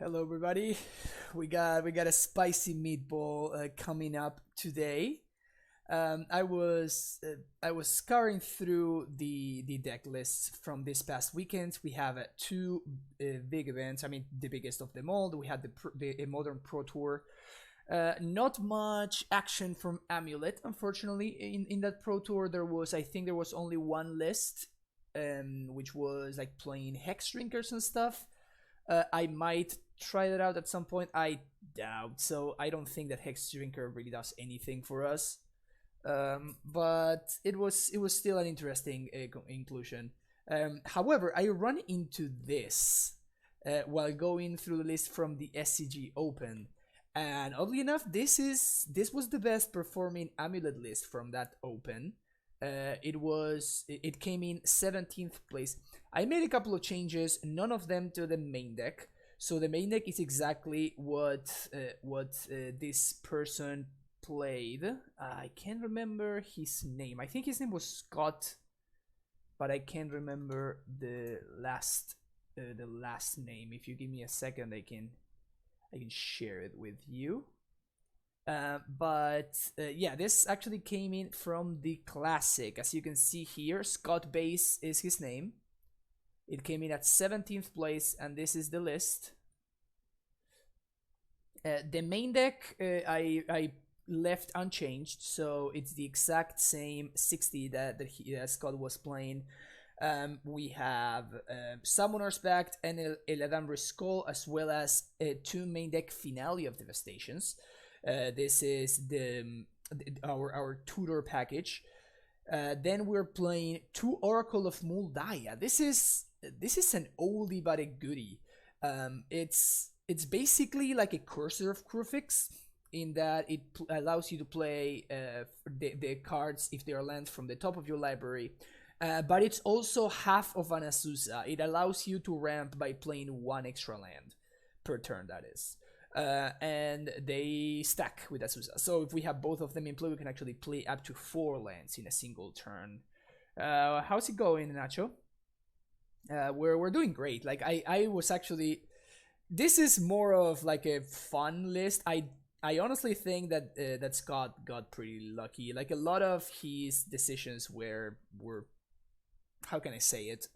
Hello, everybody. We got a spicy meatball coming up today. I was scouring through the deck lists from this past weekend. We have two big events. I mean, the biggest of them all. We had the Modern Pro Tour. Not much action from Amulet, unfortunately. In that Pro Tour, I think there was only one list, which was like playing Hex Drinkers and stuff. I might try that out at some point. I doubt so. I don't think that Hex Drinker really does anything for us. But it was still an interesting inclusion. However, I run into this while going through the list from the SCG Open, and oddly enough, this was the best performing Amulet list from that Open. It came in 17th place. I made a couple of changes, none of them to the main deck. So the main deck is exactly what this person played. I can't remember his name. I think his name was Scott, but I can't remember the last name. If you give me a second, I can share it with you. Yeah, this actually came in from the classic. As you can see here, Scott Base is his name. It came in at 17th place, and this is the list. The main deck I left unchanged, so it's the exact same 60 that Scott was playing. We have Summoner's Pact and Eladamri's Skull, as well as two main deck Finale of Devastations. This is our tutor package. Then we're playing two Oracle of Muldaya. This is an oldie but a goodie. It's basically like a Cursor of Krufix, in that it allows you to play the cards if they are lands from the top of your library. But it's also half of an Azusa. It allows you to ramp by playing one extra land per turn, that is. And they stack with Azusa. So if we have both of them in play, we can actually play up to 4 lands in a single turn. How's it going, Nacho? We're doing great. Like I was actually, this is more of like a fun list. I honestly think that Scott got pretty lucky. Like a lot of his decisions were how can I say it?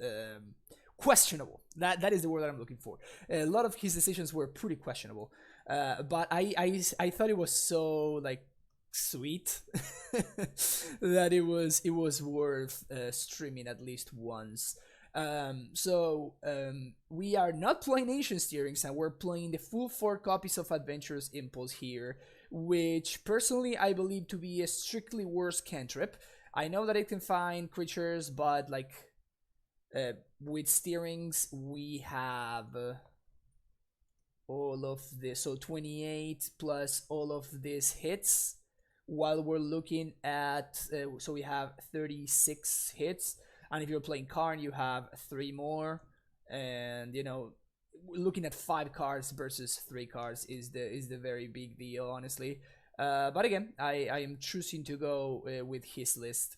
Questionable. That is the word that I'm looking for. A lot of his decisions were pretty questionable. But I thought it was so like sweet that it was worth streaming at least once. We are not playing Ancient Steerings, and we're playing the full 4 copies of Adventurous Impulse here, which personally I believe to be a strictly worse cantrip. I know that it can find creatures, but like with Steerings we have all of this, so 28 plus all of these hits, while we're looking at so we have 36 hits. And if you're playing Karn, you have 3 more, and you know, looking at 5 cards versus 3 cards is the very big deal, honestly. But again, I am choosing to go with his list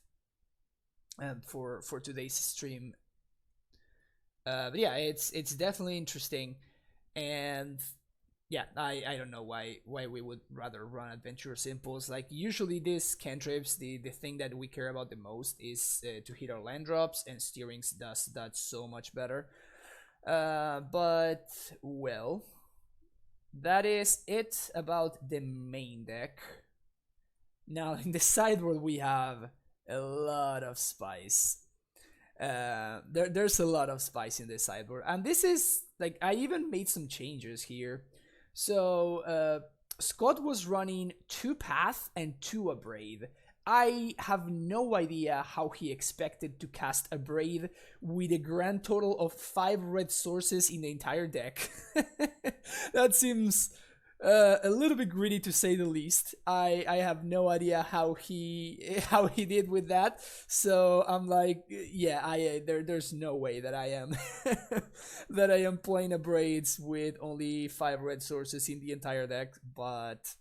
for today's stream. But yeah, it's definitely interesting, and yeah, I don't know why we would rather run Adventurous Impulse. Like usually these cantrips, the thing that we care about the most is to hit our land drops, and Steerings does that so much better. But well, that is it about the main deck. Now in the sideboard we have a lot of spice. There's a lot of spice in the sideboard, and this is like, I even made some changes here. So Scott was running 2 Path and 2 Abrade. I have no idea how he expected to cast Abrade with a grand total of 5 red sources in the entire deck. That seems a little bit greedy, to say the least. I have no idea how he did with that. So I'm like, yeah, there's no way that I am that I am playing Abrades with only 5 red sources in the entire deck. But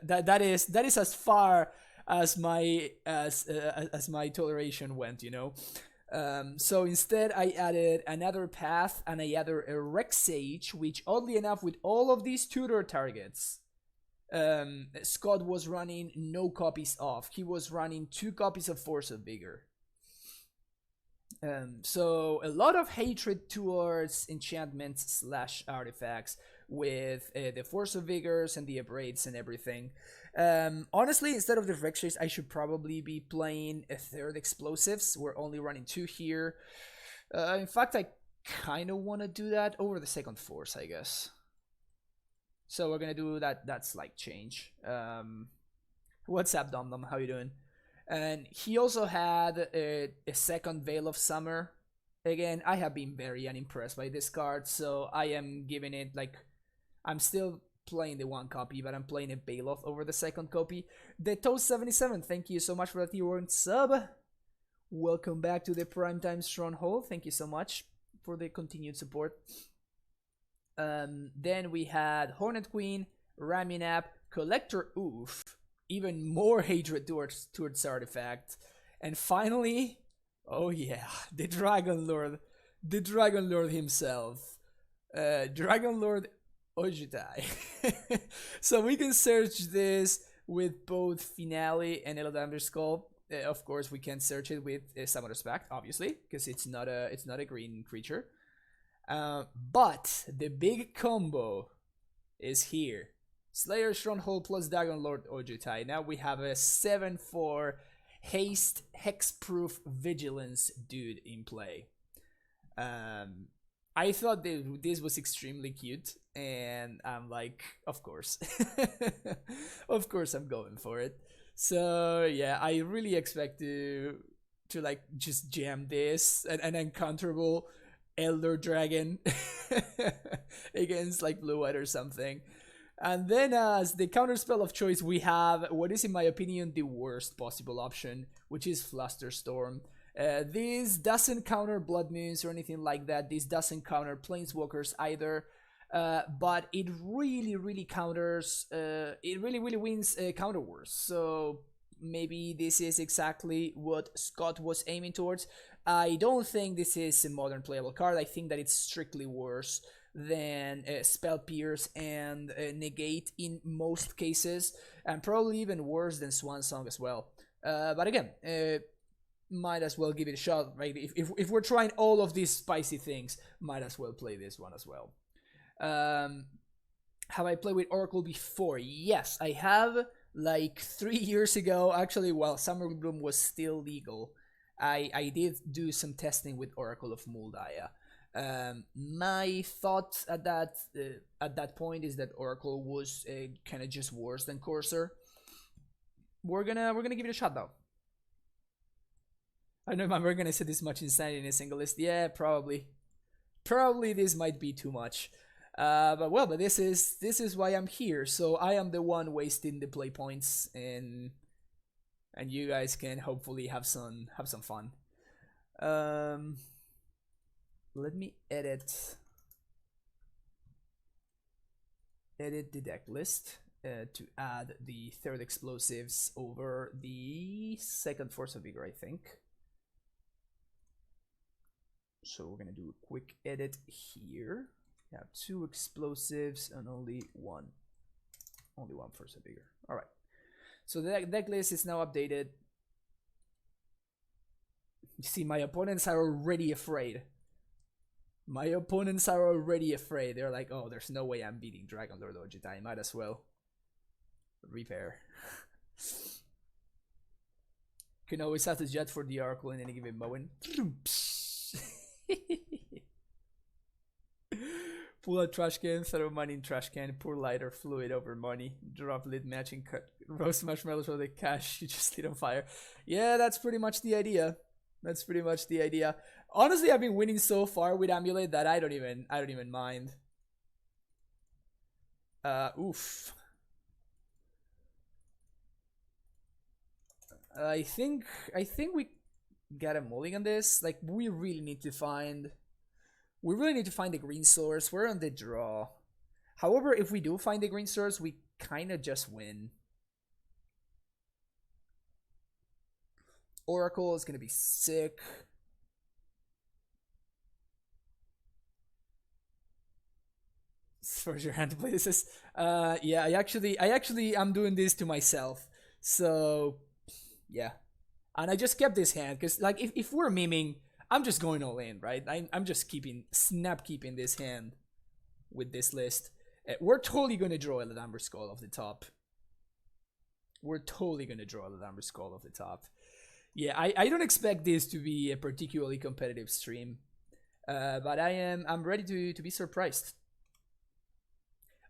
that is as far as my toleration went, you know. So instead, I added another path and I added a Rex Sage, which oddly enough, with all of these tutor targets, Scott was running no copies of. He was running 2 copies of Force of Vigor. So a lot of hatred towards enchantments / artifacts with the Force of Vigors and the Abrades and everything. Honestly, instead of the Rextrace, I should probably be playing a 3rd Explosives. We're only running 2 here. In fact, I kind of want to do that over the 2nd Force, I guess. So we're going to do that slight change. What's up, Dom? How you doing? And he also had a 2nd Veil of Summer. Again, I have been very unimpressed by this card, so I am giving it, like, I'm still playing the 1 copy, but I'm playing a Baloth over the 2nd copy. The Toast77, thank you so much for that tier 1 sub. Welcome back to the Primetime Stronghold. Thank you so much for the continued support. Then we had Hornet Queen, Raminap, Collector Oof, even more hatred towards Artifact, and finally, oh yeah, the Dragon Lord himself, Dragon Lord Ojutai. So we can search this with both Finale and Eldamir Skull. Of course, we can search it with Summoner's Pact, obviously, because it's not a green creature. But the big combo is here. Slayer Stronghold plus Dragon Lord Ojutai. Now we have a 7/4 haste hexproof vigilance dude in play. I thought this was extremely cute, and I'm like, of course. Of course I'm going for it. So yeah, I really expect to like just jam this an uncounterable Elder Dragon against like Blue-White or something. And then as the counterspell of choice, we have what is in my opinion the worst possible option, which is Flusterstorm. This doesn't counter Blood Moons or anything like that. This doesn't counter Planeswalkers either. But it really counters, it really wins Counter Wars. So maybe this is exactly what Scott was aiming towards. I don't think this is a modern playable card. I think that it's strictly worse than Spell Pierce and Negate in most cases, and probably even worse than Swan Song as well. But again, might as well give it a shot, right? If we're trying all of these spicy things, might as well play this one as well. Have I played with Oracle before? Yes, I have. Like 3 years ago, actually, while Summer Bloom was still legal, I did do some testing with Oracle of Muldaya. My thoughts at that point is that Oracle was kind of just worse than Courser. We're gonna give it a shot though. I don't know if I'm gonna say this much insanity in a single list. Yeah, probably this might be too much. But this is why I'm here. So I am the one wasting the play points, and you guys can hopefully have some fun. Let me edit the deck list to add the 3rd explosives over the 2nd Force of Vigor, I think. So we're gonna do a quick edit here. We have 2 explosives and only one Force of Vigor. All right. So the deck list is now updated. You see, my opponents are already afraid. They're like, oh, there's no way I'm beating Dragon Lord Ojutai. Might as well repair. Can always have to jet for the Oracle in any given moment. Pull a trash can, throw money in trash can, pour lighter fluid over money, drop lid matching, cut roast marshmallows for the cash you just lit on fire. Yeah, that's pretty much the idea. Honestly, I've been winning so far with Amulet that I don't even mind. Oof. I think we got a mulligan this. Like, we really need to find the green source. We're on the draw. However, if we do find the green source, we kind of just win. Oracle is gonna be sick. Force your hand to play this. Yeah, I actually I'm doing this to myself. So yeah, and I just kept this hand because like if we're memeing, I'm just going all in, right? I'm just keeping this hand with this list. We're totally gonna draw a Ladamber Skull off the top. We're totally gonna draw a Ladamber Skull off the top. Yeah, I don't expect this to be a particularly competitive stream, but I'm ready to be surprised.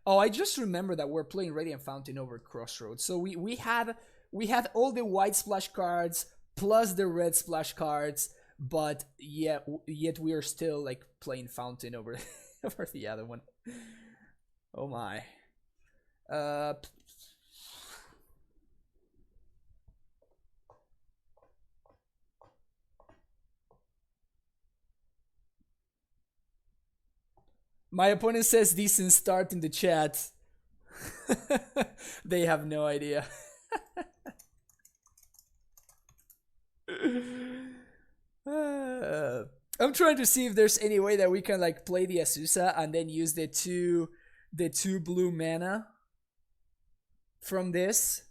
Oh, I just remember that we're playing Radiant Fountain over Crossroads. So we had all the white splash cards plus the red splash cards, but yet we are still like playing Fountain over over the other one. Oh my. My opponent says decent start in the chat. They have no idea. I'm trying to see if there's any way that we can like play the Azusa and then use the two blue mana from this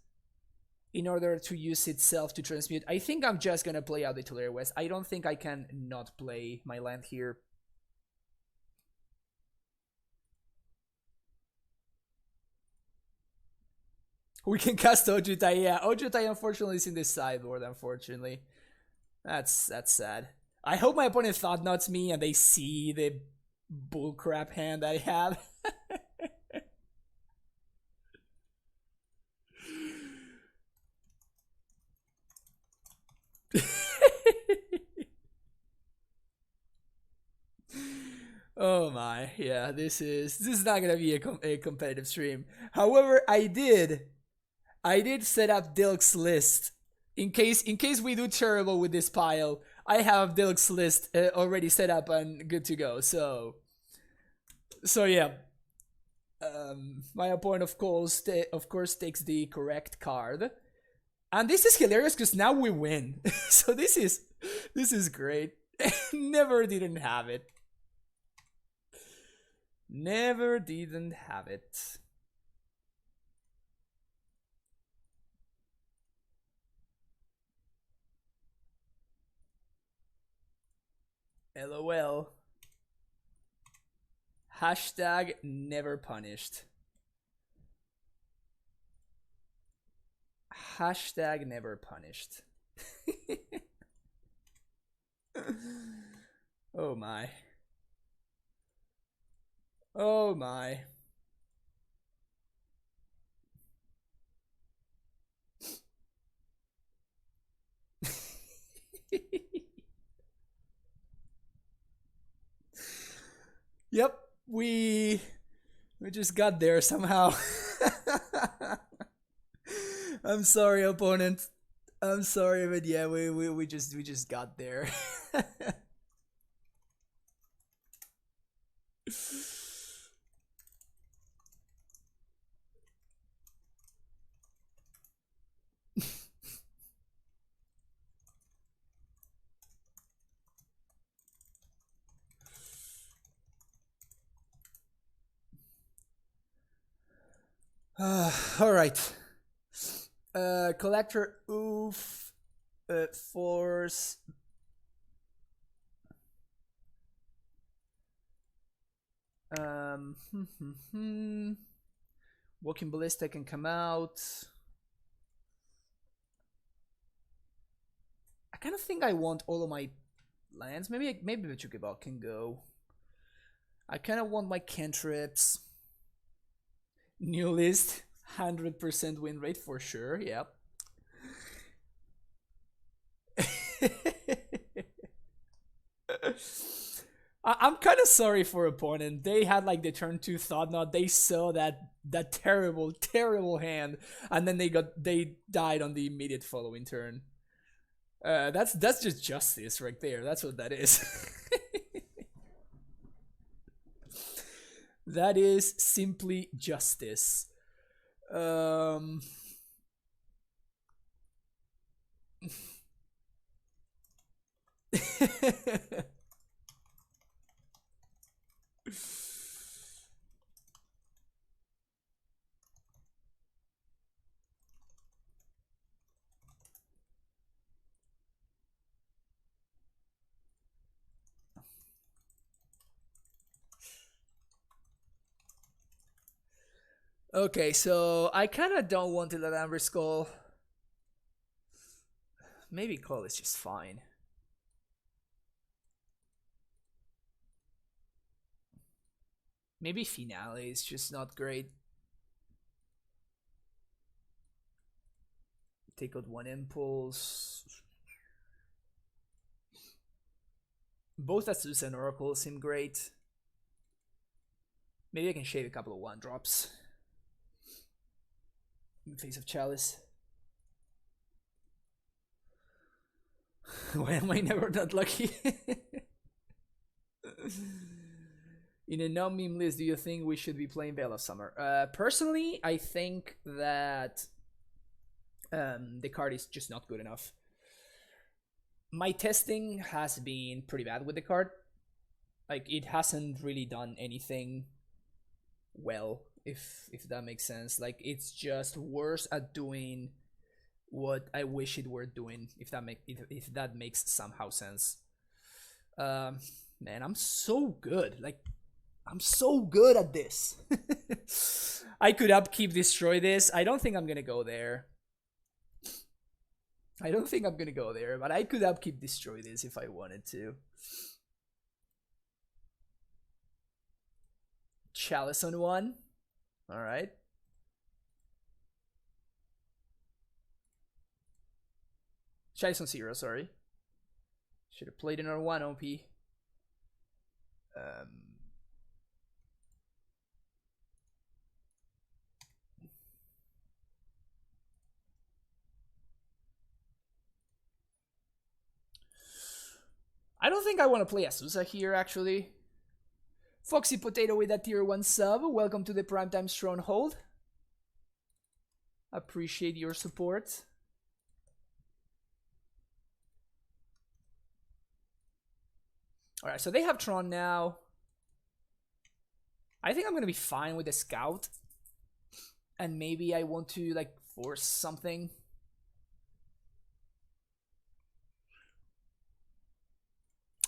in order to use itself to transmute. I think I'm just gonna play out the Tulare West. I don't think I can not play my land here. We can cast Ojutai. Yeah, Ojutai unfortunately is in the sideboard, unfortunately. That's sad. I hope my opponent thought nuts me and they see the bullcrap hand I have. Oh my, yeah, this is not gonna be a competitive stream. However, I did set up Dilks' list in case we do terrible with this pile. I have Dilks' list already set up and good to go. So yeah, my opponent of course takes the correct card, and this is hilarious because now we win. So this is great. Never didn't have it. Never didn't have it. LOL. Hashtag never punished. Hashtag never punished. Oh my. Oh my. Yep, we just got there somehow. I'm sorry, opponent. I'm sorry, but yeah, we just got there. All right. Collector oof. Force. Walking Ballista can come out. I kind of think I want all of my lands. Maybe the Chukibal can go. I kind of want my cantrips. New list, 100% win rate for sure. Yep. I'm kind of sorry for opponent. They had like the turn 2 thought knot. They saw that terrible hand, and then they died on the immediate following turn. That's just justice right there. That's what that is. That is simply justice. Okay, so I kind of don't want to let Amber Skull. Maybe Call is just fine. Maybe Finale is just not great. Take out one impulse. Both Azusa and Oracle seem great. Maybe I can shave a couple of 1-drops. In face of Chalice. Why am I never that lucky? In a non-meme list, do you think we should be playing Veil of Summer? Personally, I think that the card is just not good enough. My testing has been pretty bad with the card. Like, it hasn't really done anything well, if that makes sense. Like, it's just worse at doing what I wish it were doing, if that makes somehow sense. Man, I'm so good. Like, I'm so good at this. I could upkeep destroy this. I don't think I'm gonna go there. But I could upkeep destroy this if I wanted to. Chalice on 1. Alright. Chalice on 0, sorry. Should have played another 1 OP. I don't think I want to play Azusa here, actually. Foxy Potato with that tier 1 sub. Welcome to the Primetime Stronghold. Appreciate your support. Alright, so they have Tron now. I think I'm going to be fine with the Scout. And maybe I want to, like, force something.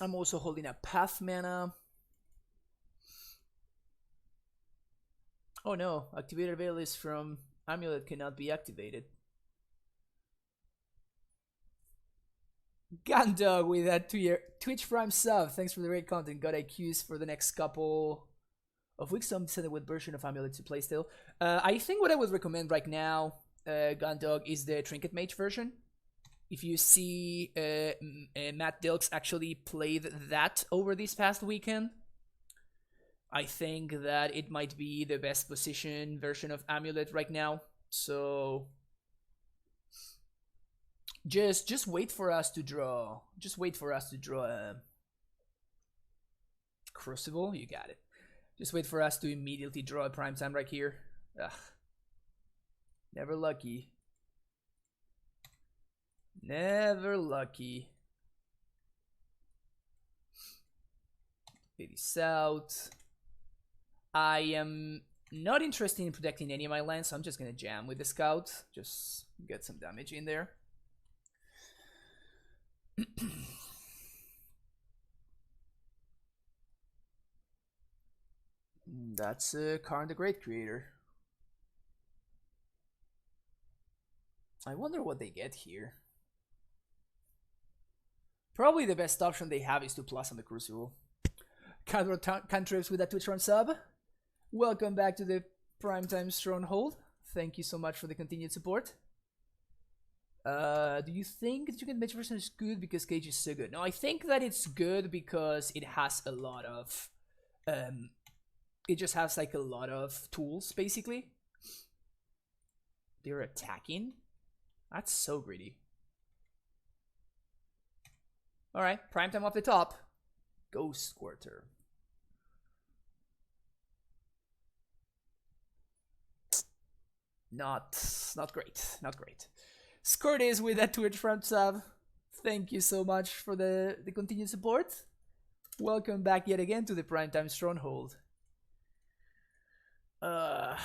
I'm also holding a Path Mana. Oh no, Activated Veil is from Amulet, cannot be activated. Gundog with that Twitch Prime sub. Thanks for the great content. Got IQs for the next couple of weeks. So I'm deciding what version of Amulet to play still. I think what I would recommend right now, Gundog, is the Trinket Mage version. If you see Matt Dilks actually played that over this past weekend, I think that it might be the best position version of Amulet right now. So just wait for us to draw. Just wait for us to draw a Crucible. You got it. Just wait for us to immediately draw a Primetime right here. Ugh. Never lucky. Never lucky. It is out. I am not interested in protecting any of my lands, so I'm just gonna jam with the Scout. Just get some damage in there. That's Karn the Great Creator. I wonder what they get here. Probably the best option they have is to plus on the Crucible. Cantrips with a Twitch Run sub. Welcome back to the Primetime Stronghold. Thank you so much for the continued support. Do you think the Trinket Mage version is good because Cage is so good? No, I think that it's good because it has a lot of... it just has like a lot of tools, basically. They're attacking? That's so greedy. Alright, Primetime off the top. Ghost Squirter. Not great. Not great. Scored is with that Twitch front sub. Thank you so much for the continued support. Welcome back yet again to the Primetime Stronghold. We're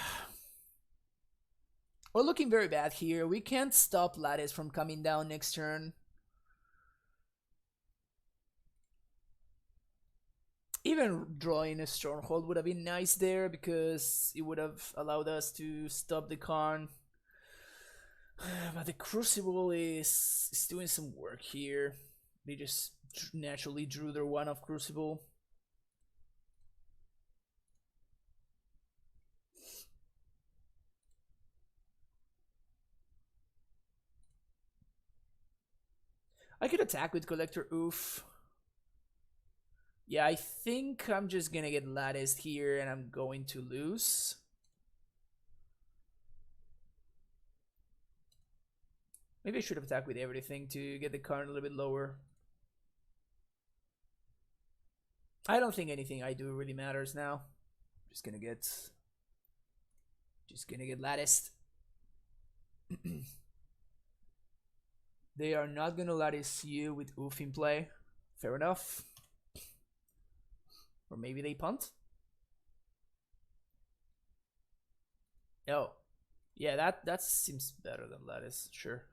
looking very bad here. We can't stop Lattice from coming down next turn. Even drawing a stronghold would have been nice there because it would have allowed us to stop the Karn. But the Crucible is doing some work here. They just naturally drew their one of Crucible. I could attack with Collector Oof. Yeah, I think I'm just gonna get latticed here and I'm going to lose. Maybe I should have attacked with everything to get the card a little bit lower. I don't think anything I do really matters now. Just gonna get latticed. They are not gonna lattice you with Oof in play. Fair enough. Or maybe they punt. Oh. Yeah, that seems better than lattice, sure.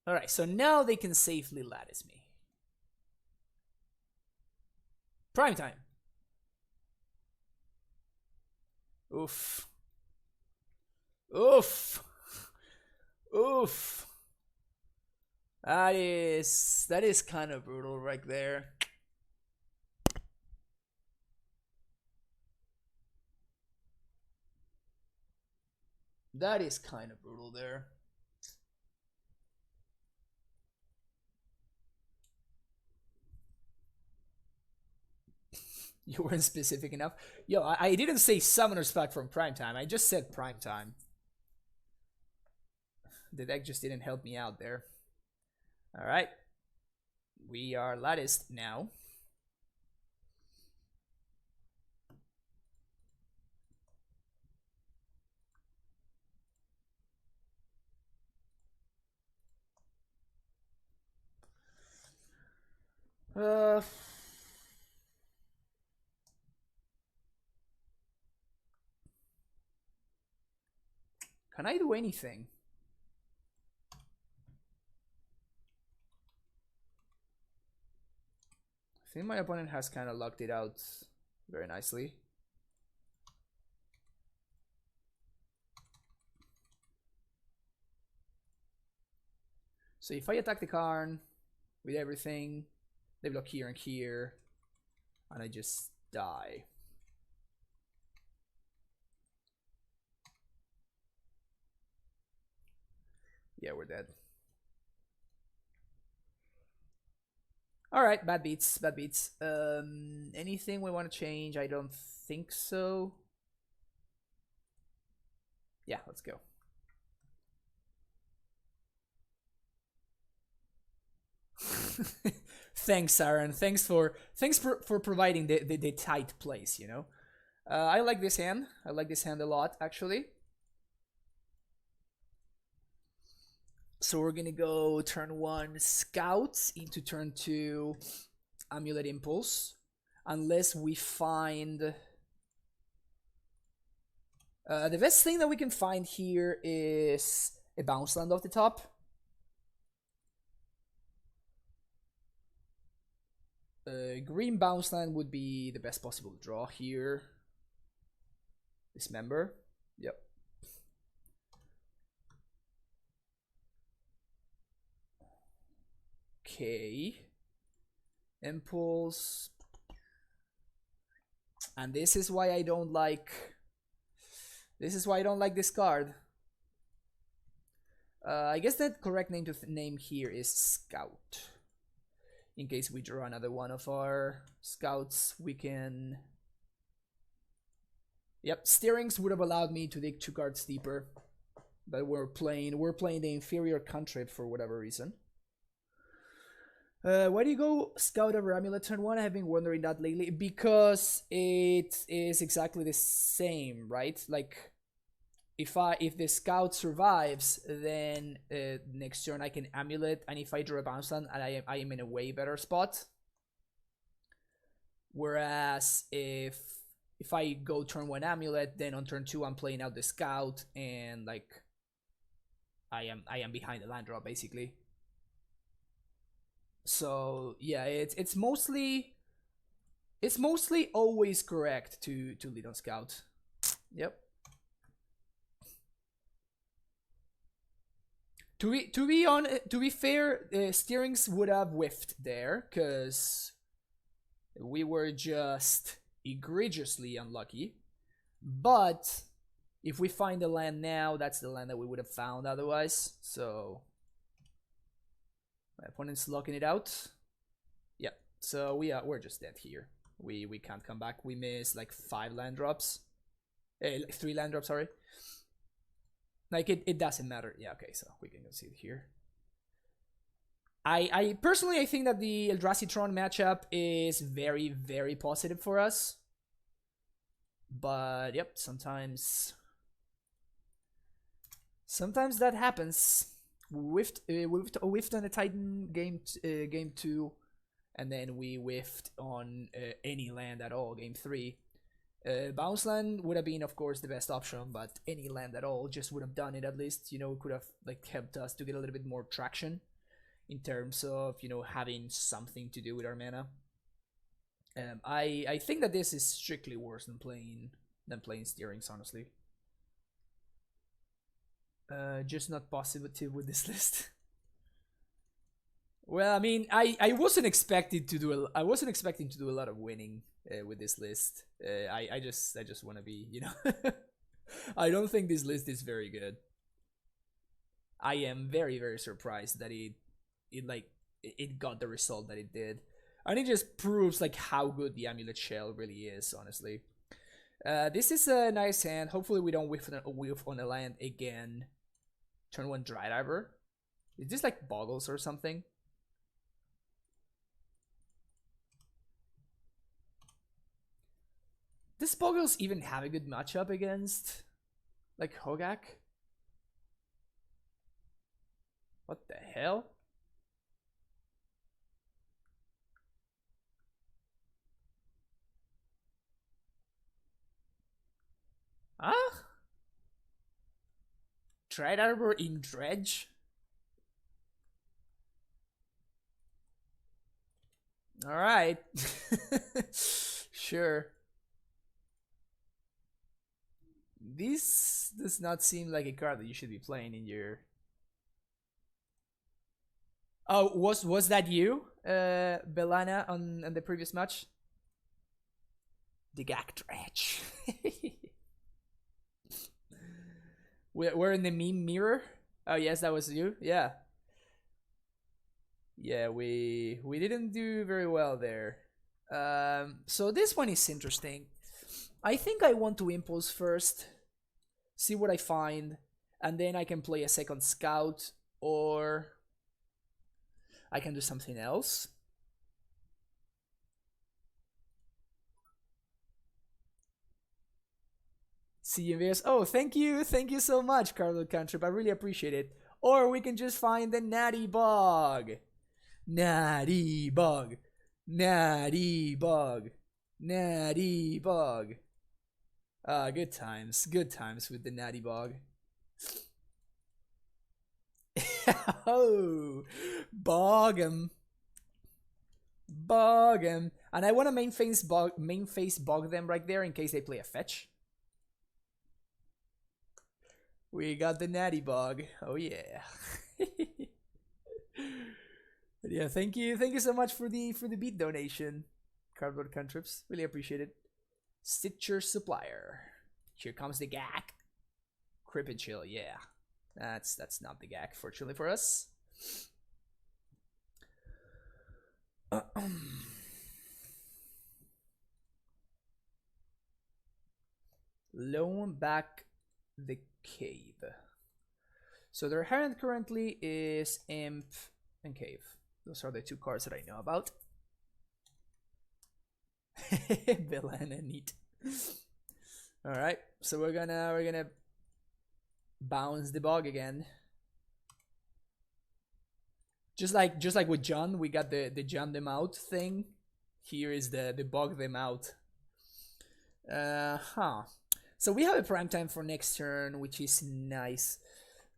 Alright, so now they can safely lattice me. Prime time. Oof. Oof. Oof. That is kind of brutal right there. That is kind of brutal there. You weren't specific enough. Yo, I didn't say summoner's pack from primetime. I just said primetime. The deck just didn't help me out there. Alright. We are latticed now. Can I do anything? I think my opponent has kind of locked it out very nicely. So if I attack the Karn with everything, they block here and here, and I just die. Yeah, we're dead. Alright, bad beats, bad beats. Anything we want to change? I don't think so. Yeah, let's go. Thanks, Aaron. Thanks for providing the tight place, you know. I like this hand. I like this hand a lot, actually. So we're gonna go turn 1 Scouts into turn 2 Amulet Impulse, unless we find the best thing that we can find here is a bounce land off the top. Green bounce land would be the best possible draw here. Dismember. Yep. Okay. Impulse. And this is why I don't like this card. I guess the correct name to name here is Scout. In case we draw another one of our Scouts, we can... Yep, Steerings would have allowed me to dig 2 cards deeper. But we're playing the inferior cantrip for whatever reason. Why do you go Scout over Amulet turn 1? I have been wondering that lately. Because it is exactly the same, right? Like, if the Scout survives, then next turn I can Amulet, and if I draw a bounce land, I am in a way better spot. Whereas if I go turn 1 Amulet, then on turn 2 I'm playing out the Scout, and like I am behind the land draw basically. So yeah, it's mostly always correct to lead on scout. Yep. To be fair, steerings would have whiffed there because we were just egregiously unlucky. But if we find the land now, that's the land that we would have found otherwise. So my opponent's locking it out. Yeah. So we're just dead here. We can't come back. We missed like 5 land drops. 3 land drops, sorry. Like it doesn't matter. Yeah, okay, so we can concede here. I personally think that the Eldrazi Tron matchup is very, very positive for us. But yep, sometimes that happens. We whiffed on a Titan game 2, and then we whiffed on any land at all game 3. Bounce land would have been, of course, the best option, but any land at all just would have done it at least. You know, it could have like helped us to get a little bit more traction in terms of, you know, having something to do with our mana. I think that this is strictly worse than playing steerings, honestly. Just not positive with this list. Well, I mean, I wasn't expecting to do a lot of winning with this list. I just want to be, you know, I don't think this list is very good. I am very, very surprised that it got the result that it did, and it just proves like how good the Amulet Shell really is, honestly. This is a nice hand. Hopefully we don't whiff on a land again. Turn 1 Dry Diver. Is this like Boggles or something? Does Boggles even have a good matchup against like Hogaak? What the hell? Huh? Dry Diver in Dredge? Alright. Sure. This does not seem like a card that you should be playing in your... Oh, was that you, Belana, on the previous match? The Gag Dredge. We're in the meme mirror. Oh yes, that was you. Yeah. Yeah, we didn't do very well there. So this one is interesting. I think I want to impulse first, see what I find, and then I can play a second scout, or I can do something else. See you, Vias. Oh, thank you so much, Carlo Cantrip. I really appreciate it. Or we can just find the Natty Bog. Natty Bog. Natty Bog. Natty Bog. Good times with the Natty Bog. Oh, bog him. And I want to main face bog them right there in case they play a fetch. We got the Natty Bog. Oh yeah. Yeah, thank you so much for the beat donation, Cardboard Cantrips. Really appreciate it. Stitcher Supplier. Here comes the Gag. Crip and Chill, yeah. That's not the Gag, fortunately for us. Loan back the Cave. So their hand currently is Imp and Cave. Those are the 2 cards that I know about. Villain and neat. Alright, so we're gonna bounce the Bog again. Just like with John, we got the jam them out thing. Here is the bog them out. So we have a prime time for next turn, which is nice.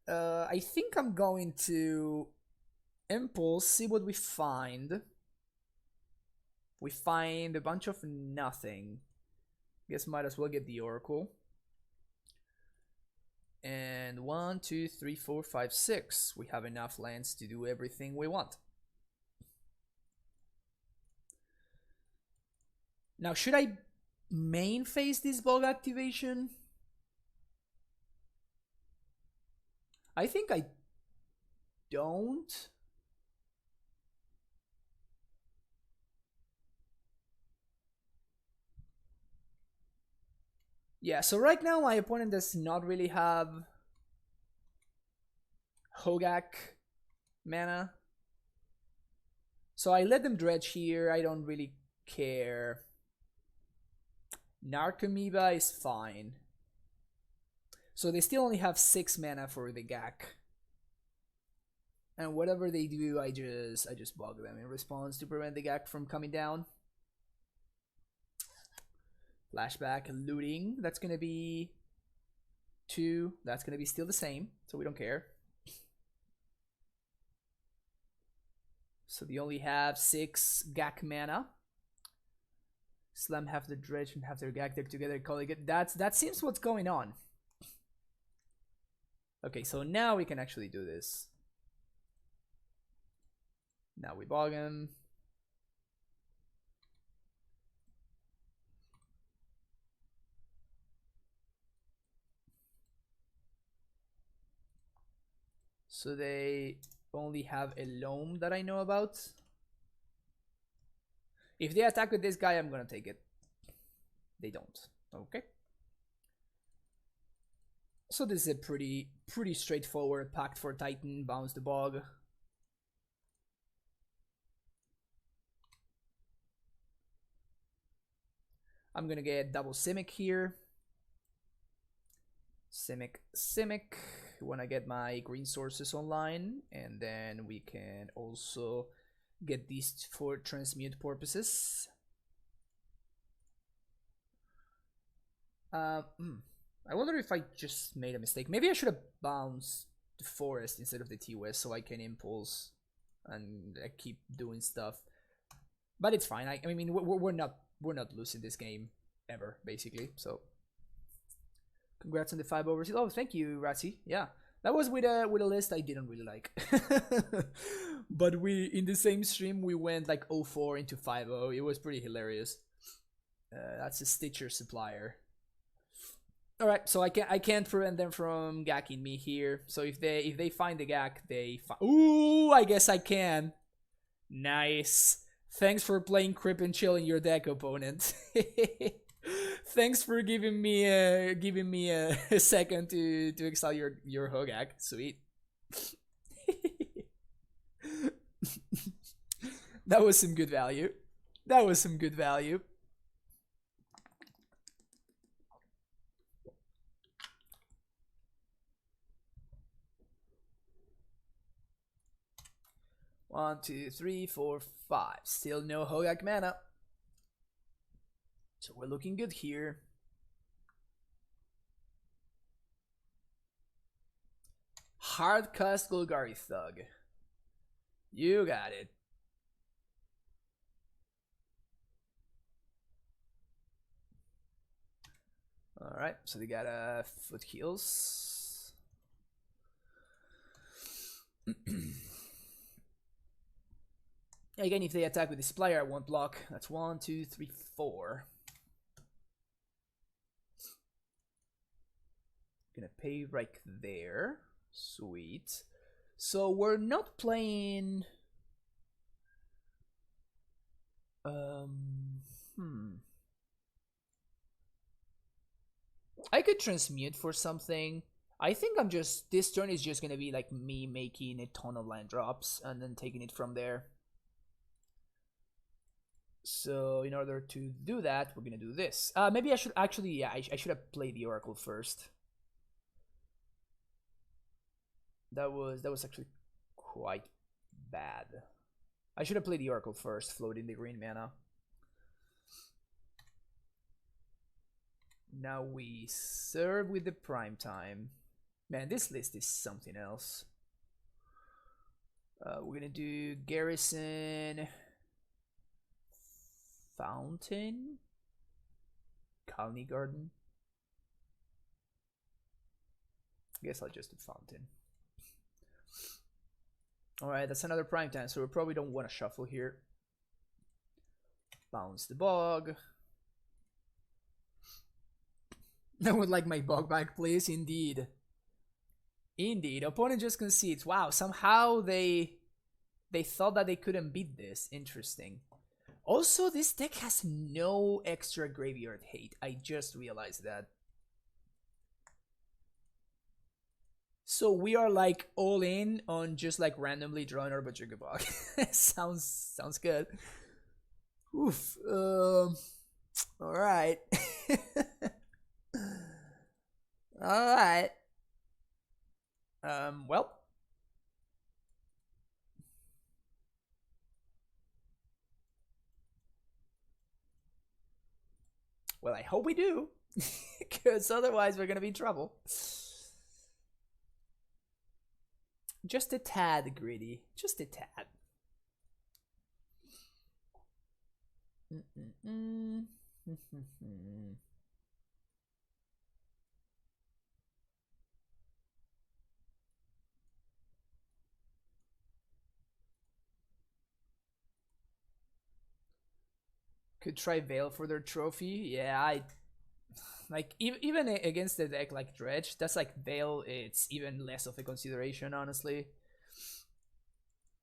I think I'm going to Impulse, see what we find. We find a bunch of nothing. Guess might as well get the Oracle. And 1, 2, 3, 4, 5, 6. We have enough lands to do everything we want. Now, should I main phase this bug activation? I think I don't. Yeah, so right now my opponent does not really have Hogaak mana. So I let them dredge here, I don't really care. Narcomoeba is fine. So they still only have 6 mana for the Gak. And whatever they do, I just bug them in response to prevent the Gak from coming down. Flashback, looting, that's gonna be 2. That's gonna be still the same, so we don't care. So they only have 6 Gak mana. Slam have the Dredge and have their Gak deck together, calling it. That seems what's going on. Okay, so now we can actually do this. Now we bog him. So they only have a loam that I know about. If they attack with this guy, I'm gonna take it. They don't. Okay. So this is a pretty straightforward Pact for Titan, bounce the bog. I'm gonna get double Simic here. Simic. When I get my green sources online, and then we can also get these for transmute purposes. I wonder if I just made a mistake. Maybe I should have bounced the forest instead of the T-West so I can impulse and keep doing stuff. But it's fine. I mean, we're not losing this game ever, basically. So congrats on the 5 overs. Oh, thank you, Ratzi. Yeah, that was with a list I didn't really like. But we in the same stream we went like 0-4 into 5-0. It was pretty hilarious. That's a Stitcher supplier. All right, so I can't prevent them from gacking me here. So if they find the gack, they ooh, I guess I can. Nice. Thanks for playing Crip and Chill in your deck, opponent. Thanks for giving me a second to exile your Hogaak. Sweet. That was some good value. That was some good value. One, 2, 3, 4, 5. Still no Hogaak mana. So we're looking good here. Hardcast Golgari Thug. You got it. Alright, so they got foot heals. Again, if they attack with the supplier, I won't block. That's 1, 2, 3, 4. Gonna pay right there. Sweet. So we're not playing. I could transmute for something. I think this turn is just gonna be like me making a ton of land drops and then taking it from there. So in order to do that, we're gonna do this. Maybe I should actually, yeah, I should have played the Oracle first. That was actually quite bad. I should have played the Oracle first, floating the green mana. Now we serve with the prime time. Man, this list is something else. We're gonna do Garrison, Fountain, Colony Garden. I guess I'll just do Fountain. Alright, that's another prime time, so we probably don't want to shuffle here. Bounce the bog. I would like my bog back, please. Indeed. Indeed. Opponent just concedes. Wow, somehow they thought that they couldn't beat this. Interesting. Also, this deck has no extra graveyard hate. I just realized that. So we are like all in on just like randomly drawing our Bajunga Bog. sounds good. Oof. Alright. Alright. Well. Well, I hope we do. Because otherwise we're gonna be in trouble. Just a tad greedy. Just a tad. Could try Veil for their trophy. Yeah, I like even against the deck like Dredge, that's like Veil. It's even less of a consideration, honestly.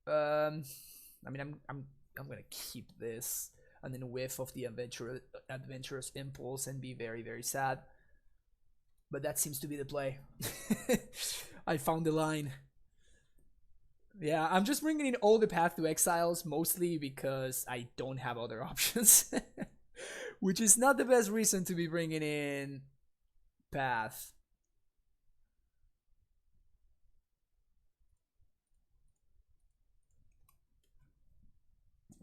I mean, I'm gonna keep this and then whiff of the adventurous impulse and be very, very sad. But that seems to be the play. I found the line. Yeah, I'm just bringing in all the Path to Exiles, mostly because I don't have other options. Which is not the best reason to be bringing in Path.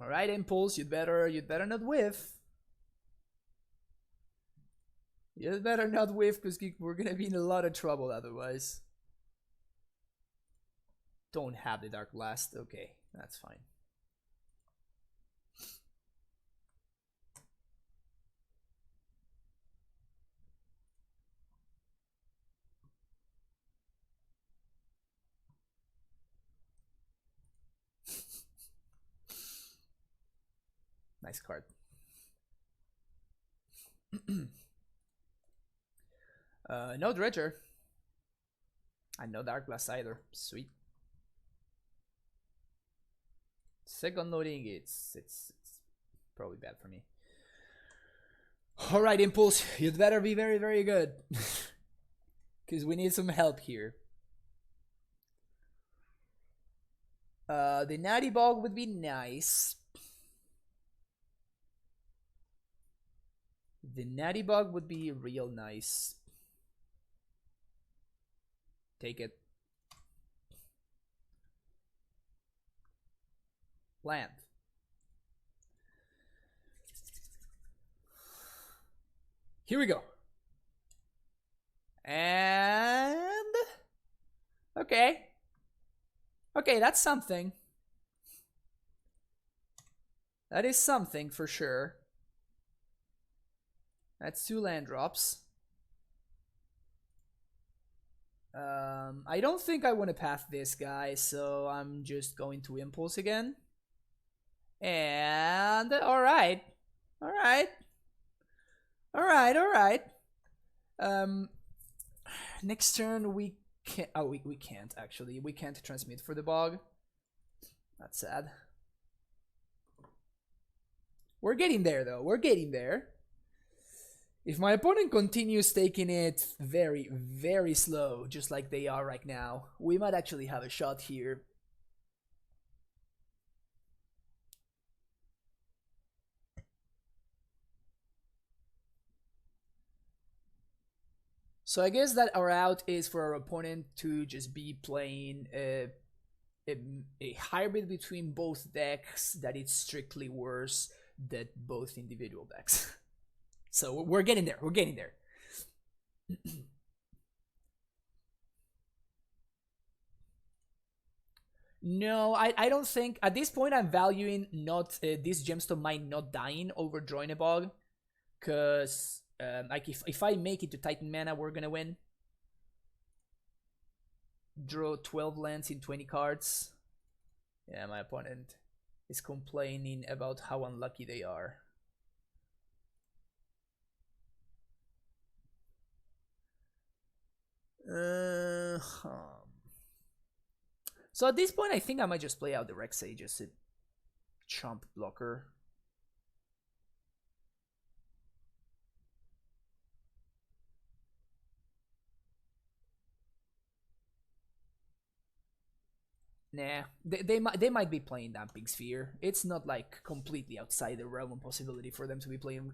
Alright, Impulse, you'd better not whiff. You'd better not whiff, because we're gonna be in a lot of trouble otherwise. Don't have the Dark Blast. Okay, that's fine. Nice card. No Dredger. And no Dark Blast either. Sweet. Second loading, it's probably bad for me. Alright, Impulse, you'd better be very, very good. Because we need some help here. The Natty Bog would be nice. The Natty Bog would be real nice. Take it. Land. Here we go. And okay. Okay, that's something. That is something for sure. That's 2 land drops. I don't think I want to path this guy, so I'm just going to Impulse again. And alright. Alright. Alright. Next turn we can't. Oh, we can't actually. We can't transmit for the bog. That's sad. We're getting there though. We're getting there. If my opponent continues taking it very, very slow, just like they are right now, we might actually have a shot here. So I guess that our out is for our opponent to just be playing a hybrid between both decks that it's strictly worse than both individual decks. So we're getting there. We're getting there. No, I don't think at this point I'm valuing not this gemstone might not dying over drawing a bog, because like if I make it to Titan mana, we're gonna win. Draw 12 lands in 20 cards. Yeah, my opponent is complaining about how unlucky they are. So at this point, I think I might just play out the Rex Sage as a chump blocker. Nah, they might be playing Damping Sphere. It's not like completely outside the realm of possibility for them to be playing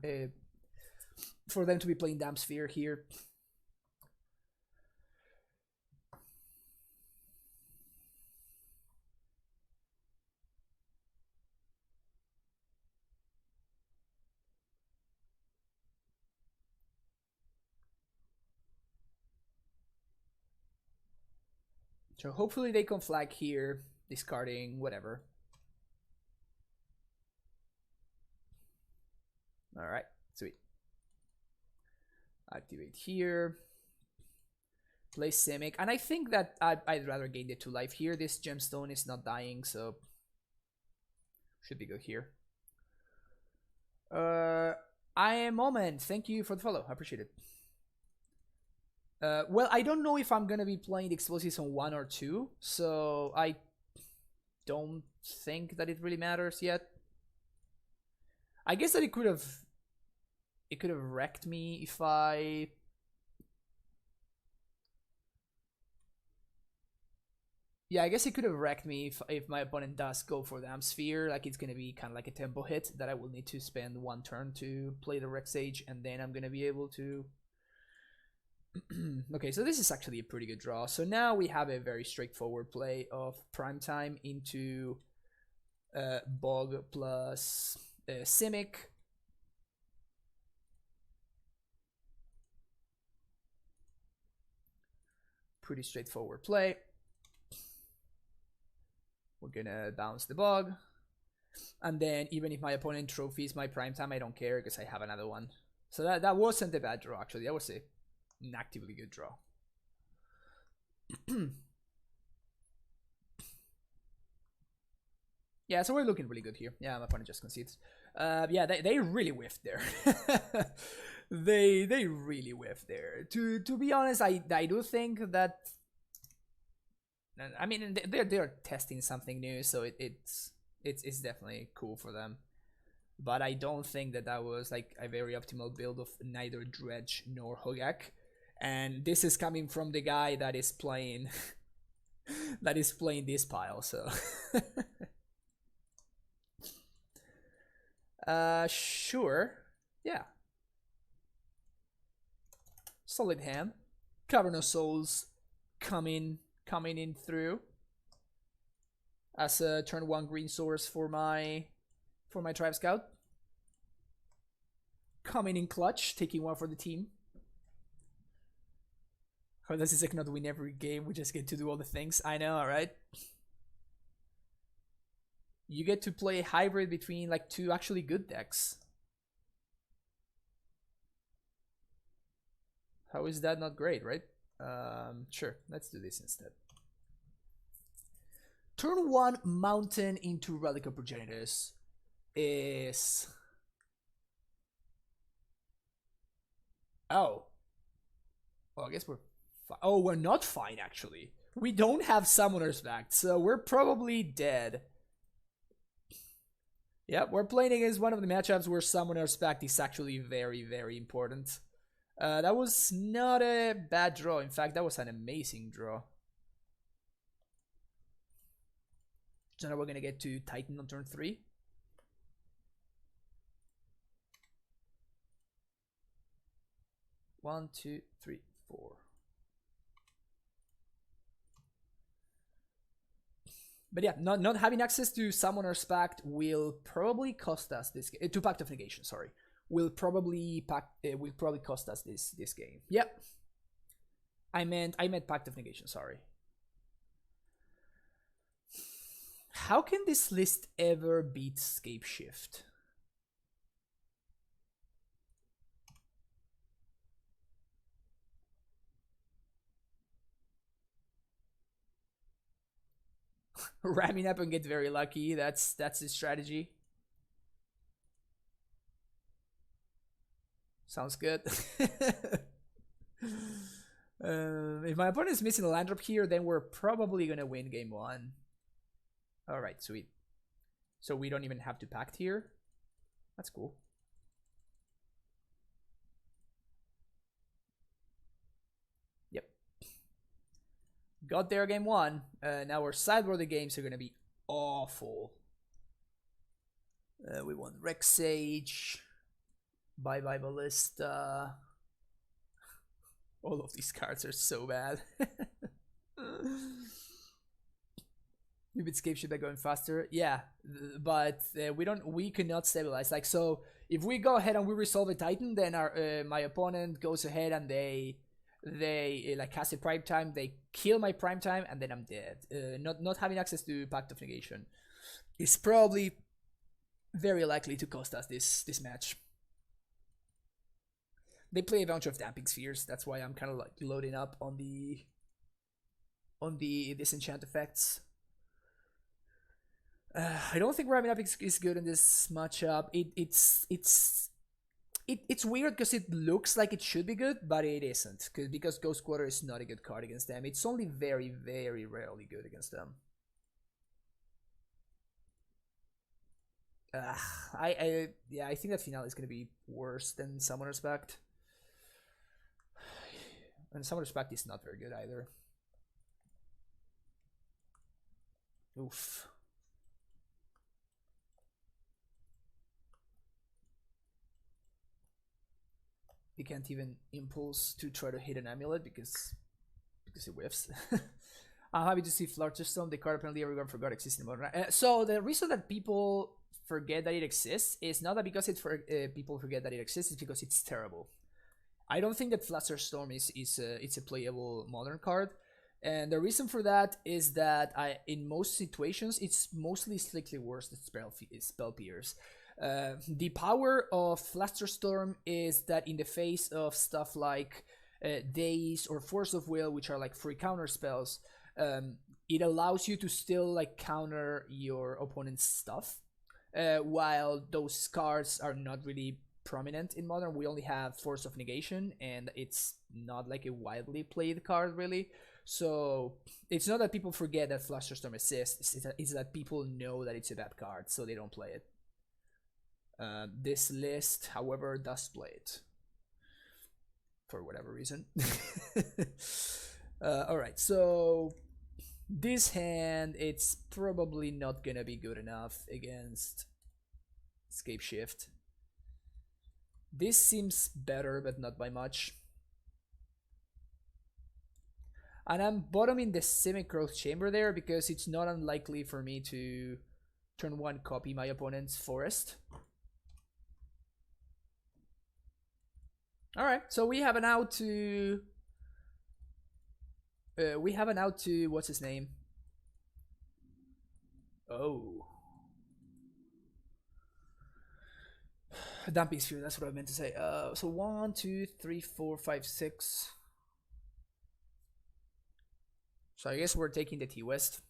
Damp Sphere here. So hopefully they can flag here, discarding whatever. Alright, sweet. Activate here. Play Simic. And I think that I'd rather gain the 2 life here. This gemstone is not dying, so should be good here. I am Moment. Thank you for the follow. I appreciate it. Well, I don't know if I'm gonna be playing the explosives on 1 or 2, so I don't think that it really matters yet. I guess that it could have wrecked me if I... Yeah, I guess it could have wrecked me if my opponent does go for the Damp Sphere. Like, it's gonna be kind of like a tempo hit that I will need to spend 1 turn to play the Rex Sage, and then I'm gonna be able to... Okay, so this is actually a pretty good draw. So now we have a very straightforward play of Primetime into Bog plus Simic. Pretty straightforward play. We're gonna bounce the Bog. And then even if my opponent trophies my Primetime, I don't care because I have another one. So that wasn't a bad draw, actually. That was an actively good draw. Yeah, so we're looking really good here. Yeah, my opponent just concedes. Yeah, they really whiffed there. they really whiffed there. To be honest, I do think that... I mean, they're testing something new, so it's definitely cool for them. But I don't think that was like a very optimal build of neither Dredge nor Hogaak. And this is coming from the guy that is playing this pile, so sure. Yeah. Solid hand. Cavern of Souls coming in through as a turn 1 green source for my Tribe Scout. Coming in clutch, taking 1 for the team. How does this not win every game? We just get to do all the things. I know, right? You get to play a hybrid between like 2 actually good decks. How is that not great, right? Sure, let's do this instead. Turn 1 Mountain into Relic of Progenitors is... Oh. Well, I guess we're fine. Oh, we're not fine, actually. We don't have Summoner's Pact, so we're probably dead. Yep, we're playing against one of the matchups where Summoner's Pact is actually very, very important. That was not a bad draw. In fact, that was an amazing draw. So now we're gonna get to Titan on turn 3. One, two, three, four. But yeah, not having access to Summoner's Pact will probably cost us this game. To Pact of Negation, sorry. Will probably cost us this game. Yep. I meant Pact of Negation, sorry. How can this list ever beat Scapeshift? Ramming up and get very lucky. That's his strategy. Sounds good. If my opponent is missing a land drop here, then we're probably gonna win game 1. Alright, sweet. So we don't even have to pact here. That's cool. Yep. Got there game 1. Now our sideboarded games are gonna be awful. We want Rex Sage. Bye bye Ballista. All of these cards are so bad. You bit Scapeshift by going faster, yeah, but we cannot stabilize. Like, so if we go ahead and we resolve a Titan, then our my opponent goes ahead and they like cast a prime time, they kill my prime time, and then I'm dead. Not having access to Pact of Negation is probably very likely to cost us this match. They play a bunch of Damping Spheres, that's why I'm kind of like loading up on the disenchant effects. I don't think Ramming Up is good in this matchup. It's weird because it looks like it should be good, but it isn't. Because Ghost Quarter is not a good card against them. It's only very, very rarely good against them. I think that finale is gonna be worse than Summoner's Pact. And Summoner's Pact is not very good either. Oof. You can't even impulse to try to hit an amulet because it whiffs. I'm happy to see Flutterstone. The card apparently everyone forgot exists in modern. So the reason that people forget that it exists is not that because people forget that it exists, it's because it's terrible. I don't think that Flutterstorm is a playable modern card, and the reason for that is that in most situations it's mostly slightly worse than Spell Pierce. The power of Flusterstorm is that in the face of stuff like Daze or Force of Will, which are like free counter spells, it allows you to still like counter your opponent's stuff, while those cards are not really prominent in Modern. We only have Force of Negation, and it's not like a widely played card really. So it's not that people forget that Flusterstorm exists, it's that people know that it's a bad card, so they don't play it. This list, however, does play it for whatever reason. Alright, so this hand, it's probably not gonna be good enough against Scapeshift. This seems better, but not by much. And I'm bottoming the Semi-Growth Chamber there because it's not unlikely for me to turn 1 copy my opponent's forest. Alright, so we have an out to... what's his name? Oh. Damping Sphere, that's what I meant to say. So 1, 2, 3, 4, 5, 6. So I guess we're taking the T-West.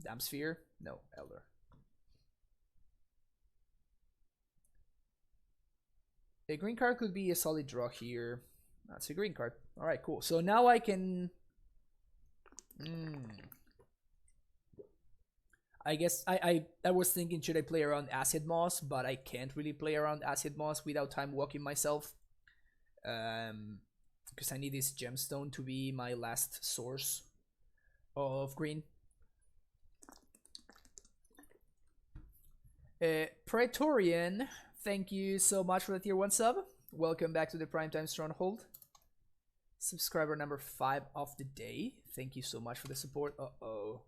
Damp Sphere? No, Elder. A green card could be a solid draw here. That's a green card. Alright, cool. So now I can... I guess I was thinking, should I play around Acid Moss? But I can't really play around Acid Moss without time walking myself. Because I need this gemstone to be my last source of green. Praetorian, thank you so much for the tier 1 sub. Welcome back to the Primetime Stronghold. Subscriber number 5 of the day. Thank you so much for the support. Uh-oh.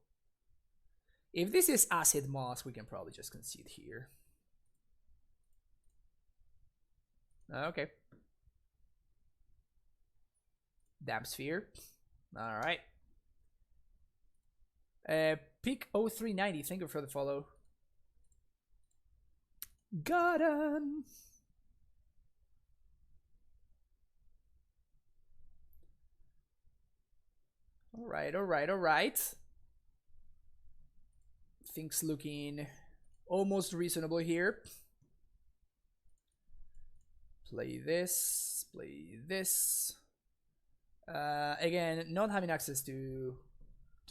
If this is Acid Moss, we can probably just concede here. Okay. Damn Sphere. Alright. Peak 0390, thank you for the follow. Got him! Alright. Things looking almost reasonable here. Play this. Again, not having access to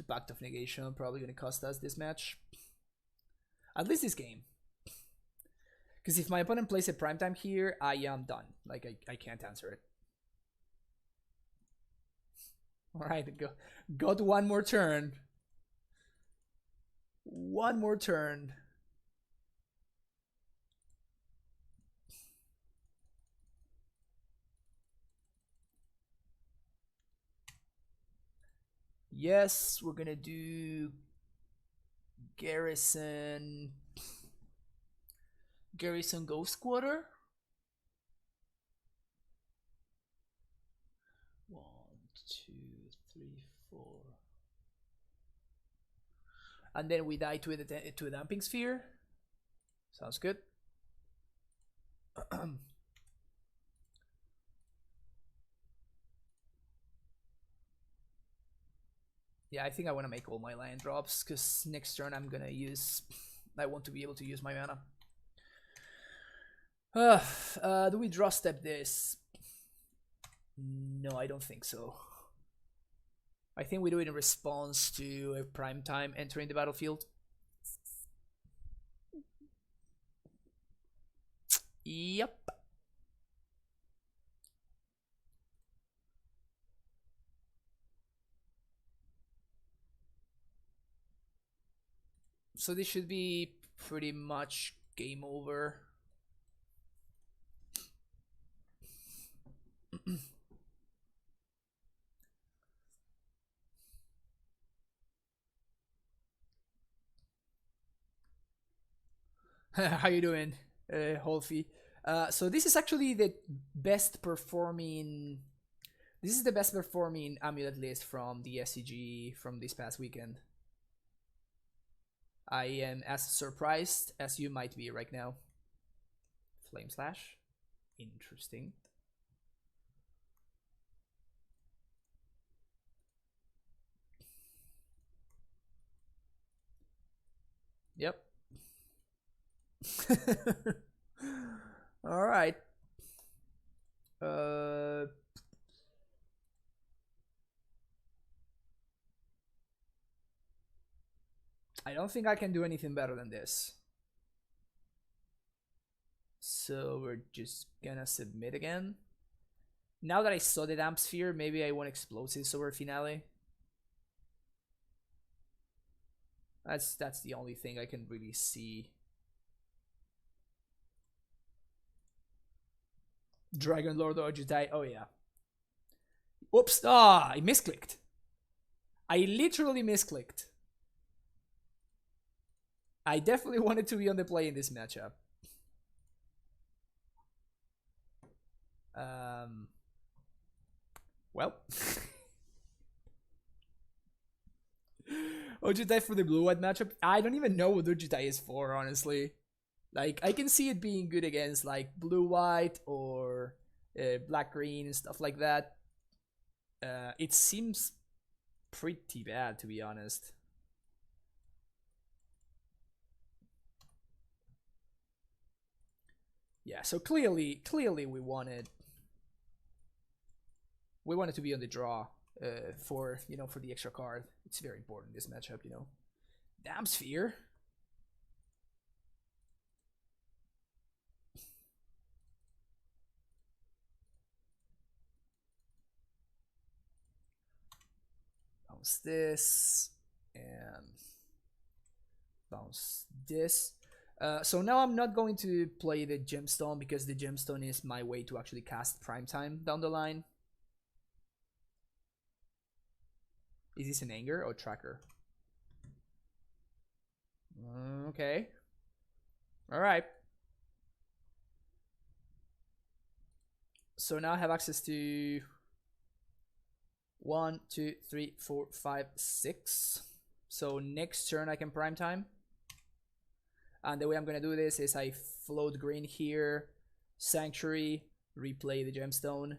Pact of Negation probably gonna cost us this match. At least this game. Because if my opponent plays a primetime here, I am done. Like, I can't answer it. Alright, got one more turn. One more turn. Yes, we're gonna do Garrison Ghost Quarter. 1, 2, 3, 4. And then we die to a Damping Sphere. Sounds good. Yeah, I think I want to make all my land drops because next turn I want to be able to use my mana. Do we draw step this? No, I don't think so. I think we do it in response to a primetime entering the battlefield. Yep. So this should be pretty much game over. How you doing, Holfi? So this is actually the best performing. This is the best performing amulet list from the SCG from this past weekend. I am as surprised as you might be right now. Flame Slash. Interesting. Yep. All right. I don't think I can do anything better than this. So we're just gonna submit again. Now that I saw the Damp Sphere, maybe I want Explosives over Finale. That's the only thing I can really see. Dragon Lord or Jedi. Oh yeah. Oops. Ah, I misclicked. I literally misclicked. I definitely wanted to be on the play in this matchup. Well. Ojidai for the blue-white matchup? I don't even know what Ojidai is for, honestly. Like, I can see it being good against, like, blue-white or black-green and stuff like that. It seems pretty bad, to be honest. Yeah, so clearly we wanted to be on the draw for the extra card. It's very important this matchup, Damn Sphere. Bounce this and bounce this. So now I'm not going to play the gemstone because the gemstone is my way to actually cast primetime down the line. Is this an anger or tracker? Okay. All right. So now I have access to 1, 2, 3, 4, 5, 6. So next turn I can prime time. And the way I'm gonna do this is I float green here, Sanctuary, replay the gemstone.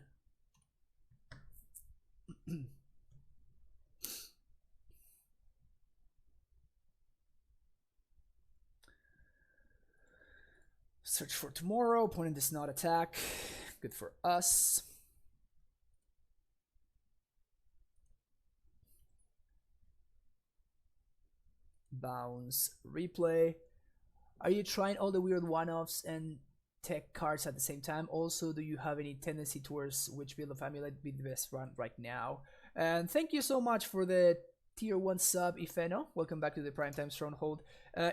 Search for tomorrow. Opponent does not attack. Good for us. Bounce, replay. Are you trying all the weird one-offs and tech cards at the same time? Also, do you have any tendency towards which build of Amulet be the best run right now? And thank you so much for the tier 1 sub, Ifeno. Welcome back to the Primetime Stronghold.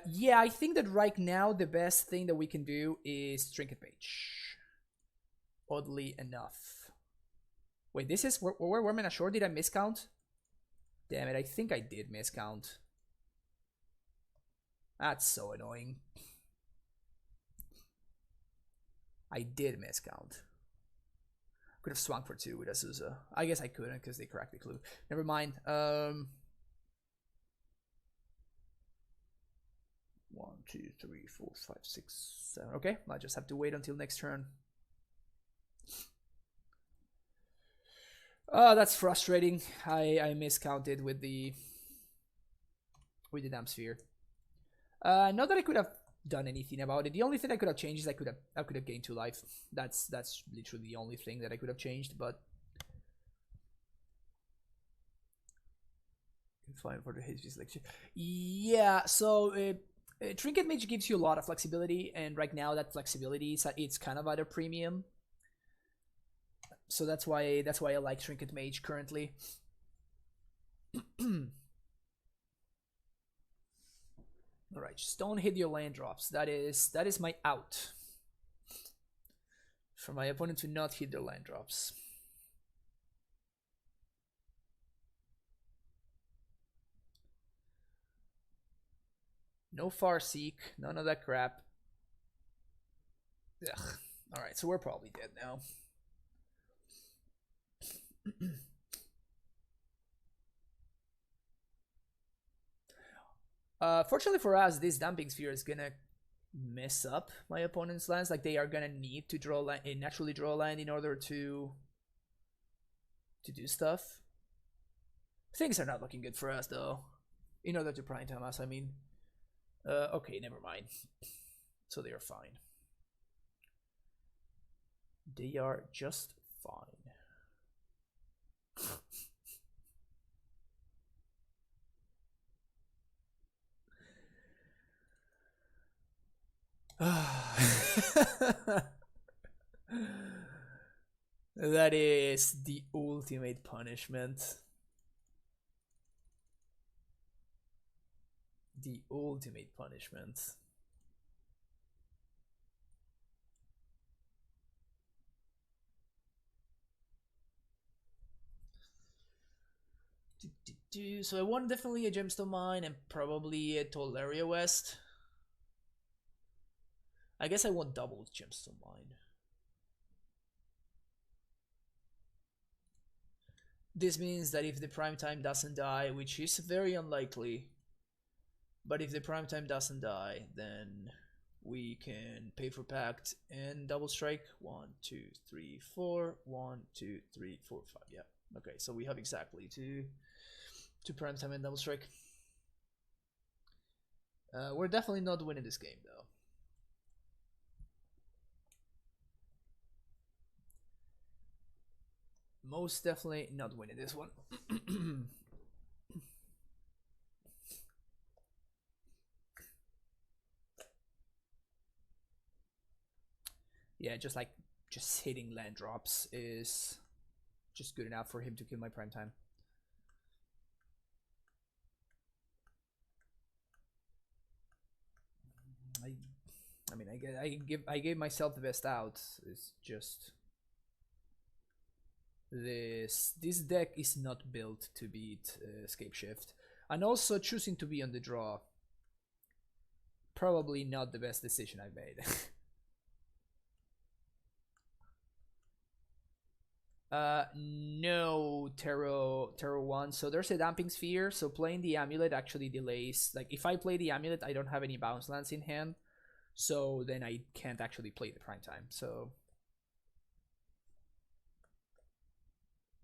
Yeah, I think that right now the best thing that we can do is Trinket Mage. Oddly enough. Wait, this is where am I not sure? Did I miscount? Damn it, I think I did miscount. That's so annoying. I did miscount. Could have swung for 2 with Azusa. I guess I couldn't because they cracked the clue. Never mind. 1, 2, 3, 4, 5, 6, 7. Okay, I'll just have to wait until next turn. Oh, that's frustrating. I miscounted with the damn sphere. Not that I could have done anything about it. The only thing I could have changed is I could have gained 2 life. That's literally the only thing that I could have changed. But fine for the Hades lecture. Yeah. So Trinket Mage gives you a lot of flexibility, and right now that flexibility it's kind of at a premium. So that's why I like Trinket Mage currently. Alright, just don't hit your land drops. That is my out. For my opponent to not hit their land drops. No Farseek, none of that crap. Ugh. Alright, so we're probably dead now. Fortunately for us, this Damping Sphere is gonna mess up my opponent's lands. Like, they are gonna need to draw land, naturally draw land in order to do stuff. Things are not looking good for us, though. In order to prime time us, I mean. Okay, never mind. So they are fine. They are just fine. That is the ultimate punishment. The ultimate punishment. So I want definitely a Gemstone Mine and probably a Tolaria West. I guess I want double Gemstone Mine. This means that if the prime time doesn't die, which is very unlikely, but if the prime time doesn't die, then we can pay for Pact and double strike. 1, 2, 3, 4. 1, 2, 3, 4, 5. Yeah. Okay, so we have exactly to prime time and double strike. We're definitely not winning this game, though. Most definitely not winning this one. Yeah, just hitting land drops is just good enough for him to kill my prime time. I mean, I gave myself the best out. It's just this deck is not built to beat Scapeshift, and also choosing to be on the draw, probably not the best decision I've made. No, Terror 1. So there's a Damping Sphere, so playing the Amulet actually delays. Like, if I play the Amulet, I don't have any bounce lands in hand, so then I can't actually play the Prime Time. So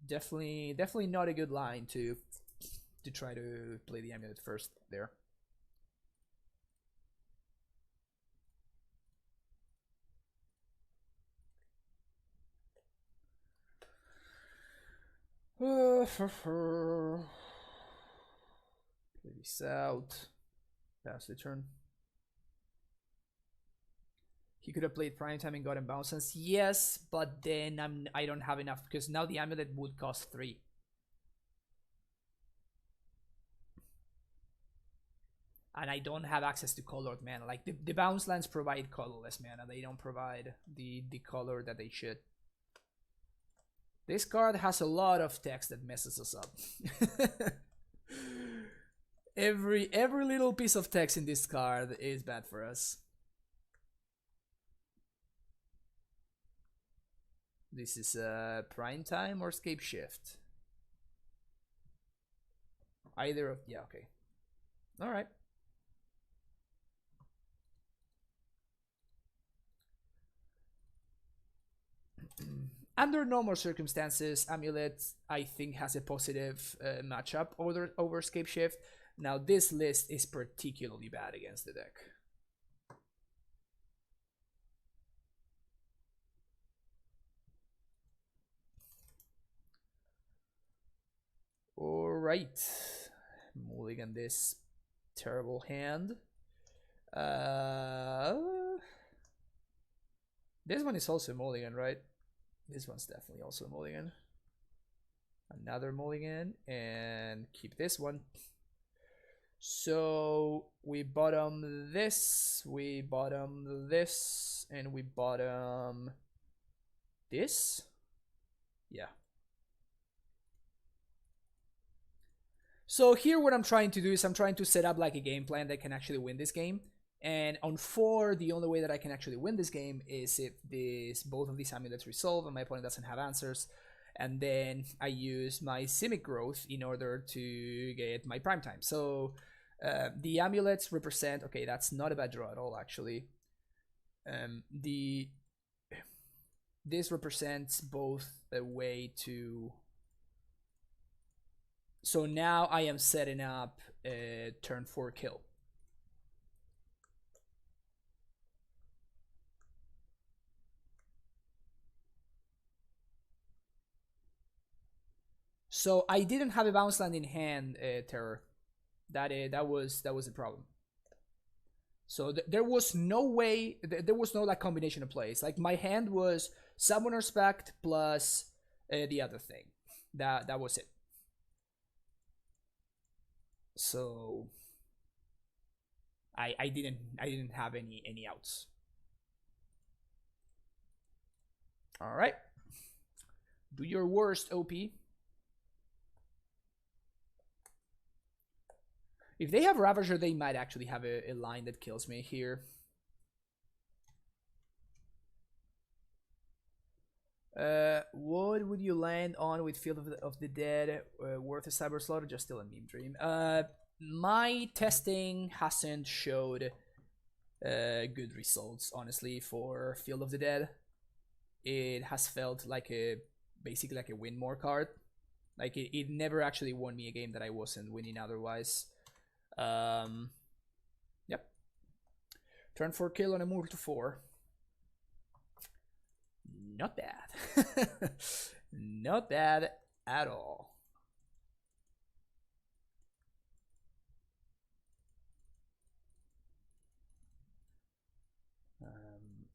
definitely not a good line to try to play the Amulet first there. Play this out. Pass the turn. He could have played Prime Time and gotten bounce lands. Yes, but then I don't have enough because now the Amulet would cost 3. And I don't have access to colored mana. Like, the bounce lands provide colorless mana. They don't provide the color that they should. This card has a lot of text that messes us up. every little piece of text in this card is bad for us. This is Prime Time or Scapeshift. Either of, yeah, okay. All right. Under normal circumstances, Amulet, I think, has a positive matchup over Scapeshift. Now, this list is particularly bad against the deck. Alright. Mulligan this terrible hand. This one is also mulligan, right? This one's definitely also a mulligan. Another mulligan, and keep this one. So we bottom this, we bottom this, and we bottom this. Yeah. So here what I'm trying to do is I'm trying to set up like a game plan that can actually win this game. And on 4, the only way that I can actually win this game is if both of these amulets resolve and my opponent doesn't have answers. And then I use my Simic Growth in order to get my Prime Time. So the amulets represent, okay, that's not a bad draw at all, actually. This represents both a way to... So now I am setting up a turn 4 kill. So I didn't have a bounce land in hand, Terror. That was a problem. So there was no way, there was no like combination of plays. Like my hand was Summoner's Pact plus the other thing. That was it. So I didn't have any outs. All right. Do your worst, OP. If they have Ravager, they might actually have a line that kills me here. What would you land on with Field of the Dead? Worth a Cyber Slaughter? Just still a meme dream. My testing hasn't showed good results, honestly, for Field of the Dead. It has felt like basically like a win more card. Like it never actually won me a game that I wasn't winning otherwise. Yep. Turn 4 kill on a move to 4. Not bad. Not bad at all.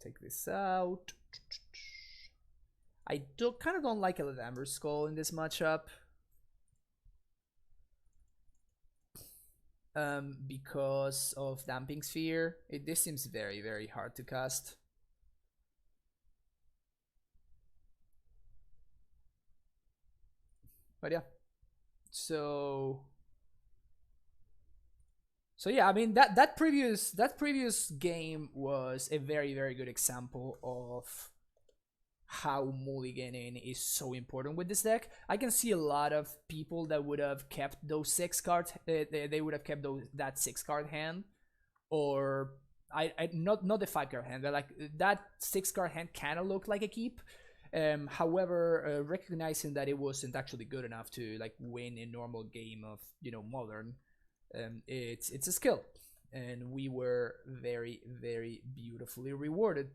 Take this out. I kind of don't like Eladamber's Skull in this matchup. Because of Damping Sphere. This seems very, very hard to cast. But yeah. So yeah, I mean that previous game was a very, very good example of how mulliganing is so important with this deck. I can see a lot of people that would have kept those 6 cards. They would have kept that 6 card hand, or not the 5 card hand, but like that 6 card hand kind of looked like a keep. However, recognizing that it wasn't actually good enough to like win a normal game of Modern, it's a skill, and we were very, very beautifully rewarded.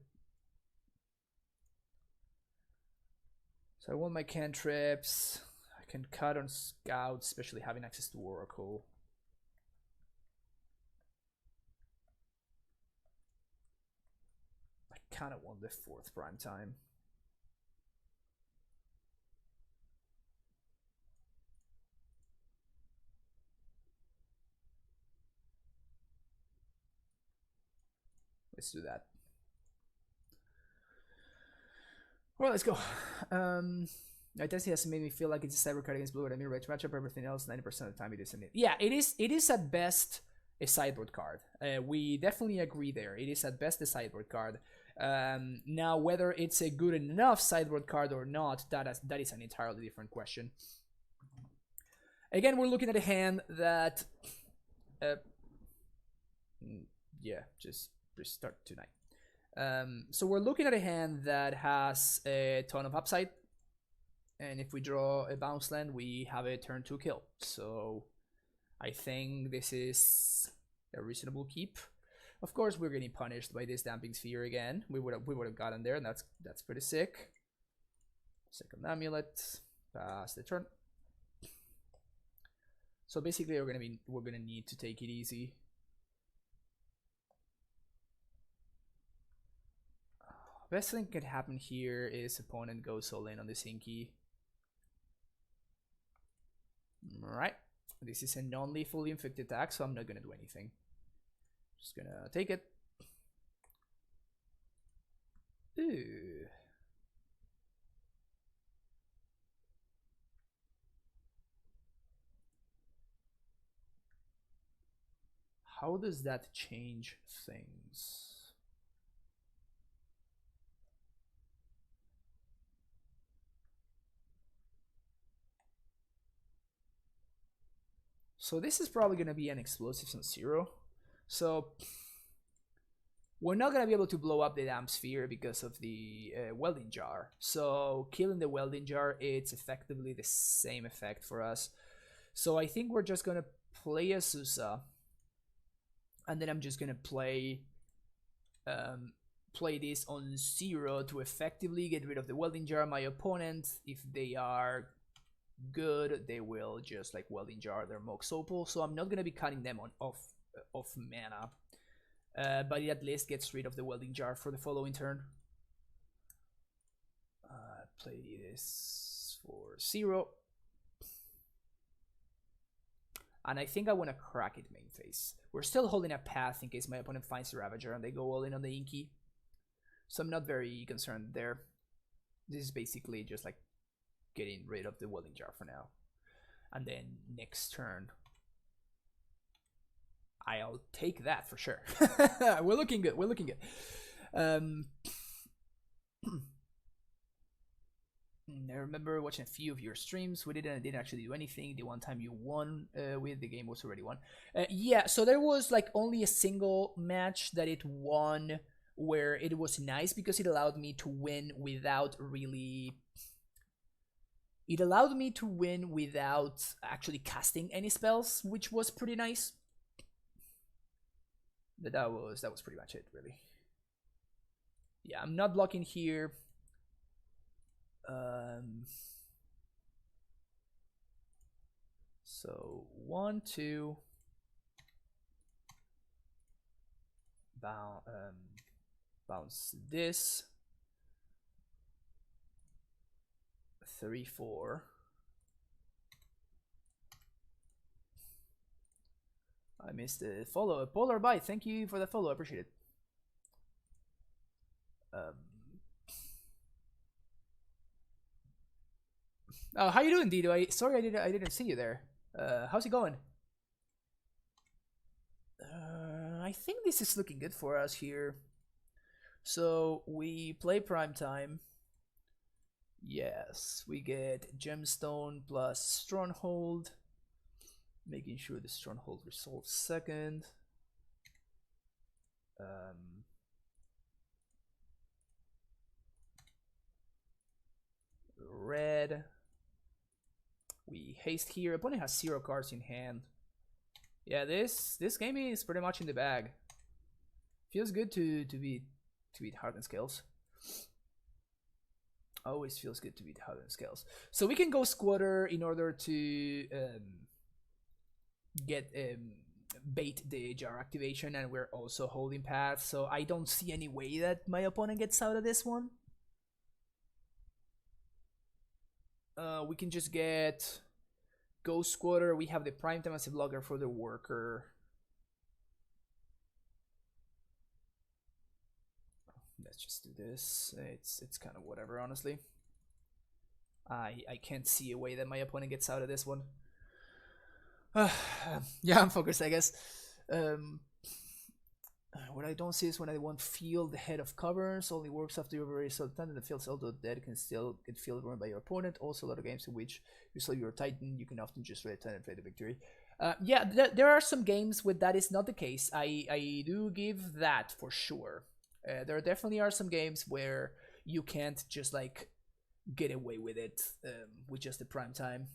So I want my cantrips. I can cut on scouts, especially having access to Oracle. I kind of want the 4th prime time. Let's do that. Well, let's go. Identity has made me feel like it's a cyber card against blue, but I mean, rage matchup, everything else, 90% of the time it isn't it. Yeah, it is at best a sideboard card. We definitely agree there. It is at best a sideboard card. Now, whether it's a good enough sideboard card or not, that is an entirely different question. Again, we're looking at a hand that... yeah, just restart tonight. So we're looking at a hand that has a ton of upside, and if we draw a bounce land, we have a turn 2 kill. So I think this is a reasonable keep. Of course, we're getting punished by this Damping Sphere again. We would have gotten there, and that's pretty sick. Second Amulet, pass the turn. So basically, we're gonna need to take it easy. Best thing that could happen here is opponent goes all in on this Inky. Alright, this is a non-lethally inflicted attack, so I'm not gonna do anything. Just gonna take it. Ooh. How does that change things? So this is probably going to be an explosives on 0. So we're not going to be able to blow up the damn sphere because of the welding jar. So killing the welding jar, it's effectively the same effect for us. So I think we're just going to play a Susa. And then I'm just going to play this on 0 to effectively get rid of the welding jar. My opponent, if they are good, they will just like welding jar their Mox Opal, so I'm not gonna be cutting them off mana, but it at least gets rid of the welding jar for the following turn. Play this for 0, and I think I want to crack it main phase. We're still holding a path in case my opponent finds the Ravager and they go all in on the Inky, so I'm not very concerned there. This is basically just like getting rid of the welding jar for now, and then next turn I'll take that for sure. We're looking good. I remember watching a few of your streams. We didn't actually do anything. The one time you won with the game was already won. Yeah, so there was like only a single match that it won where it was nice because it allowed me to win without really... It allowed me to win without actually casting any spells, which was pretty nice. But that was pretty much it, really. Yeah, I'm not blocking here. So 1, 2, bounce this. 3, 4. I missed the follow. Polar Bite, thank you for the follow. I appreciate it. Oh, how you doing, Dido? Sorry, I didn't see you there. How's it going? I think this is looking good for us here. So we play Prime Time. Yes, we get Gemstone plus Stronghold, making sure the Stronghold resolves second. Red. We haste here. Opponent has 0 cards in hand. Yeah, this game is pretty much in the bag. Feels good to beat Hardened Scales. Always feels good to beat Hardened Scales. So we can go Squatter in order to get bait the jar activation, and we're also holding path. So I don't see any way that my opponent gets out of this one. We can just get Ghost Squatter. We have the Primetime as a blocker for the Worker. Let's just do this. It's kind of whatever, honestly. I can't see a way that my opponent gets out of this one. Yeah, I'm focused, I guess. What I don't see is when I want Field Head of Covers. Only works after you've already sold Titan. The field's although dead can still get field run by your opponent. Also, a lot of games in which you sell your Titan, you can often just trade Titan and trade the victory. Yeah, there are some games where that is not the case. I do give that for sure. There definitely are some games where you can't just like get away with it with just the prime time.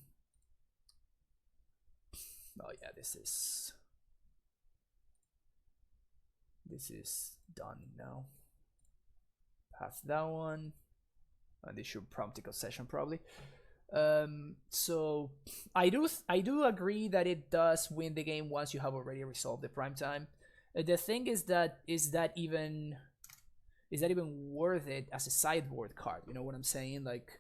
Oh yeah, this is done now. Pass that one. And they should prompt a concession probably. So I do agree that it does win the game once you have already resolved the prime time. The thing is that even worth it as a sideboard card? You know what I'm saying? Like,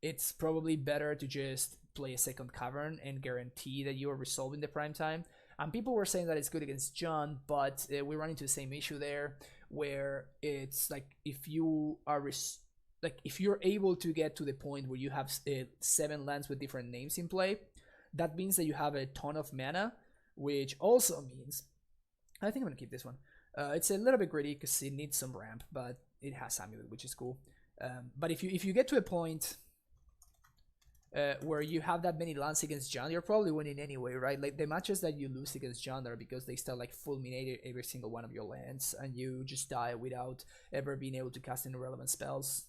it's probably better to just play a second Cavern and guarantee that you are resolving the prime time. And people were saying that it's good against John, but we run into the same issue there, where it's like if you are if you're able to get to the point where you have 7 lands with different names in play, that means that you have a ton of mana, which also means I think I'm gonna keep this one. It's a little bit gritty because it needs some ramp, but it has Amulet, which is cool. But if you get to a point where you have that many lands against John, you're probably winning anyway, right? Like the matches that you lose against John are because they start like fulminating every single one of your lands, and you just die without ever being able to cast any relevant spells.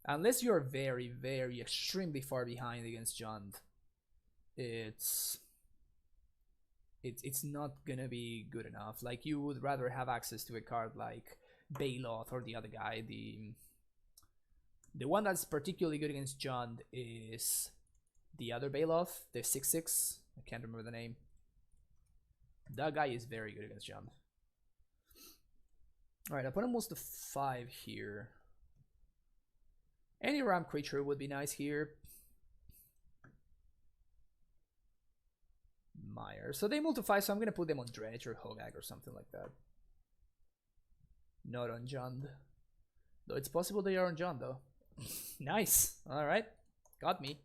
Unless you're very, very extremely far behind against John, it's not gonna be good enough. Like, you would rather have access to a card like Bailoth or the other guy. The one that's particularly good against John is the other Bailoth, the 6/6. I can't remember the name. That guy is very good against John. Alright, I put him most to 5 here. Any ramp creature would be nice here. Meyer. So they move to 5, so I'm gonna put them on Dredge or Hogaak or something like that. Not on John. Though it's possible they are on John though. Nice. Alright. Got me.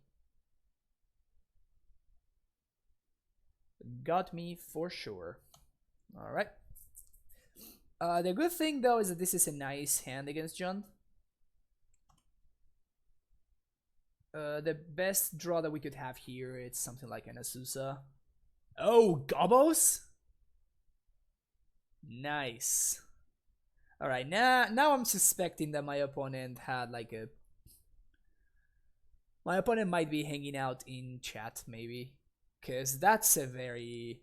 Got me for sure. Alright. The good thing though is that this is a nice hand against John. The best draw that we could have here, it's something like an Azusa. Oh, Gobos? Nice. Alright, now I'm suspecting that my opponent had like a... My opponent might be hanging out in chat, maybe. Because that's a very...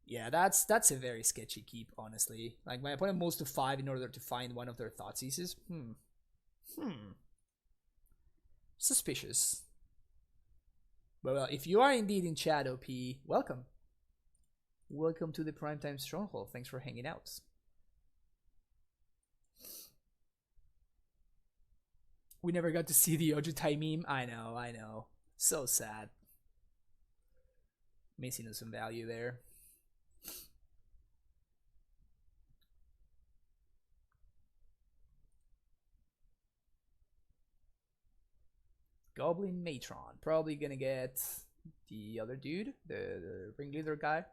Yeah, that's a very sketchy keep, honestly. Like, my opponent moves to 5 in order to find one of their Thoughtseizes. Suspicious. But well, if you are indeed in chat, OP, welcome. Welcome to the Primetime Stronghold. Thanks for hanging out. We never got to see the Ojutai meme. I know. So sad. Missing some value there. Goblin Matron. Probably gonna get the other dude, the ringleader guy.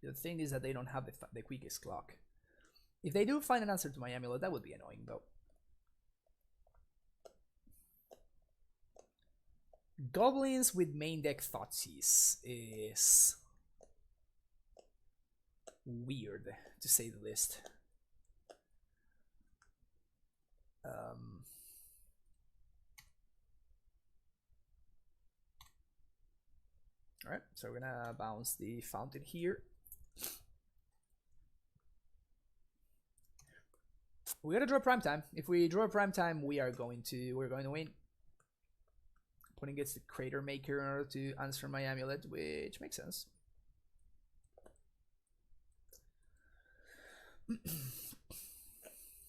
The thing is that they don't have the quickest clock. If they do find an answer to my amulet, that would be annoying though. Goblins with main deck Thoughtseize is weird, to say the least. Alright, so we're gonna bounce the fountain here. We gotta draw prime time. If we draw prime time, we're going to win. Opponent gets the Crater Maker in order to answer my amulet, which makes sense.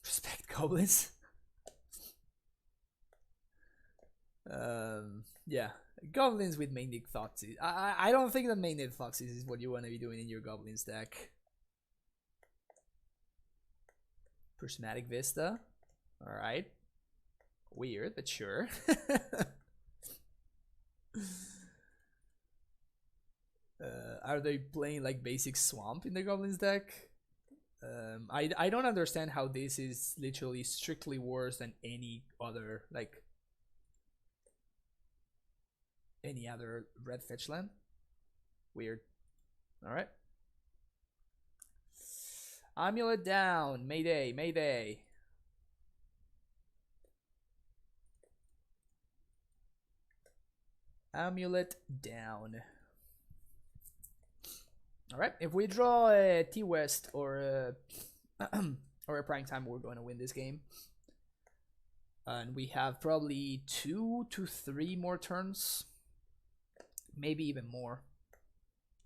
Respect goblins. Yeah, goblins with main deck Thoughtseize. I don't think that main deck Thoughtseize is what you want to be doing in your goblins deck. Prismatic Vista. Alright. Weird, but sure. Are they playing like basic swamp in the goblins deck? I don't understand how this is literally strictly worse than any other red fetch land. Weird. Alright. Amulet down. Mayday, mayday. Amulet down. Alright, if we draw a T-West or a prime time, we're going to win this game. And we have probably 2 to 3 more turns. Maybe even more.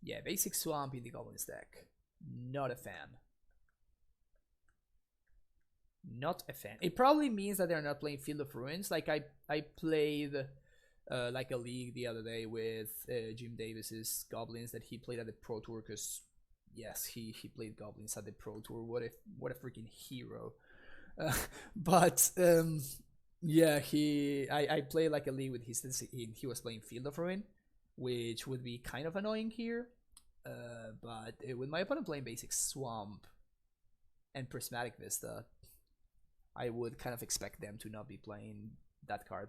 Yeah, basic swamp in the Goblins deck. Not a fan. Not a fan. It probably means that they're not playing Field of Ruins. Like I played like a league the other day with Jim Davis's Goblins that he played at the Pro Tour, because yes, he played Goblins at the Pro Tour. What a freaking hero. But yeah, I played like a league with he was playing Field of Ruin, which would be kind of annoying here. But with my opponent playing basic Swamp and Prismatic Vista, I would kind of expect them to not be playing that card,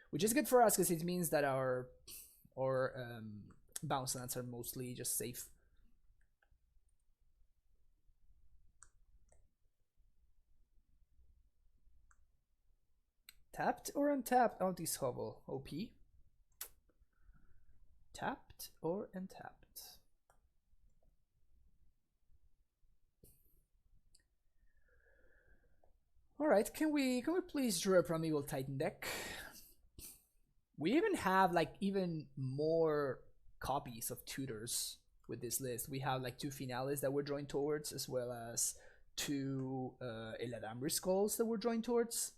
which is good for us because it means that our bounce lands are mostly just safe. Tapped or untapped? Oh, this hovel. OP. Tapped or untapped? Alright, can we please draw a Primeval Titan deck? We even have like even more copies of tutors with this list. We have like 2 finales that we're drawing towards, as well as 2 Eladamri skulls that we're drawing towards.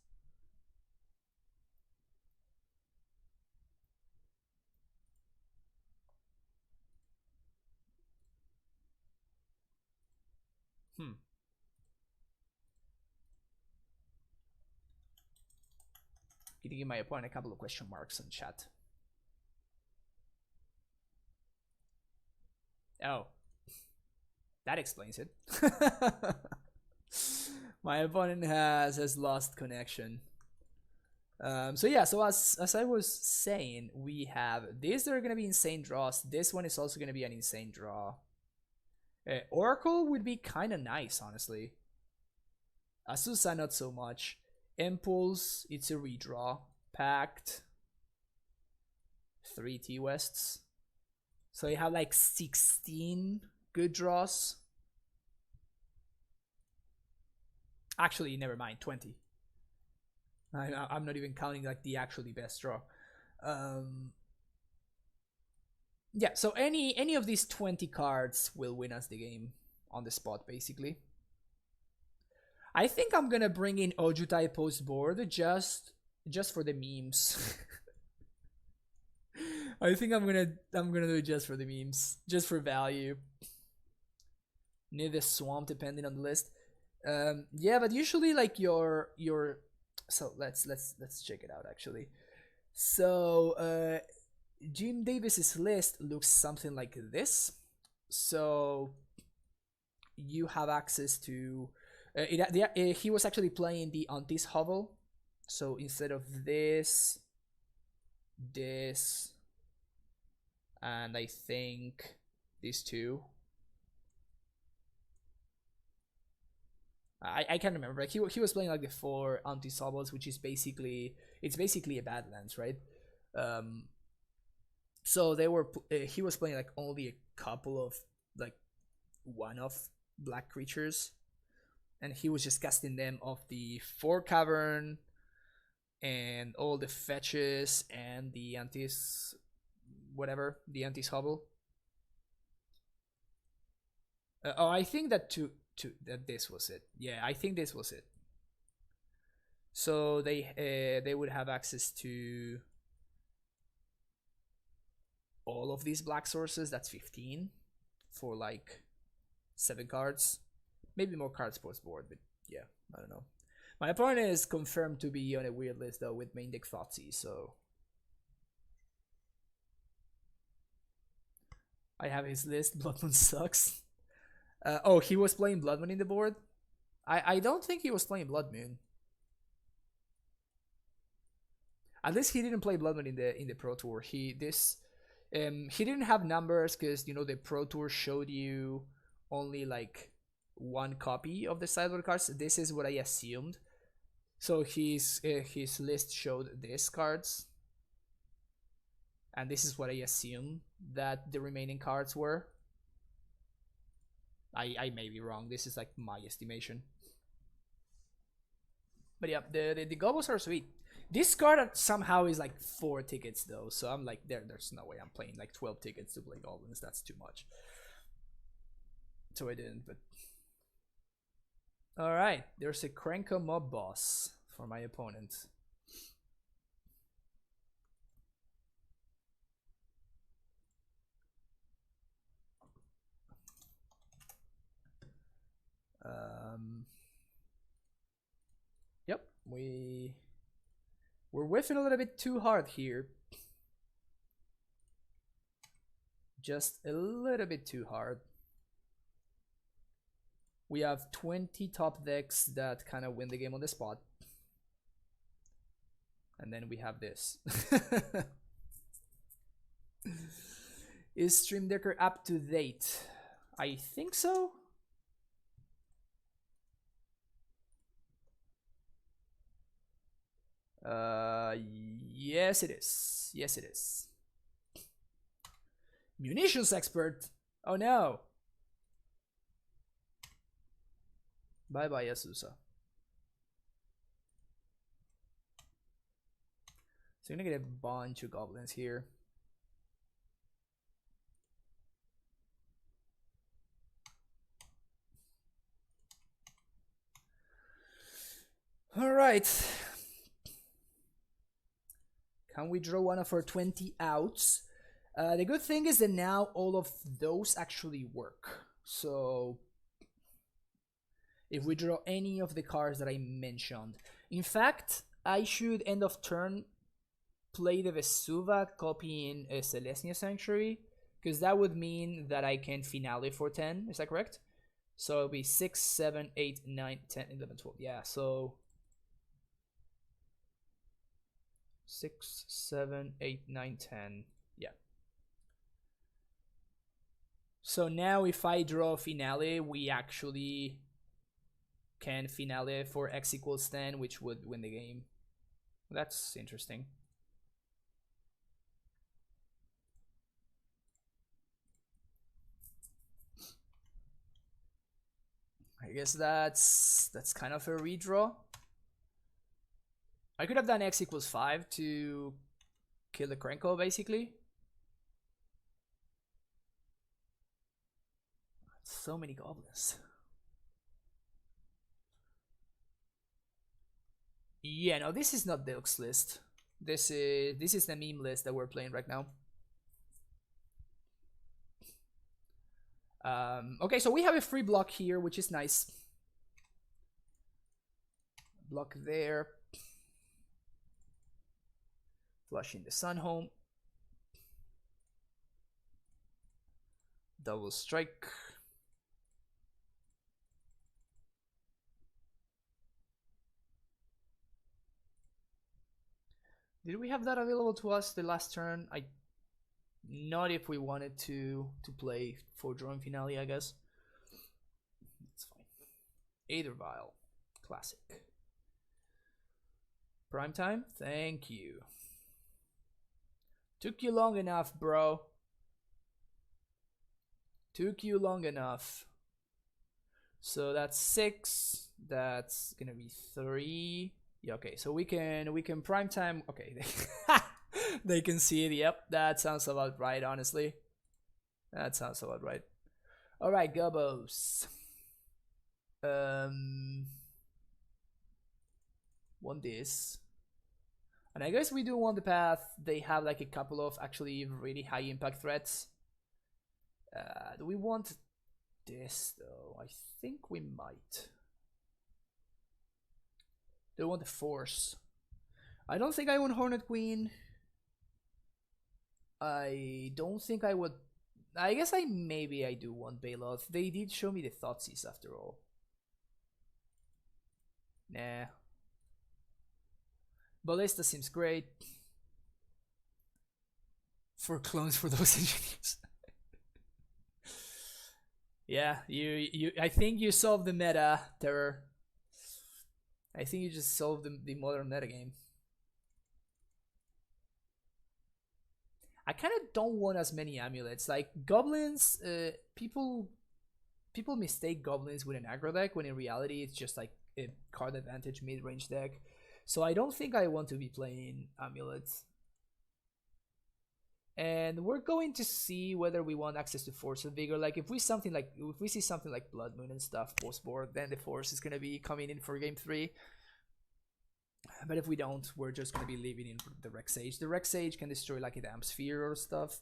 Can you give my opponent a couple of question marks in chat? Oh, that explains it. My opponent has lost connection. So yeah, so as I was saying, we have these that are gonna be insane draws. This one is also gonna be an insane draw. Oracle would be kind of nice, honestly. Azusa not so much. Impulse, it's a redraw. Pact, 3 T-Wests. So you have like 16 good draws. Actually, never mind, 20. I'm not even counting like the actually best draw. Yeah, so any of these 20 cards will win us the game on the spot, basically. I think I'm gonna bring in Ojutai post board just for the memes. I think I'm gonna do it just for the memes, just for value. Need the swamp depending on the list. Yeah, but usually like your So let's check it out actually. So Jim Davis's list looks something like this. So you have access to he was actually playing the Auntie's Hovel. So instead of this, and I think these two. I can't remember. Like he was playing like the 4 Auntie's Hovels, which is basically a Badlands, right? So they were he was playing like only a couple of like one-off black creatures, and he was just casting them off the 4 Cavern and all the fetches and the Auntie's whatever, the Auntie's Hovel. Oh, I think that that this was it. Yeah, I think this was it. So they would have access to all of these black sources. That's 15 for like 7 cards, maybe more cards post board, but yeah, I don't know. My opponent is confirmed to be on a weird list though with main deck Thoughtseize, so I have his list. Blood Moon sucks. Oh, he was playing Blood Moon in the board. I don't think he was playing Blood Moon. At least he didn't play Blood Moon in the Pro Tour. He didn't have numbers because, you know, the Pro Tour showed you only like 1 copy of the sideboard cards. This is what I assumed. So his list showed these cards, and this is what I assume that the remaining cards were. I may be wrong. This is like my estimation. But yeah, the Goblins are sweet. This card somehow is like 4 tickets though, so I'm like, there's no way I'm playing like 12 tickets to play Goblins. That's too much. So I didn't, but alright, there's a Krenko Mob Boss for my opponent. Yep, we're whiffing a little bit too hard here. Just a little bit too hard. We have 20 top decks that kind of win the game on the spot. And then we have this. Is Stream Decker up to date? I think so. Yes it is. Yes it is. Munitions expert. Oh no. Bye bye, Yasusa. So you're gonna get a bunch of goblins here. All right. Can we draw one of our 20 outs? The good thing is that now all of those actually work. So if we draw any of the cards that I mentioned, in fact, I should end of turn play the Vesuva, copying a Celestia Sanctuary, because that would mean that I can finale for 10. Is that correct? So it'll be 6, 7, 8, 9, 10, 11, 12. Yeah, so 6, 7, 8, 9, 10. Yeah. So now if I draw finale, we actually can finale for X equals 10, which would win the game. That's interesting. I guess that's kind of a redraw. I could have done X equals 5 to kill the Krenko, basically. So many goblins. Yeah, no, this is not Dilks' list. This is the meme list that we're playing right now. Okay, so we have a free block here, which is nice. Block there. Flushing the Sun home. Double strike. Did we have that available to us the last turn? Not if we wanted to play for Drone Finale, I guess. That's fine. Aether Vial. Classic. Prime time? Thank you. Took you long enough, bro. Took you long enough. So that's 6. That's gonna be 3. Yeah, okay, so we can prime time. Okay, they can see it. Yep, that sounds about right, honestly. That sounds about right. All right, Gobos. Want this. And I guess we do want the path. They have like a couple of actually really high impact threats. Do we want this though? I think we might. They want the Force. I don't think I want Hornet Queen. I don't think I would. I guess maybe I do want Bailoff. They did show me the Thoughtseize after all. Nah. Ballista seems great. For clones for those engineers. Yeah, I think you solved the meta, Terror. I think you just solved the modern metagame. I kind of don't want as many amulets. Like Goblins, people mistake Goblins with an aggro deck when in reality it's just like a card advantage mid-range deck. So I don't think I want to be playing amulets. And we're going to see whether we want access to Force of Vigor. Like if we see something like Blood Moon and stuff post board, then the Force is gonna be coming in for game 3. But if we don't, we're just gonna be leaving in the Rex Sage. The Rex Sage can destroy like a damn sphere or stuff.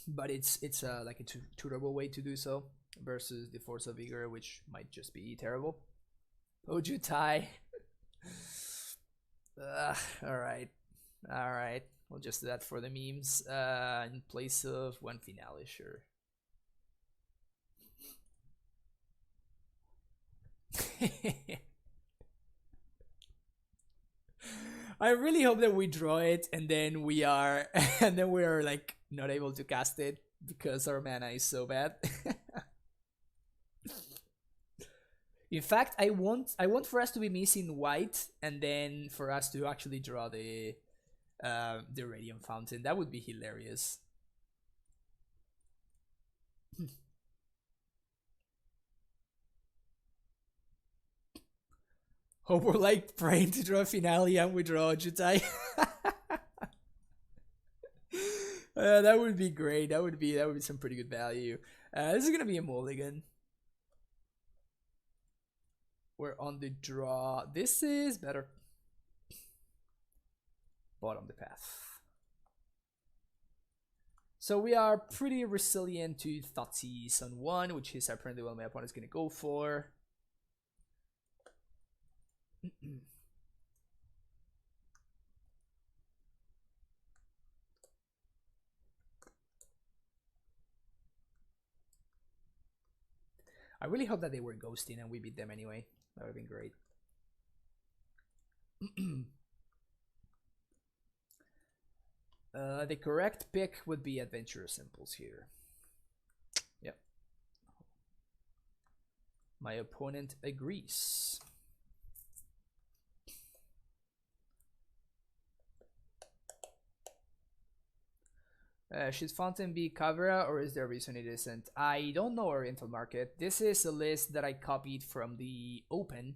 But it's like a tutorable way to do so versus the Force of Vigor, which might just be terrible. Ojutai. Alright. We'll just do that for the memes. In place of one finale, sure. I really hope that we draw it and then we are like not able to cast it because our mana is so bad. In fact, I want for us to be missing white and then for us to actually draw the Radiant Fountain. That would be hilarious. Hope we're like praying to draw a finale and we draw Jutai. That would be great. That would be some pretty good value. This is gonna be a mulligan. We're on the draw. This is better. Bottom the path. So we are pretty resilient to Thoughtseize on 1, which is apparently what my opponent is going to go for. I really hope that they were ghosting and we beat them anyway. That would have been great. The correct pick would be Adventurous Impulse here. Yep. My opponent agrees. Should Fountain be Kavra or is there a reason it isn't? I don't know Oriental Market. This is a list that I copied from the Open.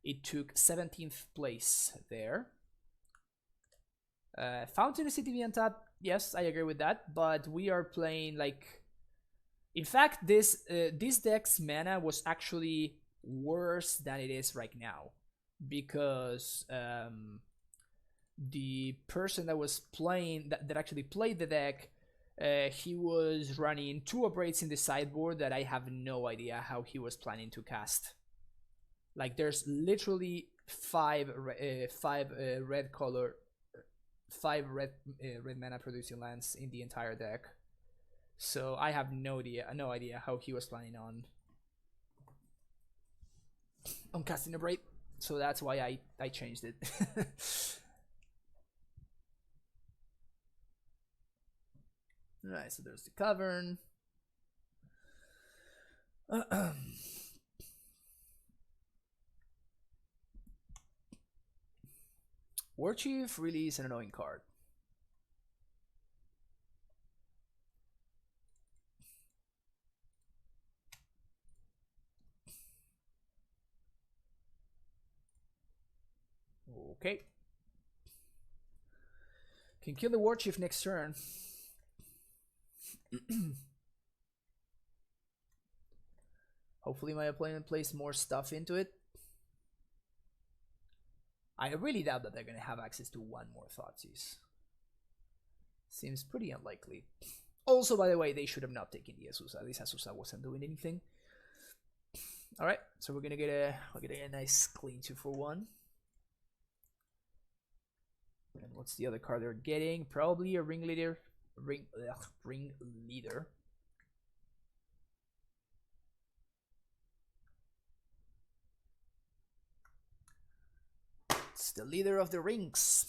It took 17th place there. Fountain is CTV on top. Yes, I agree with that. But we are playing like... In fact, this deck's mana was actually worse than it is right now. Because... the person that was playing that actually played the deck, he was running 2 Abrades in the sideboard that I have no idea how he was planning to cast. Like there's literally five red color, five red mana producing lands in the entire deck. So I have no idea how he was planning on casting a Brave. So that's why I changed it. Alright, so there's the Cavern. War Chief really is an annoying card. Okay. Can kill the War Chief next turn. Hopefully my opponent plays more stuff into it. I really doubt that they're going to have access to one more Thoughtseize. Seems pretty unlikely. Also, by the way, they should have not taken the Azusa. At least Azusa wasn't doing anything. Alright, so we're gonna get a nice clean 2-for-1. And what's the other card they're getting? Probably a Ringleader. Ringleader. It's the leader of the rings.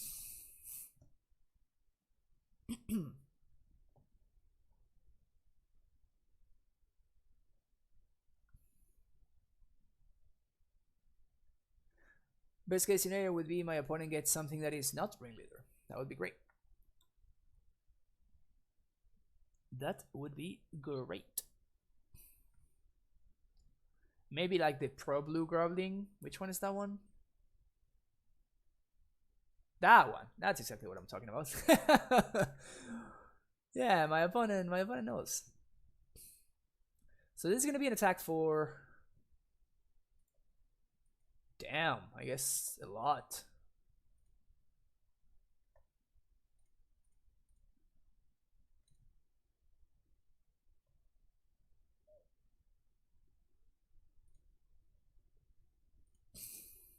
Best case scenario would be my opponent gets something that is not Ringleader. That would be great. That would be great. Maybe like the Pro Blue Goblin. Which one is that one? That one. That's exactly what I'm talking about. Yeah, my opponent knows. So this is gonna be an attack for, damn, I guess a lot.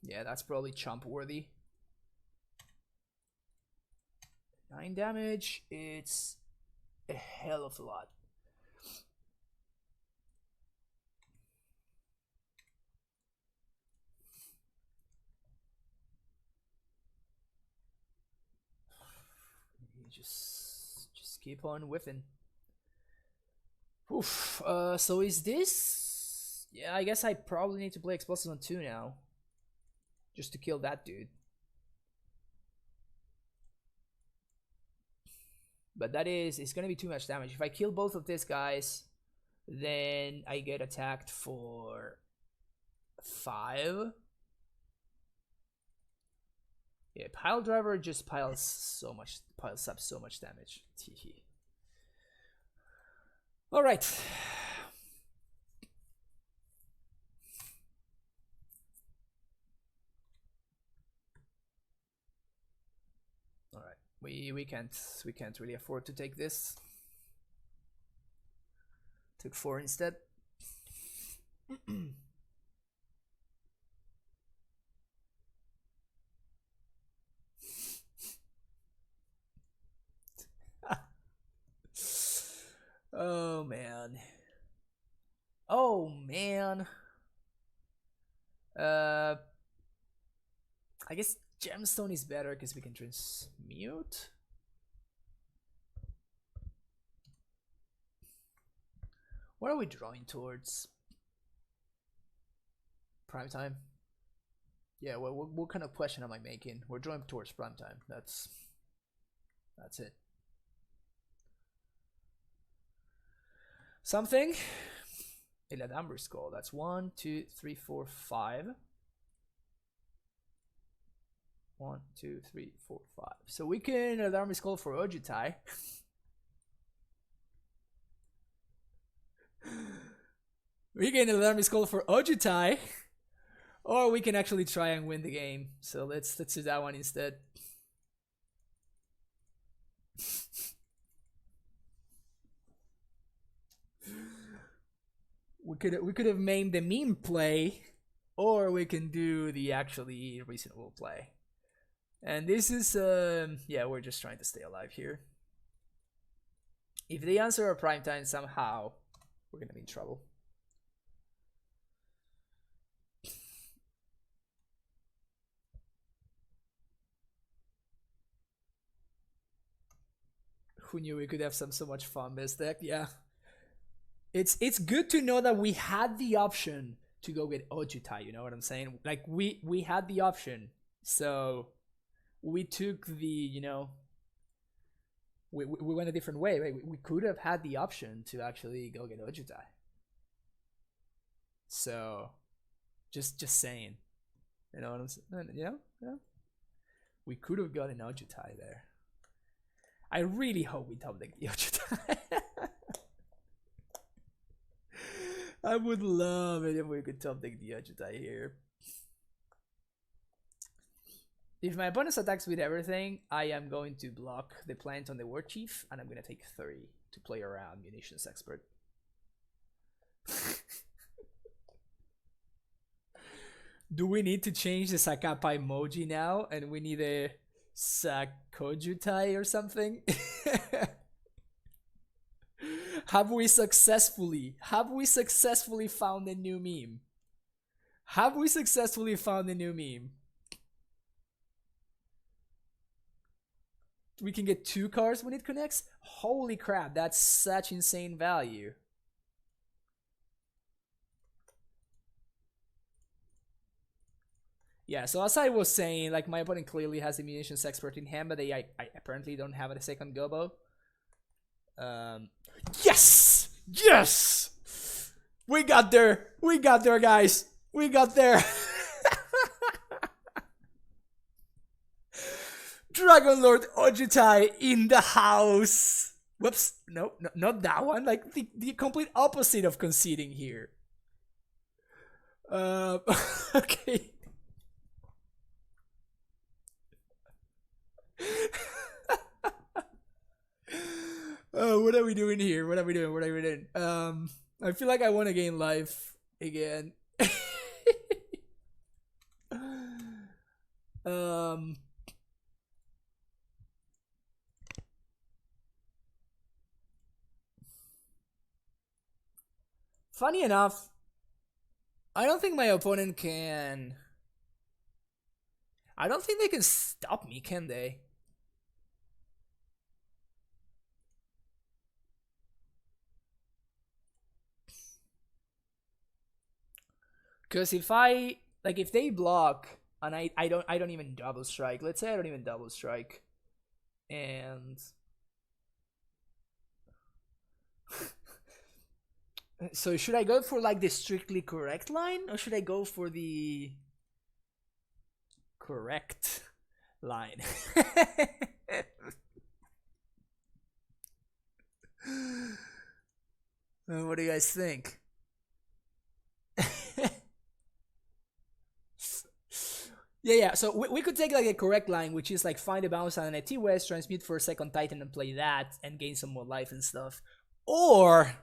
Yeah, that's probably chump worthy. 9 damage, it's a hell of a lot. Just keep on whiffing. Oof. So is this? Yeah, I guess I probably need to play Explosives on 2 now, just to kill that dude. But it's gonna be too much damage. If I kill both of these guys, then I get attacked for 5. Yeah, Pile Driver just piles up so much damage. All right. All right. We can't really afford to take this. Took 4 instead. Oh man. Oh man. I guess Gemstone is better because we can transmute. What are we drawing towards? Prime time? Yeah, well, what kind of question am I making? We're drawing towards prime time. That's it. Something. Eladamber Skull. That's 1, 2, 3, 4, 5. 1, 2, 3, 4, 5. So we can Eladamber Skull for Ojutai. We can Eladamber Skull for Ojutai. Or we can actually try and win the game. So let's do that one instead. We could have named the meme play or we can do the actually reasonable play. And this is, yeah, we're just trying to stay alive here. If they answer our prime time somehow, we're gonna be in trouble. Who knew we could have so much fun this deck? Yeah. It's good to know that we had the option to go get Ojutai, you know what I'm saying? Like we had the option. So we took the, you know, we went a different way. We could have had the option to actually go get Ojutai. So just saying. You know what I'm saying? You know? Yeah. We could have gotten Ojutai there. I really hope we top deck the Ojutai. I would love it if we could top deck the Ojutai here. If my opponent attacks with everything, I am going to block the plant on the War Chief, and I'm going to take 3 to play around Munitions Expert. Do we need to change the Sakapai emoji now, and we need a Sakojutai or something? Have we successfully found a new meme? Have we successfully found a new meme? We can get 2 cards when it connects? Holy crap, that's such insane value. Yeah, so as I was saying, like, my opponent clearly has the Munitions Expert in hand, but I apparently don't have a second Gobo. Yes! Yes! We got there! We got there, guys! We got there! Dragon Lord Ojutai in the house! Whoops, no, not that one. Like, the complete opposite of conceding here. Okay. Oh, what are we doing here? What are we doing? I feel like I want to gain life again. Funny enough, I don't think my opponent can... I don't think they can stop me, can they? Because if they block and I don't even double strike. Let's say I don't even double strike, and so should I go for like the strictly correct line, or should I go for the correct line? What do you guys think? Yeah. So we could take like a correct line, which is like find a bounce on an T West, transmute for a second Titan, and play that, and gain some more life and stuff. Or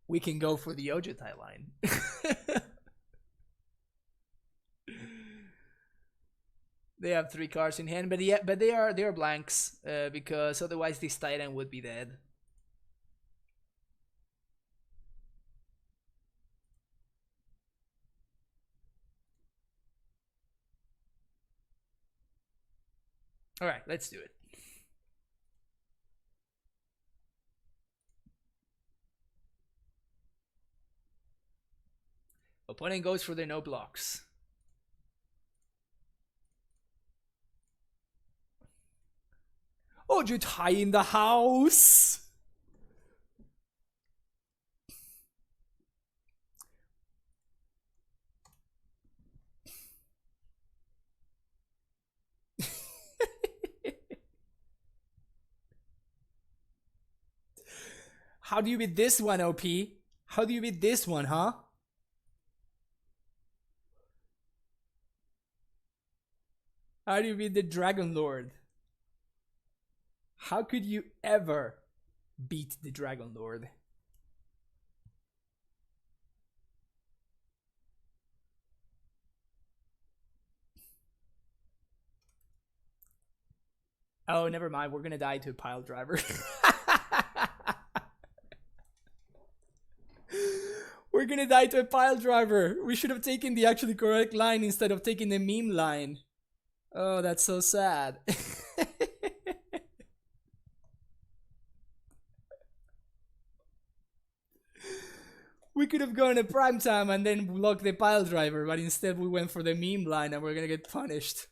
we can go for the Ojutai line. They have 3 cards in hand, but yeah, but they are blanks because otherwise this Titan would be dead. All right, let's do it. Opponent goes for the no blocks. Ojutai in the house. How do you beat this one, OP? How do you beat this one, huh? How do you beat the Dragon Lord? How could you ever beat the Dragon Lord? Oh, never mind. We're gonna die to a pile driver. We're gonna die to a pile driver. We should have taken the actually correct line instead of taking the meme line. Oh, that's so sad. We could have gone to prime time and then blocked the pile driver, but instead we went for the meme line and we're gonna get punished.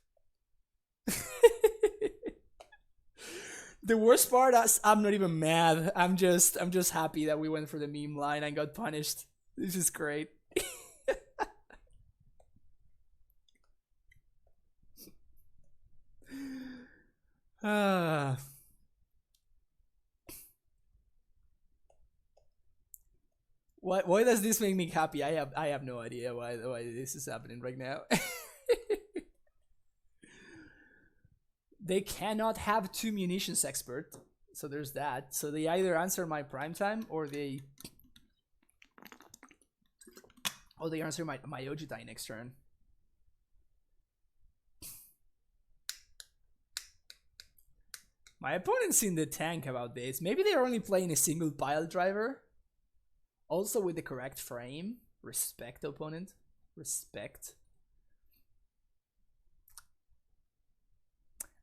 The worst part is I'm not even mad. I'm just happy that we went for the meme line and got punished. This is great. Why does this make me happy? I have no idea why this is happening right now. They cannot have two munitions expert, so there's that. So they either answer my prime time or they answer my Ojitai next turn. My opponent's in the tank about this. Maybe they're only playing a single pile driver. Also with the correct frame. Respect, opponent. Respect.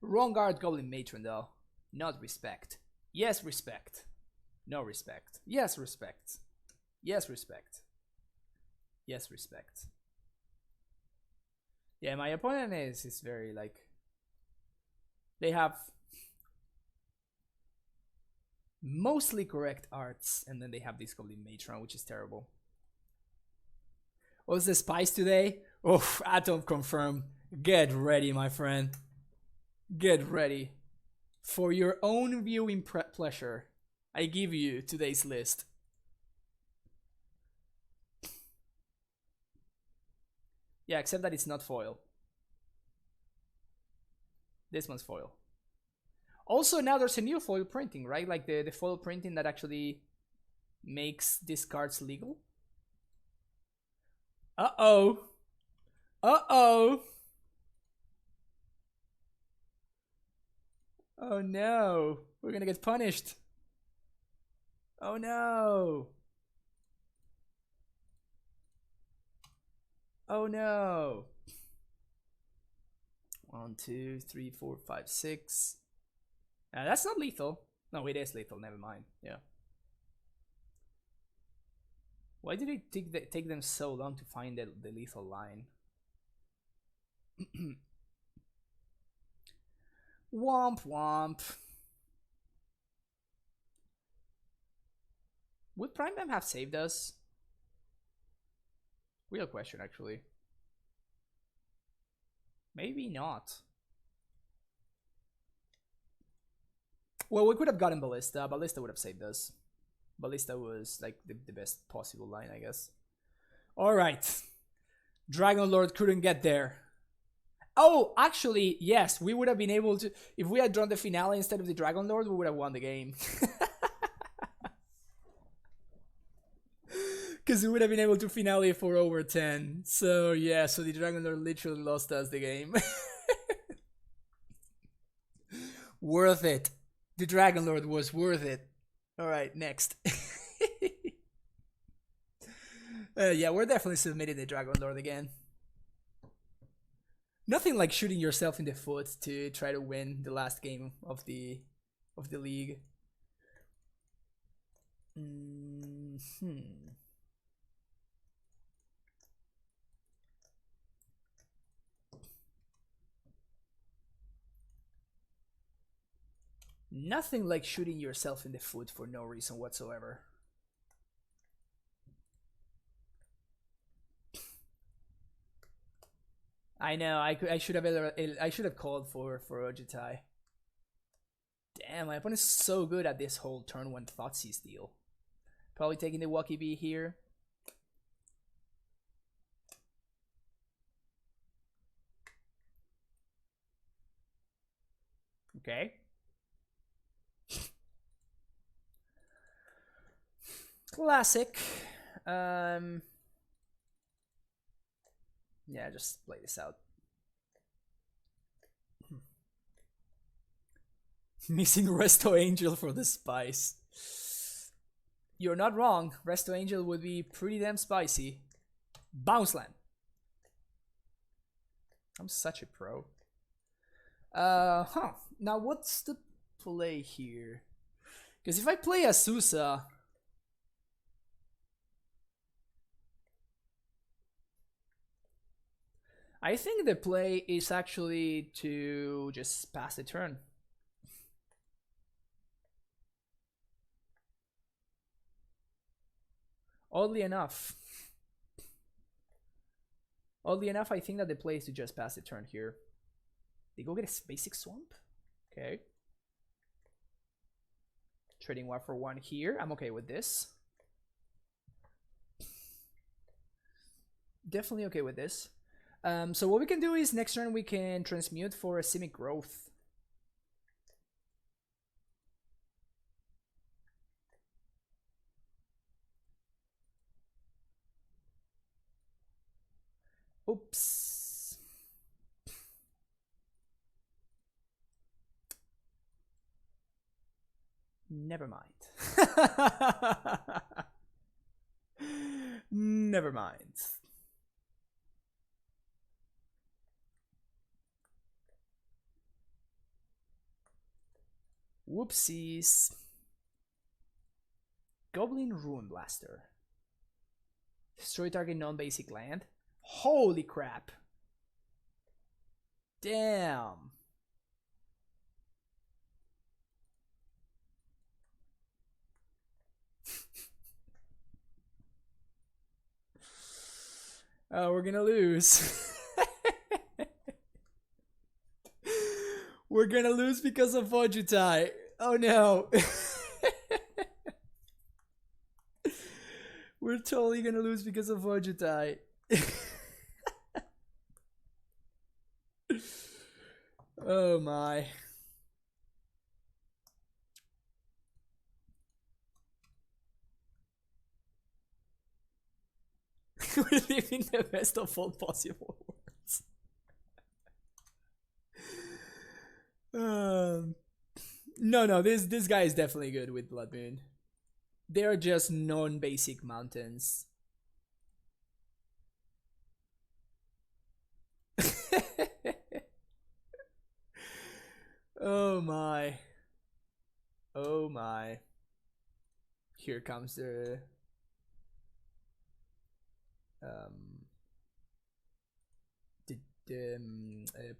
Wrong guard Goblin Matron though. Not respect. Yes, respect. No respect. Yes, respect. Yes, respect. Yes, respect. Yeah, my opponent is very like... They have mostly correct arts, and then they have this Goblin Matron, which is terrible. What's the spice today? Oh, Atom confirm. Get ready, my friend. Get ready. For your own viewing pleasure, I give you today's list. Yeah, except that it's not foil. This one's foil. Also, now there's a new foil printing, right? Like the foil printing that actually makes these cards legal. Uh-oh. Uh-oh. Oh no. We're gonna get punished. Oh no. Oh no. 1, 2, 3, 4, 5, 6. That's not lethal. No, it is lethal. Never mind. Yeah. Why did it take them so long to find the lethal line? Womp womp. Would Prime Time have saved us? Real question, actually. Maybe not. Well, we could have gotten Ballista. Ballista would have saved us. Ballista was like the best possible line, I guess. Alright. Dragon Lord couldn't get there. Oh, actually, yes, we would have been able to... If we had drawn the finale instead of the Dragon Lord, we would have won the game. Because we would have been able to finale for over 10. So, yeah, so the Dragon Lord literally lost us the game. Worth it. The Dragon Lord was worth it. Alright, next. Yeah, we're definitely submitting the Dragon Lord again. Nothing like shooting yourself in the foot to try to win the last game of the league. Nothing like shooting yourself in the foot for no reason whatsoever. I know. I should have called for Ojitai. Damn, my opponent's so good at this whole turn 1 Thoughtseize deal. Probably taking the Wacky Bee here. Okay. Classic. Yeah, just play this out. Missing Resto Angel for the spice. You're not wrong. Resto Angel would be pretty damn spicy. Bounce Land. I'm such a pro. Now what's the play here? Because if I play Azusa, I think the play is actually to just pass the turn. Oddly enough, I think that the play is to just pass the turn here. They go get a basic swamp. Okay. Trading 1 for 1 here. I'm okay with this. Definitely okay with this. So what we can do is next turn we can transmute for a Simic Growth. Oops. Never mind. Never mind. Whoopsies. Goblin Ruin Blaster. Destroy target non-basic land. Holy crap. Damn. We're gonna lose. We're gonna lose because of Vojutai. Oh no. We're totally gonna lose because of Vojutai. Oh my. We're living the best of all possible worlds. No, this guy is definitely good with Blood Moon. They are just non-basic mountains. Oh my. Oh my. Here comes the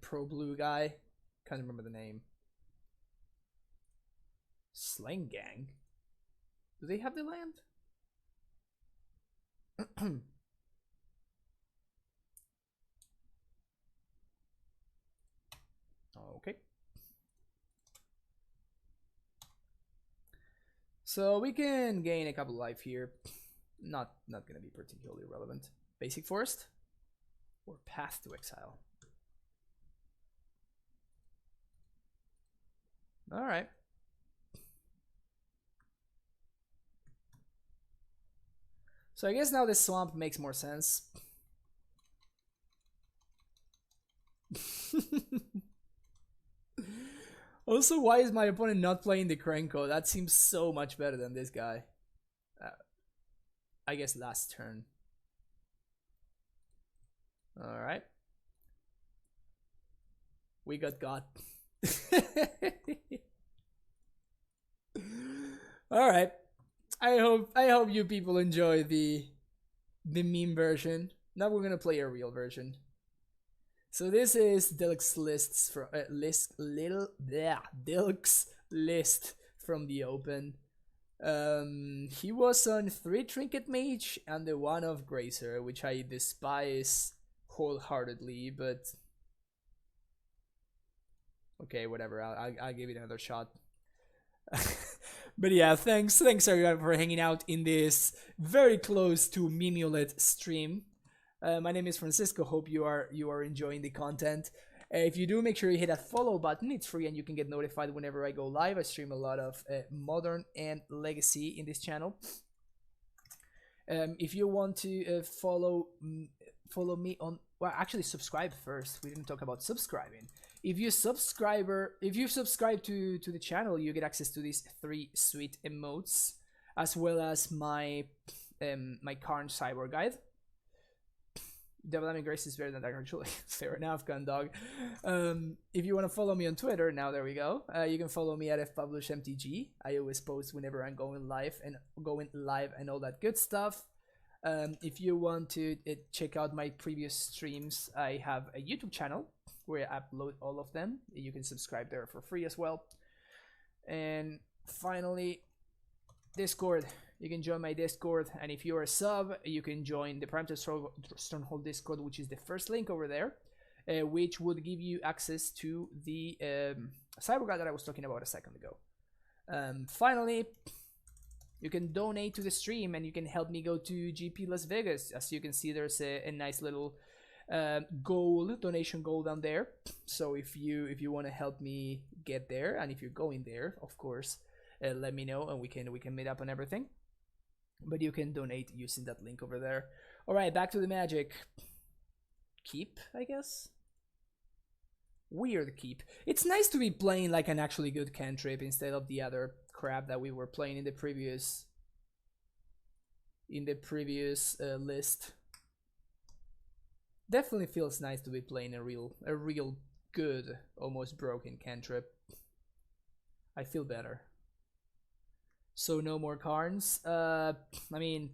pro blue guy. Can't remember the name. Slang Gang. Do they have the land? Okay. So we can gain a couple life here. Not gonna be particularly relevant. Basic Forest or Path to Exile. All right. So I guess now this swamp makes more sense. Also, why is my opponent not playing the Krenko? That seems so much better than this guy. I guess last turn. Alright. We got God. Alright. I hope you people enjoy the meme version. Now we're gonna play a real version. So this is Dilks lists from Dilks list from the Open. He was on 3 Trinket Mage and the 1 of Grazer, which I despise wholeheartedly, but okay, whatever. I'll give it another shot. But yeah, thanks everyone for hanging out in this very close to Mimulet stream. My name is Francisco. Hope you are enjoying the content. If you do, make sure you hit that follow button. It's free and you can get notified whenever I go live. I stream a lot of Modern and Legacy in this channel. If you want to follow me on well, actually subscribe first. We didn't talk about subscribing. If you subscribe to the channel, you get access to these 3 sweet emotes, as well as my my Karn Cyber Guide. Developing Grace is better than that, actually. Fair enough, gun dog. If you want to follow me on Twitter, now there we go. You can follow me at fpublishmtg. I always post whenever I'm going live and all that good stuff. If you want to check out my previous streams, I have a YouTube channel where I upload all of them. You can subscribe there for free as well. And finally, Discord. You can join my Discord, and if you're a sub, you can join the Prime Stronghold Discord, which is the first link over there, which would give you access to the cyber guide that I was talking about a second ago. Finally, you can donate to the stream, and you can help me go to GP Las Vegas. As you can see, there's a nice little donation goal down there. So if you want to help me get there, and if you're going there, of course, let me know, and we can meet up on everything. But you can donate using that link over there. All right, back to the Magic. Keep, I guess. Weird keep. It's nice to be playing like an actually good cantrip instead of the other crap that we were playing in the previous list. Definitely feels nice to be playing a real good, almost broken cantrip. I feel better. So no more Karns. I mean,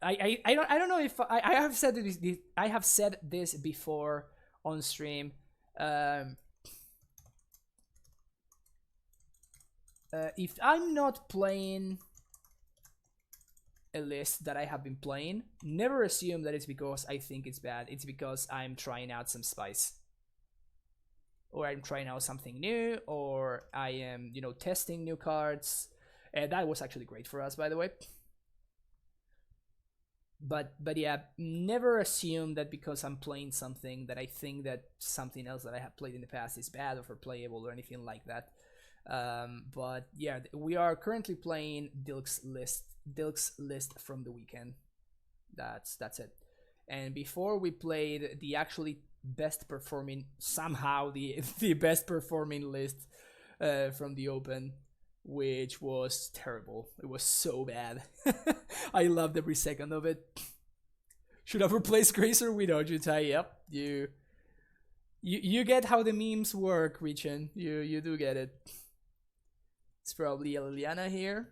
I don't know if I have said this. I have said this before on stream. If I'm not playing a list that I have been playing, never assume that it's because I think it's bad. It's because I'm trying out some spice, or I'm trying out something new, or I am, testing new cards. That was actually great for us, by the way. But yeah, never assume that because I'm playing something that I think that something else that I have played in the past is bad or for playable or anything like that. But yeah, we are currently playing Dilks list from the weekend. That's it. And before we played the actually best performing, somehow the best performing list from the Open, which was terrible. It was so bad. I loved every second of it. Should have replaced Gracer with Ojutai. Yep, you get how the memes work, Richen. You do get it. It's probably Liliana here.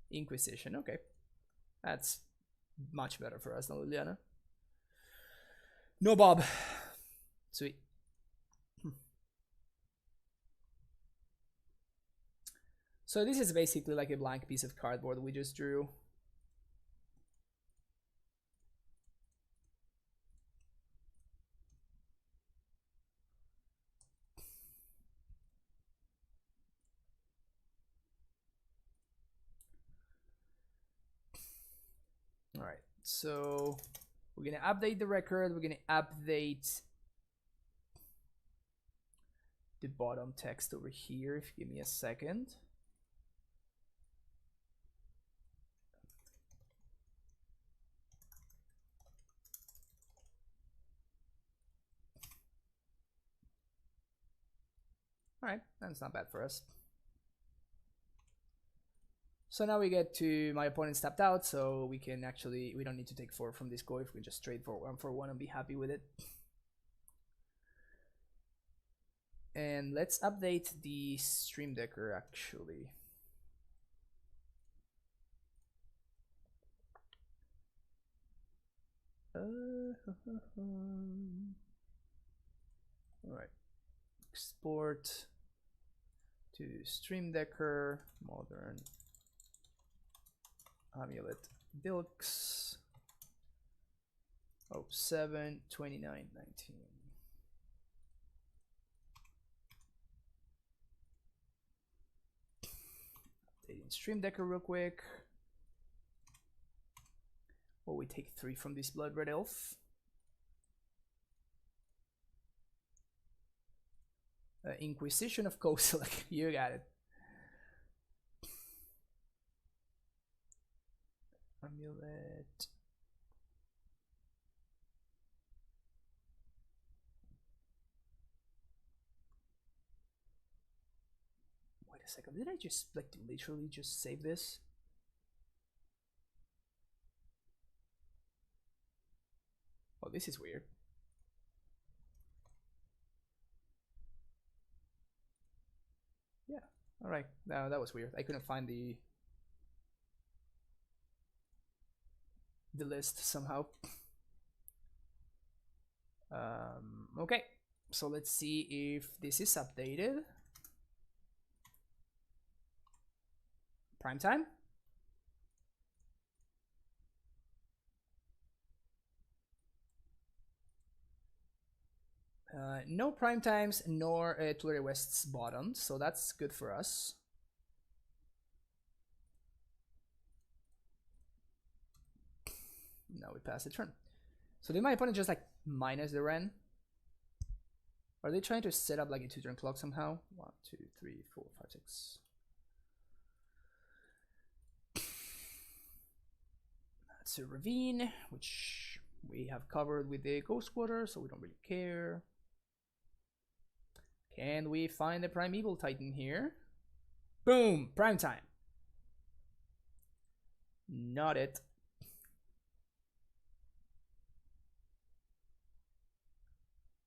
Inquisition, okay. That's much better for us than Liliana. No Bob. Sweet. So this is basically like a blank piece of cardboard we just drew. All right, so we're gonna update the record. We're gonna update the bottom text over here. If you give me a second. Alright, that's not bad for us. So now we get to my opponent stepped out, so we can actually, we don't need to take 4 from this go if we just trade for 1 for 1 and be happy with it. And let's update the Stream Decker actually. Alright. Export to Stream Decker, modern Amulet Dilks 07 29 19. Updating Stream Decker real quick. Oh, we take 3 from this Blood Red Elf. Inquisition of Kozilek, you got it. Amulet a second. Did I just like literally just save this? Oh, this is weird. Yeah. All right. No, that was weird. I couldn't find the list somehow. Okay. So let's see if this is updated. Prime time. No prime times nor Twitter West's bottom, so that's good for us. Now we pass the turn. So did my opponent just like minus the Ren? Are they trying to set up like a 2-turn clock somehow? 1, 2, 3, 4, 5, 6. That's a Ravine, which we have covered with the Ghost Quarter, so we don't really care. Can we find the Primeval Titan here? Boom! Prime time. Not it.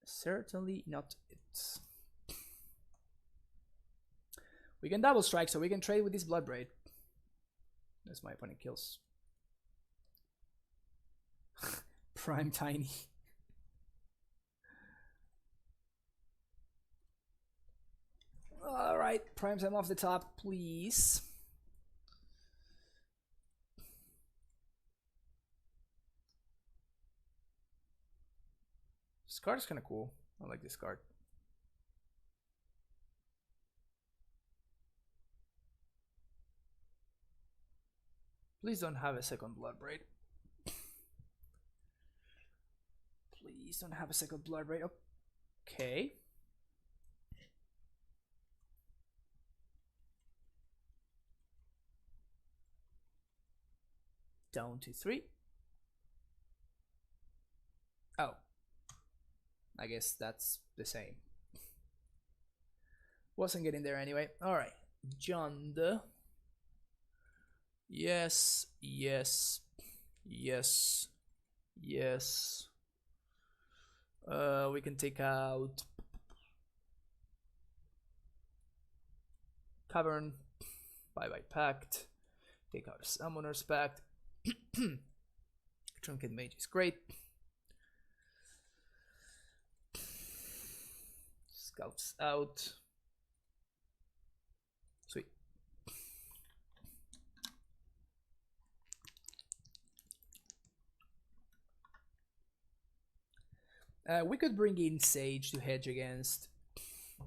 Certainly not it. We can double strike, so we can trade with this Bloodbraid. That's my opponent kills. Prime Tiny. Alright, prime time off the top, please. This card is kind of cool. I like this card. Please don't have a second Bloodbraid. Please don't have a second Bloodbraid. Okay. Down to 3. Oh. I guess that's the same. Wasn't getting there anyway. Alright. Jund. Yes. Yes. Yes. Yes. We can take out Cavern. Bye-bye Pact. Take out Summoner's Pact. Trinket Mage is great. Scouts out. Sweet. We could bring in Sage to hedge against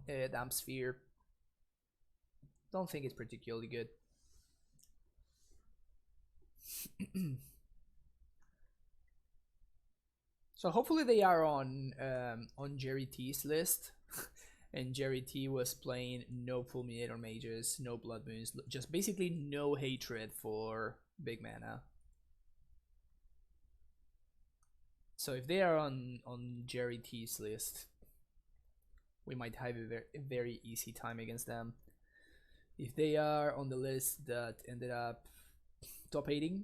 Damp Sphere. Don't think it's particularly good. So hopefully they are on Jerry T's list. And Jerry T was playing no Fulminator Mages, no Blood Moons, just basically no hatred for big mana. So if they are on Jerry T's list, we might have a very easy time against them. If they are on the list that ended up top 8ing,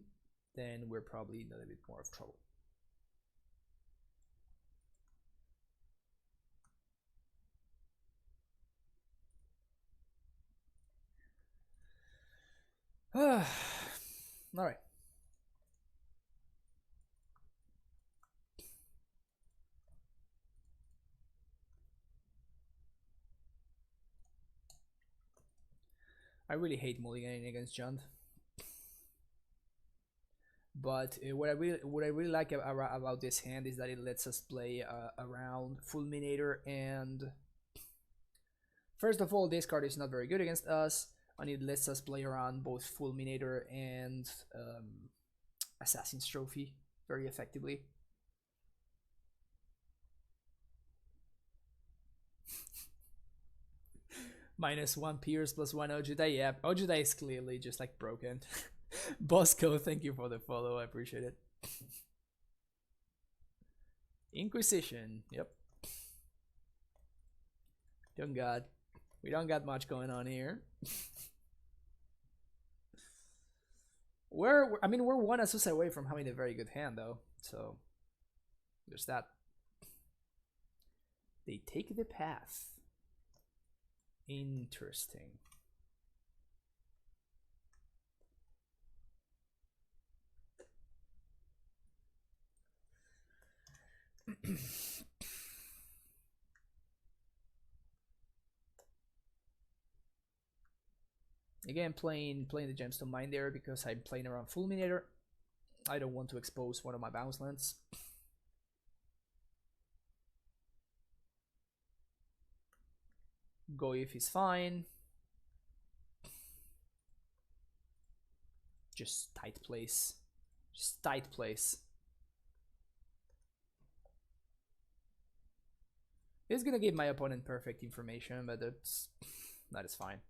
then we're probably in a little bit more of trouble. All right. I really hate mulliganing against Jund. But what I really like about this hand is that it lets us play around Fulminator, and first of all, this card is not very good against us, and it lets us play around both Fulminator and Assassin's Trophy very effectively. -1 Pierce, +1 Ojudai. Yeah, Ojudai is clearly just like broken. Bosco, thank you for the follow. I appreciate it. Inquisition. Yep. Young God. We don't got much going on here. I mean, we're one Azusa away from having a very good hand, though. So there's that. They take the path. Interesting. Again, playing the Gemstone Mine there because I'm playing around Fulminator. I don't want to expose one of my bounce lands. Goyf is fine. Just tight place. Just tight place. It's gonna give my opponent perfect information, but that is fine.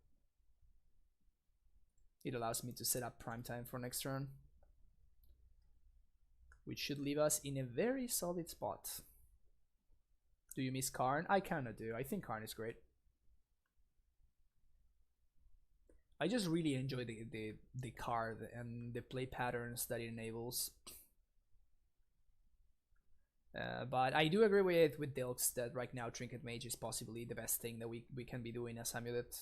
It allows me to set up prime time for next turn, which should leave us in a very solid spot. Do you miss Karn? I kinda do. I think Karn is great. I just really enjoy the card and the play patterns that it enables. But I do agree with Dilks that right now Trinket Mage is possibly the best thing that we can be doing as Amulet.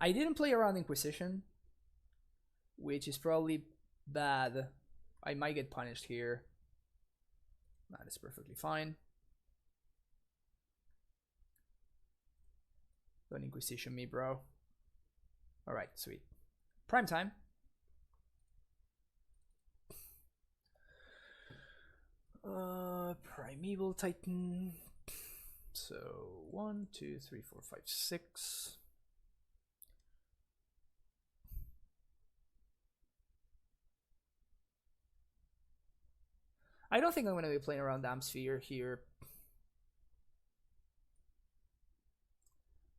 I didn't play around Inquisition, which is probably bad. I might get punished here. That is perfectly fine. Don't Inquisition me, bro. Alright, sweet. Prime time. Primeval Titan. So 1, 2, 3, 4, 5, 6. I don't think I'm going to be playing around Damsphere here. I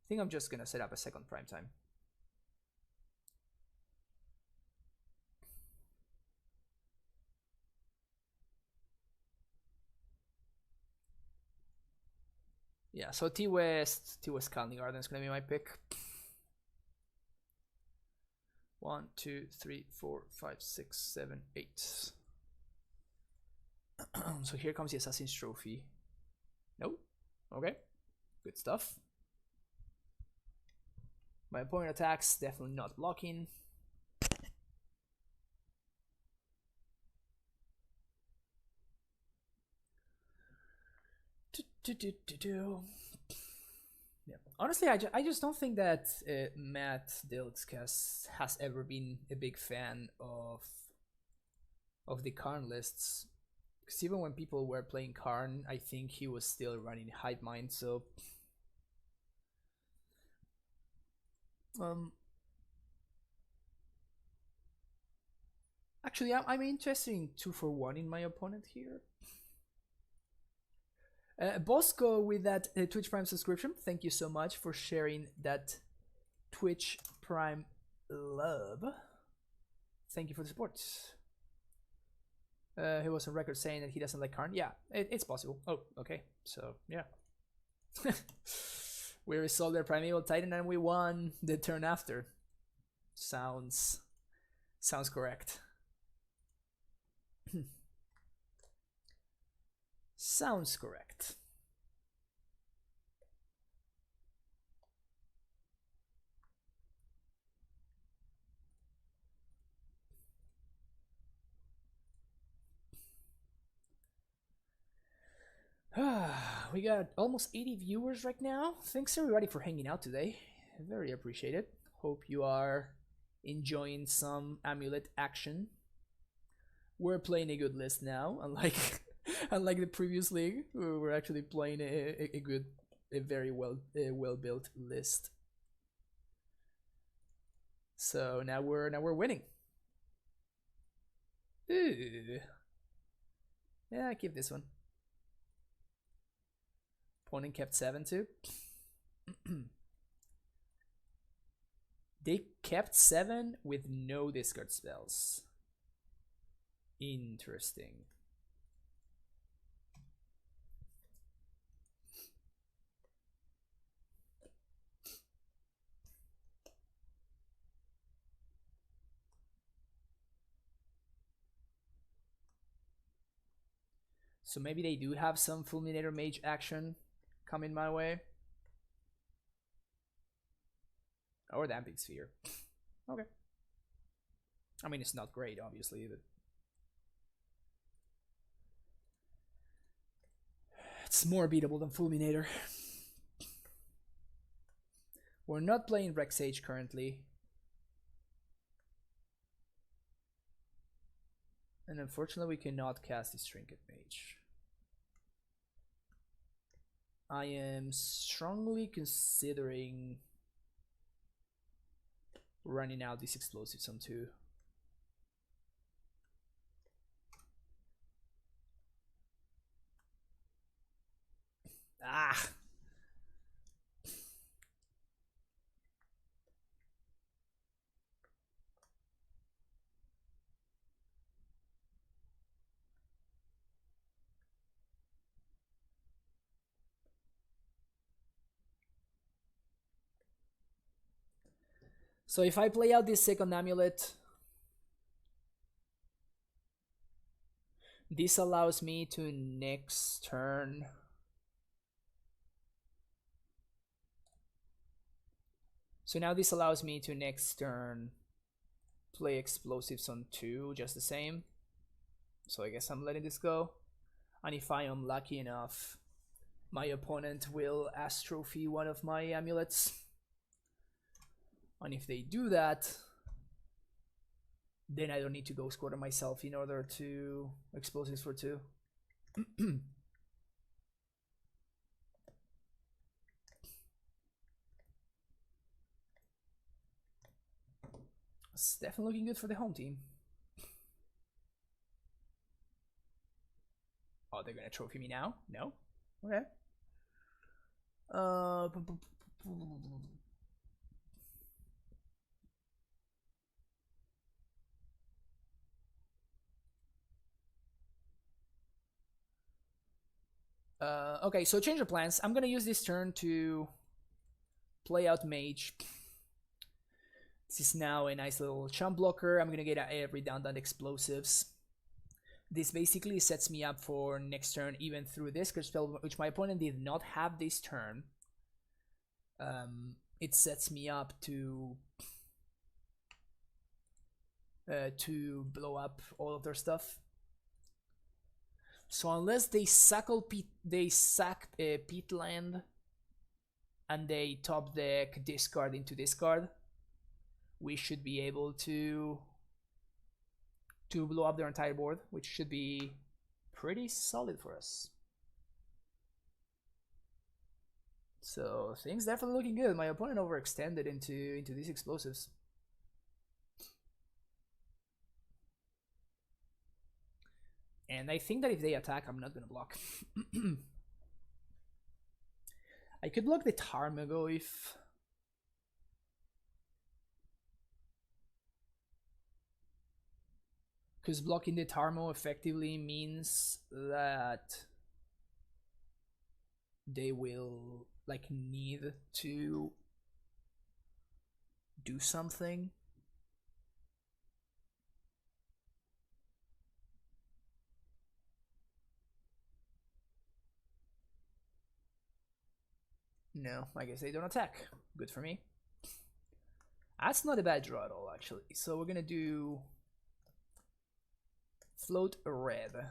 think I'm just going to set up a second prime time. Yeah, so T-West Calendar Garden is going to be my pick. 1, 2, 3, 4, 5, 6, 7, 8. So here comes the Assassin's Trophy. Nope. Okay. Good stuff. My opponent attacks, definitely not blocking. Yeah. Honestly, I just don't think that Matt Dilks has ever been a big fan of the Karn lists. Because even when people were playing Karn, I think he was still running Hive Mind, so actually I'm interested in 2-for-1 in my opponent here. Bosco with that Twitch Prime subscription, thank you so much for sharing that Twitch Prime love. Thank you for the support. He was on record saying that he doesn't like Karn. Yeah, it's possible. Oh, okay. So, yeah. We resolved their Primeval Titan and we won the turn after. Sounds correct. Sounds correct. We got almost 80 viewers right now. Thanks everybody for hanging out today. Very appreciated. Hope you are enjoying some Amulet action. We're playing a good list now, unlike unlike the previous league. We're actually playing a very well built list. So now we're winning. Ooh. Yeah, keep this one. Opponent kept 7 too. They kept 7 with no discard spells. Interesting. So maybe they do have some Fulminator Mage action coming my way. Or Damping Sphere. Okay. I mean, it's not great, obviously, but it's more beatable than Fulminator. We're not playing Rex Sage currently. And unfortunately, we cannot cast this Trinket Mage. I am strongly considering running out these explosives on 2. Ah! So if I play out this second amulet, this allows me to next turn so now this allows me to next turn play explosives on 2 just the same. So I guess I'm letting this go. And if I am lucky enough, my opponent will astrophy one of my amulets. And if they do that, then I don't need to go squatter myself in order to explosives for 2. It's definitely looking good for the home team. Oh, they're gonna trophy me now? No? Okay. Okay, so change of plans. I'm gonna use this turn to play out Mage. This is now a nice little chump blocker. I'm gonna get redundant explosives. This basically sets me up for next turn, even through this spell, which my opponent did not have this turn. It sets me up to blow up all of their stuff. So unless they sack Peatland and they top deck discard into discard, we should be able to blow up their entire board, which should be pretty solid for us. So things definitely looking good. My opponent overextended into these explosives. And I think that if they attack, I'm not gonna block. I could block the Tarmogo if... Because blocking the Tarmo effectively means that they will like need to do something. No, I guess they don't attack. Good for me. That's not a bad draw at all, actually. So we're gonna do float a red,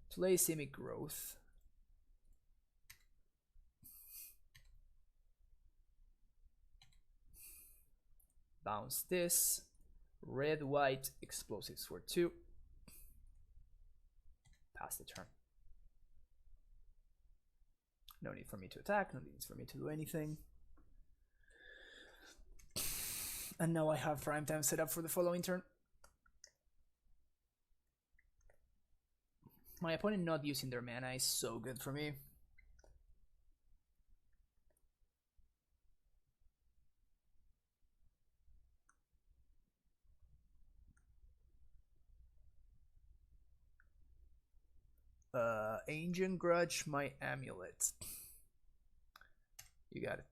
play Simic Growth, bounce this, red white explosives for 2, pass the turn. No need for me to attack, no need for me to do anything. And now I have prime time set up for the following turn. My opponent not using their mana is so good for me. Ancient Grudge, my amulet. You got it.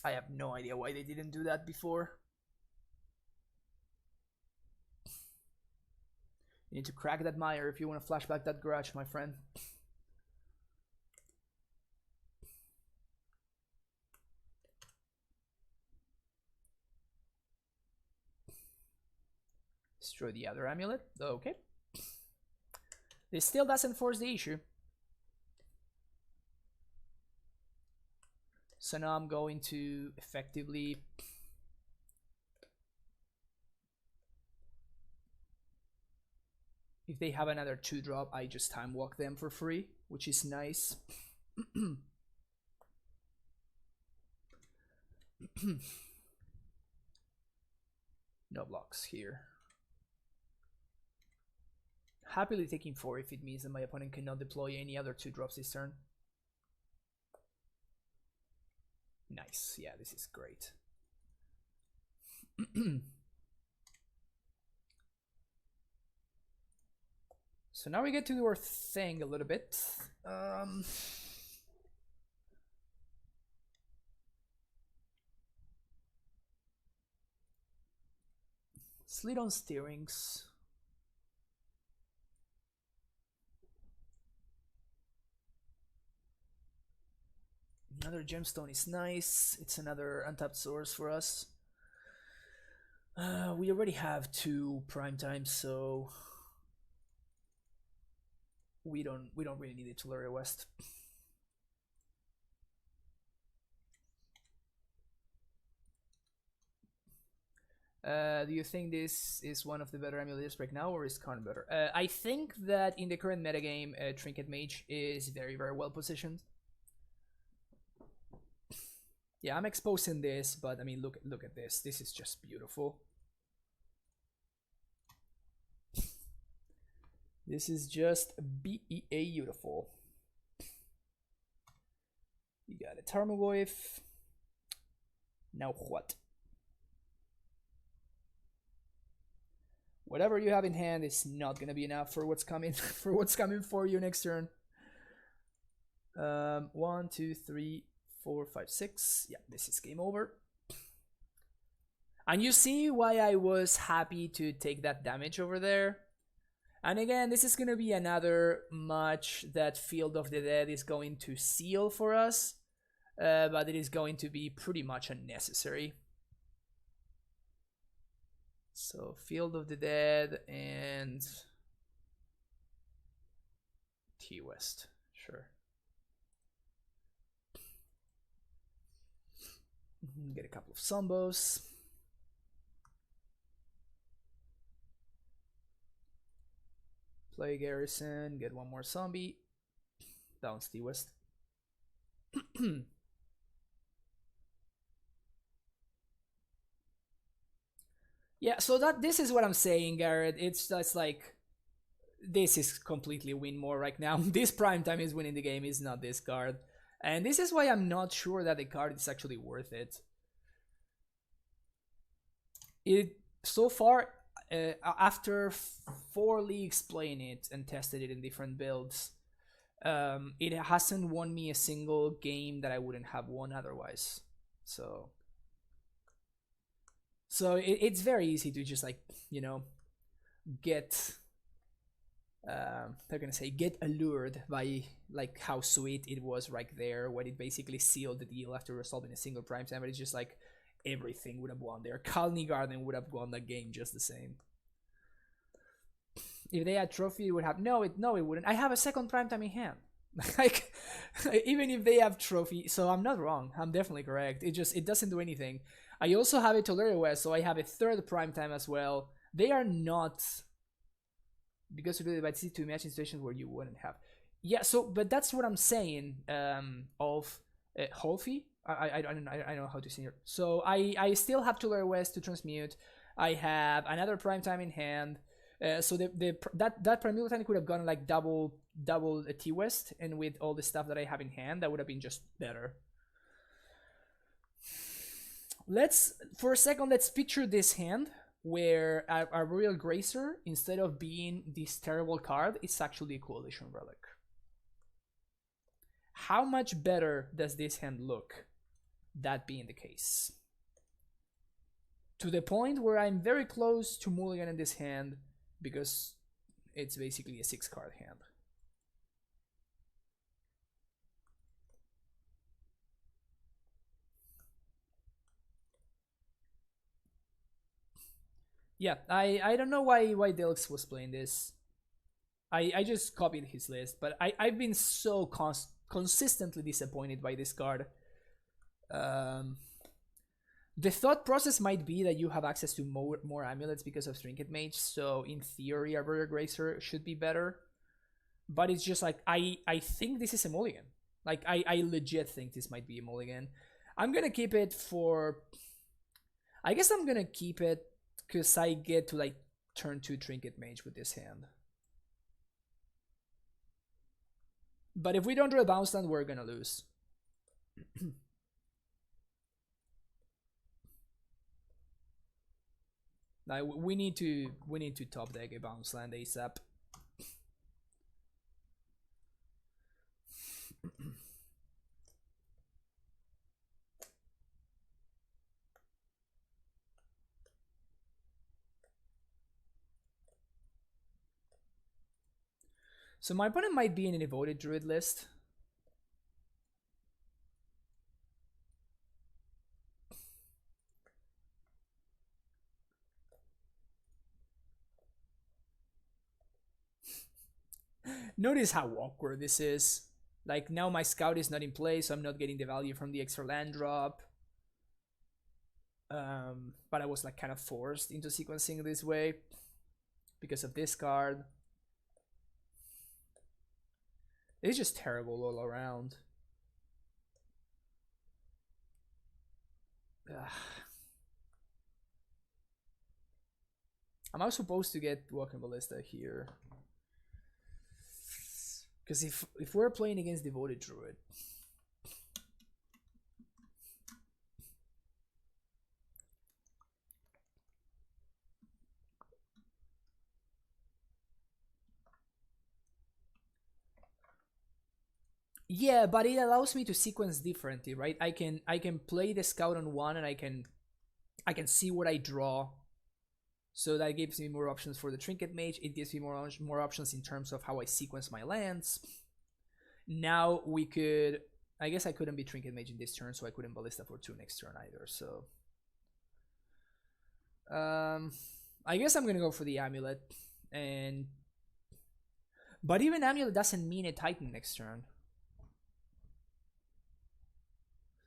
I have no idea why they didn't do that before. You need to crack that mire if you want to flashback that Grudge, my friend. Destroy the other amulet. Okay. This still doesn't force the issue. So now I'm going to effectively if they have another 2-drop, I just time walk them for free, which is nice. No blocks here. Happily taking 4 if it means that my opponent cannot deploy any other 2-drops this turn. Nice, yeah, this is great. So now we get to do our thing a little bit. Slit on steerings. Another gemstone is nice. It's another untapped source for us. We already have 2 prime times, so we don't really need it to Tularia West. Do you think this is one of the better amulets right now, or is Karn better? I think that in the current metagame, Trinket Mage is very, very well positioned. Yeah, I'm exposing this, but I mean, look at this. This is just beautiful. This is just beautiful. You got a Tarmogoyf. Now what? Whatever you have in hand is not gonna be enough for what's coming for you next turn. 1, 2, 3, 4, 5, 6. Yeah, this is game over. And you see why I was happy to take that damage over there. And again, this is going to be another match that Field of the Dead is going to seal for us. But it is going to be pretty much unnecessary. So Field of the Dead and T-West. Sure. Get a couple of Zombos. Play Garrison, get 1 more zombie. Down T-West. Yeah, so this is what I'm saying, Garrett. It's just like this is completely win more right now. This prime time is winning the game, is not this card. And this is why I'm not sure that the card is actually worth it. So far, after 4 leagues playing it and tested it in different builds, it hasn't won me a single game that I wouldn't have won otherwise. So it's very easy to just, like, you know, get they're gonna say get allured by like how sweet it was right there when it basically sealed the deal after resolving a single prime time. But it's just like everything would have won there. Kalni Garden would have won that game just the same. If they had trophy, it would have no, it wouldn't. I have a second prime time in hand. Like, even if they have trophy, so I'm not wrong. I'm definitely correct. It doesn't do anything. I also have a Tularia West, so I have a 3rd prime time as well. They are not, because you might see to imagine situations where you wouldn't have. Yeah, so but that's what I'm saying. Of Holfi. I don't know how to say it. So I still have Tularia West to transmute. I have another prime time in hand. So that Primeval Titanic could have gone like double a T-West, and with all the stuff that I have in hand, that would have been just better. For a second, let's picture this hand. where a Royal Gracer, instead of being this terrible card, it's actually a Coalition Relic. How much better does this hand look, that being the case? To the point where I'm very close to mulliganing this hand, because it's basically a 6-card hand. Yeah, I don't know why Dilks was playing this. I just copied his list, but I've been so consistently disappointed by this card. The thought process might be that you have access to more amulets because of Trinket Mage, so in theory a Royal Gracer should be better. But it's just like, I think this is a mulligan. Like, I legit think this might be a mulligan. I'm gonna keep it for... I guess I'm gonna keep it because I get to like turn 2 Trinket Mage with this hand. But if we don't draw a bounce land, we're gonna lose. Now we need to top deck a bounce land ASAP. So my opponent might be in an Devoted Druid list. Notice how awkward this is. Like, now my scout is not in play, so I'm not getting the value from the extra land drop. But I was like kind of forced into sequencing this way because of this card. It's just terrible all around. Ugh. Am I supposed to get Walking Ballista here? Because if we're playing against Devoted Druid, yeah, but it allows me to sequence differently, right? I can play the scout on 1 and I can see what I draw. So that gives me more options for the Trinket Mage. It gives me more options in terms of how I sequence my lands. Now we could... I guess I couldn't be Trinket Mage in this turn, so I couldn't Ballista for 2 next turn either, so... I guess I'm gonna go for the Amulet. But even Amulet doesn't mean a Titan next turn.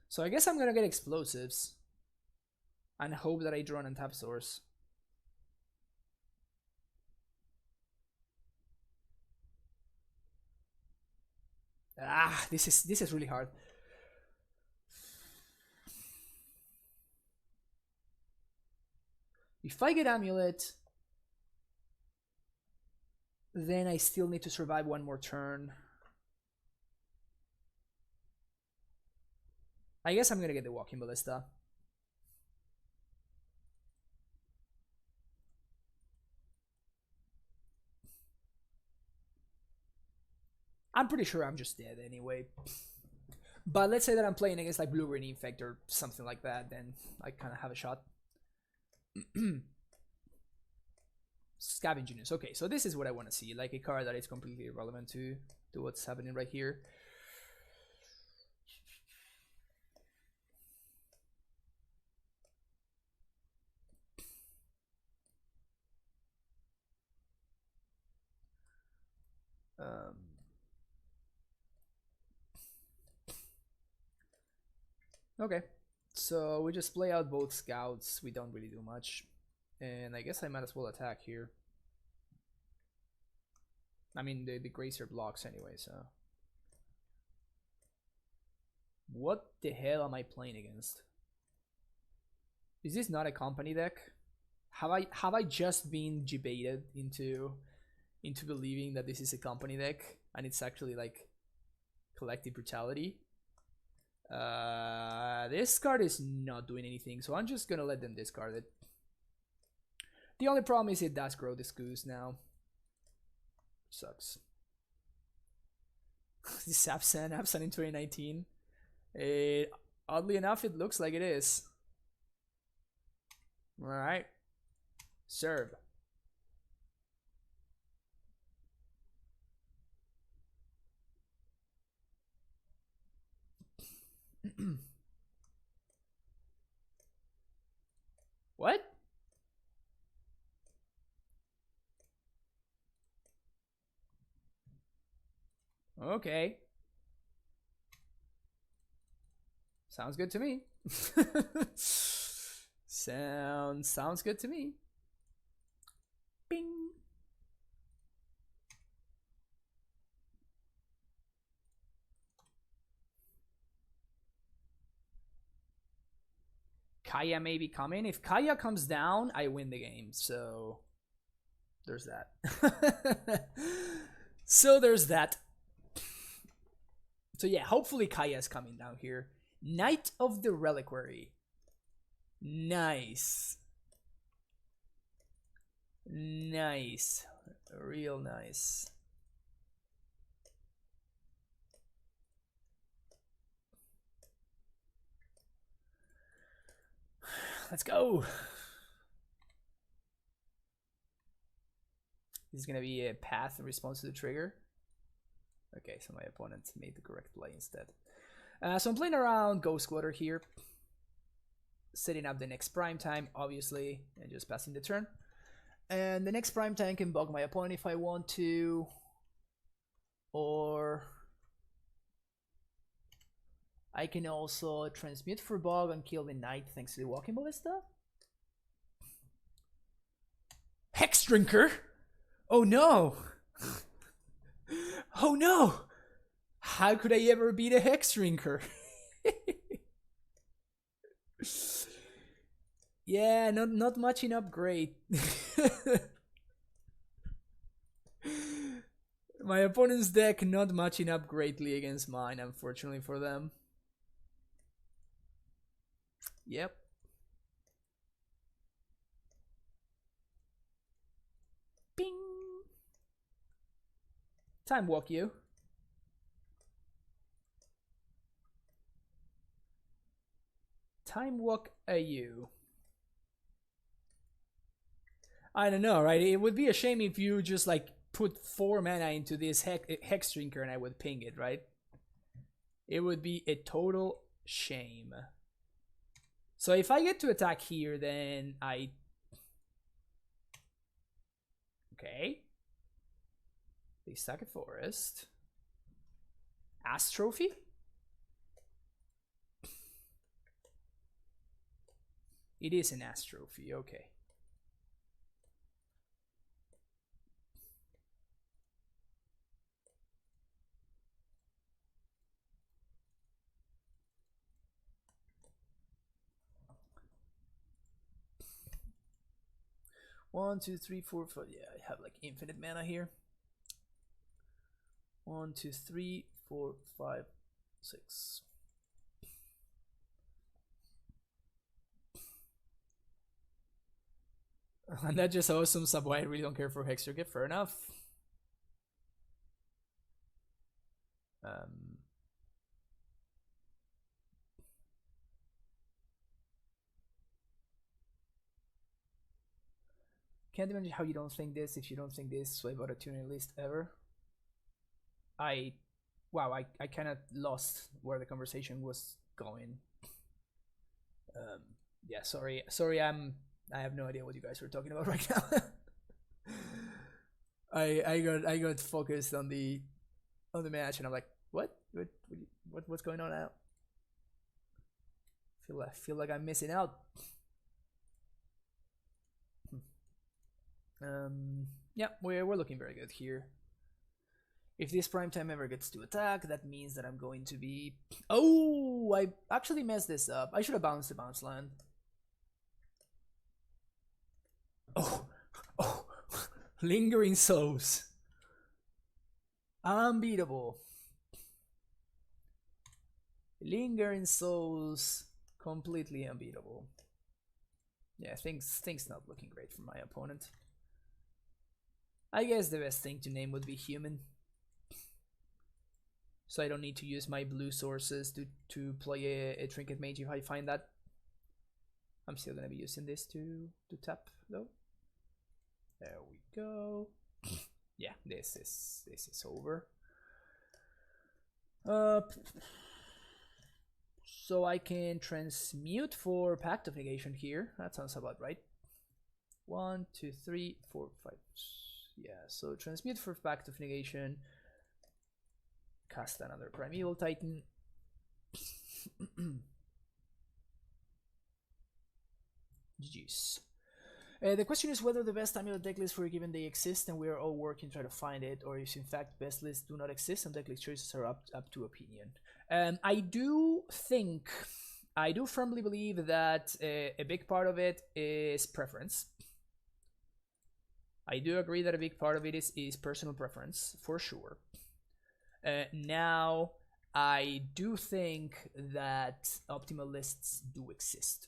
So I guess I'm gonna get Explosives. And hope that I draw an untap source. Ah, this is really hard. If I get Amulet, then I still need to survive 1 more turn. I guess I'm gonna get the Walking Ballista. I'm pretty sure I'm just dead anyway. But let's say that I'm playing against like Blue-Green Infect or something like that, then I kind of have a shot. Scavenging News. Okay, so this is what I want to see, like a card that is completely irrelevant to what's happening right here. Okay, so we just play out both scouts. We don't really do much, and I guess I might as well attack here. I mean, the Gracer blocks anyway, so... What the hell am I playing against? Is this not a company deck? Have I just been debated into believing that this is a company deck and it's actually like Collective Brutality? This card is not doing anything, so I'm just gonna let them discard it. The only problem is it does grow this goose now. Sucks. This Abzan in 2019. Oddly enough, it looks like it is. Alright. Serve. What? Okay. Sounds good to me. Sounds good to me. Bing. Kaya may be coming. If Kaya comes down, I win the game. So there's that. So there's that. So yeah, hopefully Kaya's coming down here. Knight of the Reliquary. Nice. Nice. Real nice. Let's go. This is gonna be a path in response to the trigger. Okay, so my opponent made the correct play instead. So I'm playing around Ghost Quarter here. Setting up the next prime time, obviously, and just passing the turn. And the next prime time can bug my opponent if I want to. Or I can also transmute for bug and kill the knight thanks to the Walking Ballista. Hex Drinker! Oh no! Oh no! How could I ever beat a Hex Drinker? Yeah, not much in upgrade. My opponent's deck not much in up greatly against mine, unfortunately for them. Yep. Bing. Time walk you. Time walk a you. I don't know, right? It would be a shame if you just like put 4 mana into this Hex Drinker and I would ping it, right? It would be a total shame. So if I get to attack here, then I... Okay. They suck at Forest. Astrophy? It is an Astrophy, okay. One, two, three, four, five. Yeah, I have like infinite mana here. 1, 2, 3, 4, 5, 6. And that just awesome sub. Why I really don't care for Hex Drinker. Fair enough. Can't imagine how you don't think this. If you don't think this, swipe out a tuner list ever. Wow, I kind of lost where the conversation was going. Yeah, sorry, I have no idea what you guys were talking about right now. I got focused on the match, and I'm like, what's going on now? Feel like I'm missing out. Yeah, we're looking very good here. If this prime time ever gets to attack, that means that I'm going to be... Oh, I actually messed this up. I should have bounced the bounce land. Oh, Lingering Souls. Unbeatable. Lingering Souls, completely unbeatable. Yeah, things not looking great for my opponent. I guess the best thing to name would be human. So I don't need to use my blue sources to play a Trinket Mage if I find that. I'm still gonna be using this to tap though. There we go. Yeah, this is over. So I can transmute for Pact of Negation here. That sounds about right. 1, 2, 3, 4, 5. Yeah, so transmute for Pact of Negation. Cast another Primeval Titan. GG's. The question is whether the best Amulet decklists for a given day exist, and we are all working to try to find it, or if in fact best lists do not exist and decklist choices are up to opinion. I do firmly believe that a big part of it is preference. I do agree that a big part of it is personal preference, for sure. Now, I do think that optimal lists do exist.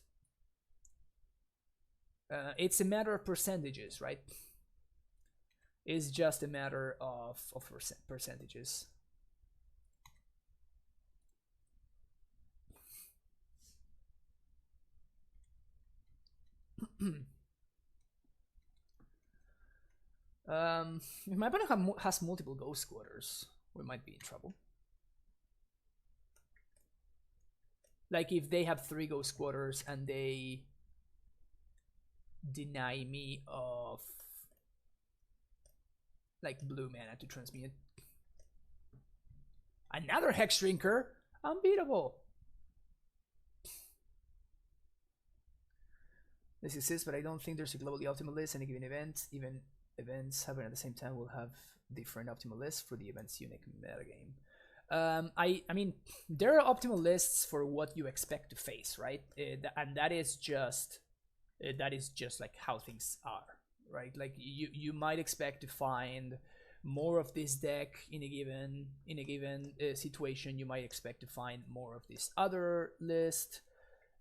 It's a matter of percentages, right? It's just a matter of percentages. If my opponent has multiple Ghost Squatters, we might be in trouble. Like if they have 3 Ghost Squatters and they deny me of like blue mana to transmute. Another Hex Drinker, unbeatable. This exists, but I don't think there's a globally optimal list. Any given event, even events happening at the same time, will have different optimal lists for the event's unique metagame. I mean, there are optimal lists for what you expect to face, right? And that is just like how things are, right? Like you might expect to find more of this deck in a given situation. You might expect to find more of this other list.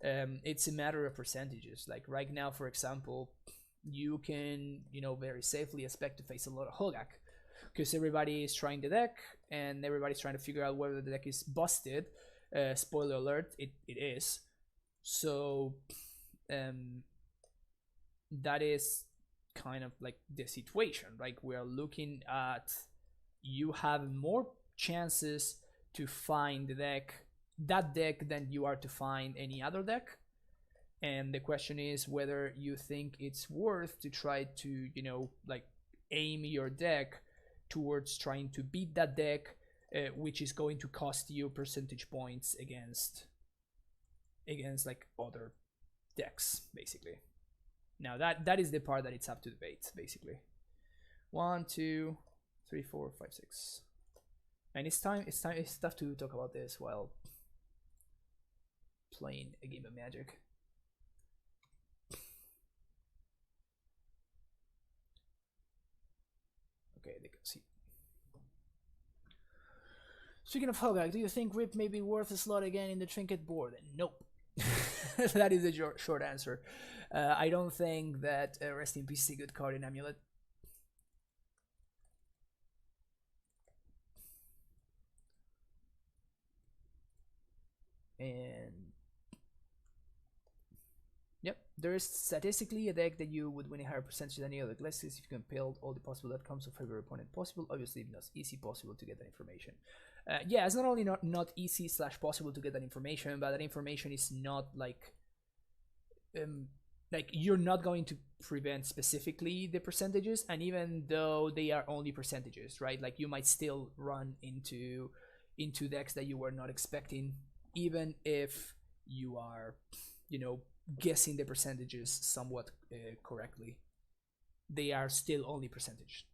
It's a matter of percentages. Like right now, for example, you can very safely expect to face a lot of Hogaak because everybody is trying the deck and everybody's trying to figure out whether the deck is busted. Spoiler alert, it is. So that is kind of like the situation. Like we're looking at, you have more chances to find that deck than you are to find any other deck, and the question is whether you think it's worth to try to like aim your deck towards trying to beat that deck, which is going to cost you percentage points against like other decks, basically. Now that is the part that it's up to debate, basically. 1, 2, 3, 4, 5, 6, and it's tough to talk about this while playing a game of Magic. Okay, they can see. Speaking of Hogaak, do you think Rip may be worth a slot again in the Trinket board? Nope. That is the short answer. I don't think that Rest in Peace is a good card in Amulet. And yep, there is statistically a deck that you would win a higher percentage than any other classes if you can build all the possible outcomes of every opponent possible. Obviously, it's not easy possible to get that information. Yeah, it's not only not easy / possible to get that information, but that information is not like you're not going to prevent specifically the percentages, and even though they are only percentages, right? Like you might still run into decks that you were not expecting, even if you are, guessing the percentages somewhat correctly. They are still only percentage.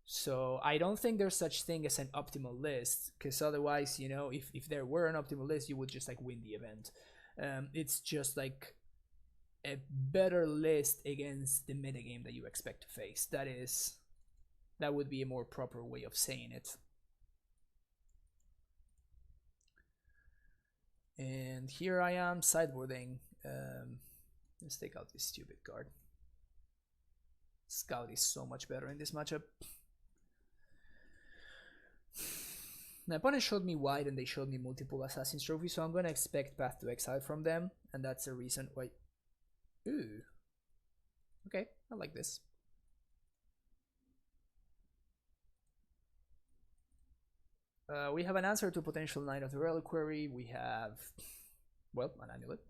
So I don't think there's such thing as an optimal list, because otherwise, if there were an optimal list, you would just like win the event. It's just like a better list against the metagame that you expect to face. That would be a more proper way of saying it. And here I am sideboarding. Let's take out this stupid card. Scout is so much better in this matchup. My opponent showed me white and they showed me multiple Assassin's Trophies, so I'm gonna expect Path to Exile from them, and that's the reason why. Ooh. Okay, I like this. We have an answer to potential Knight of the Reliquary. We have, well, an Amulet.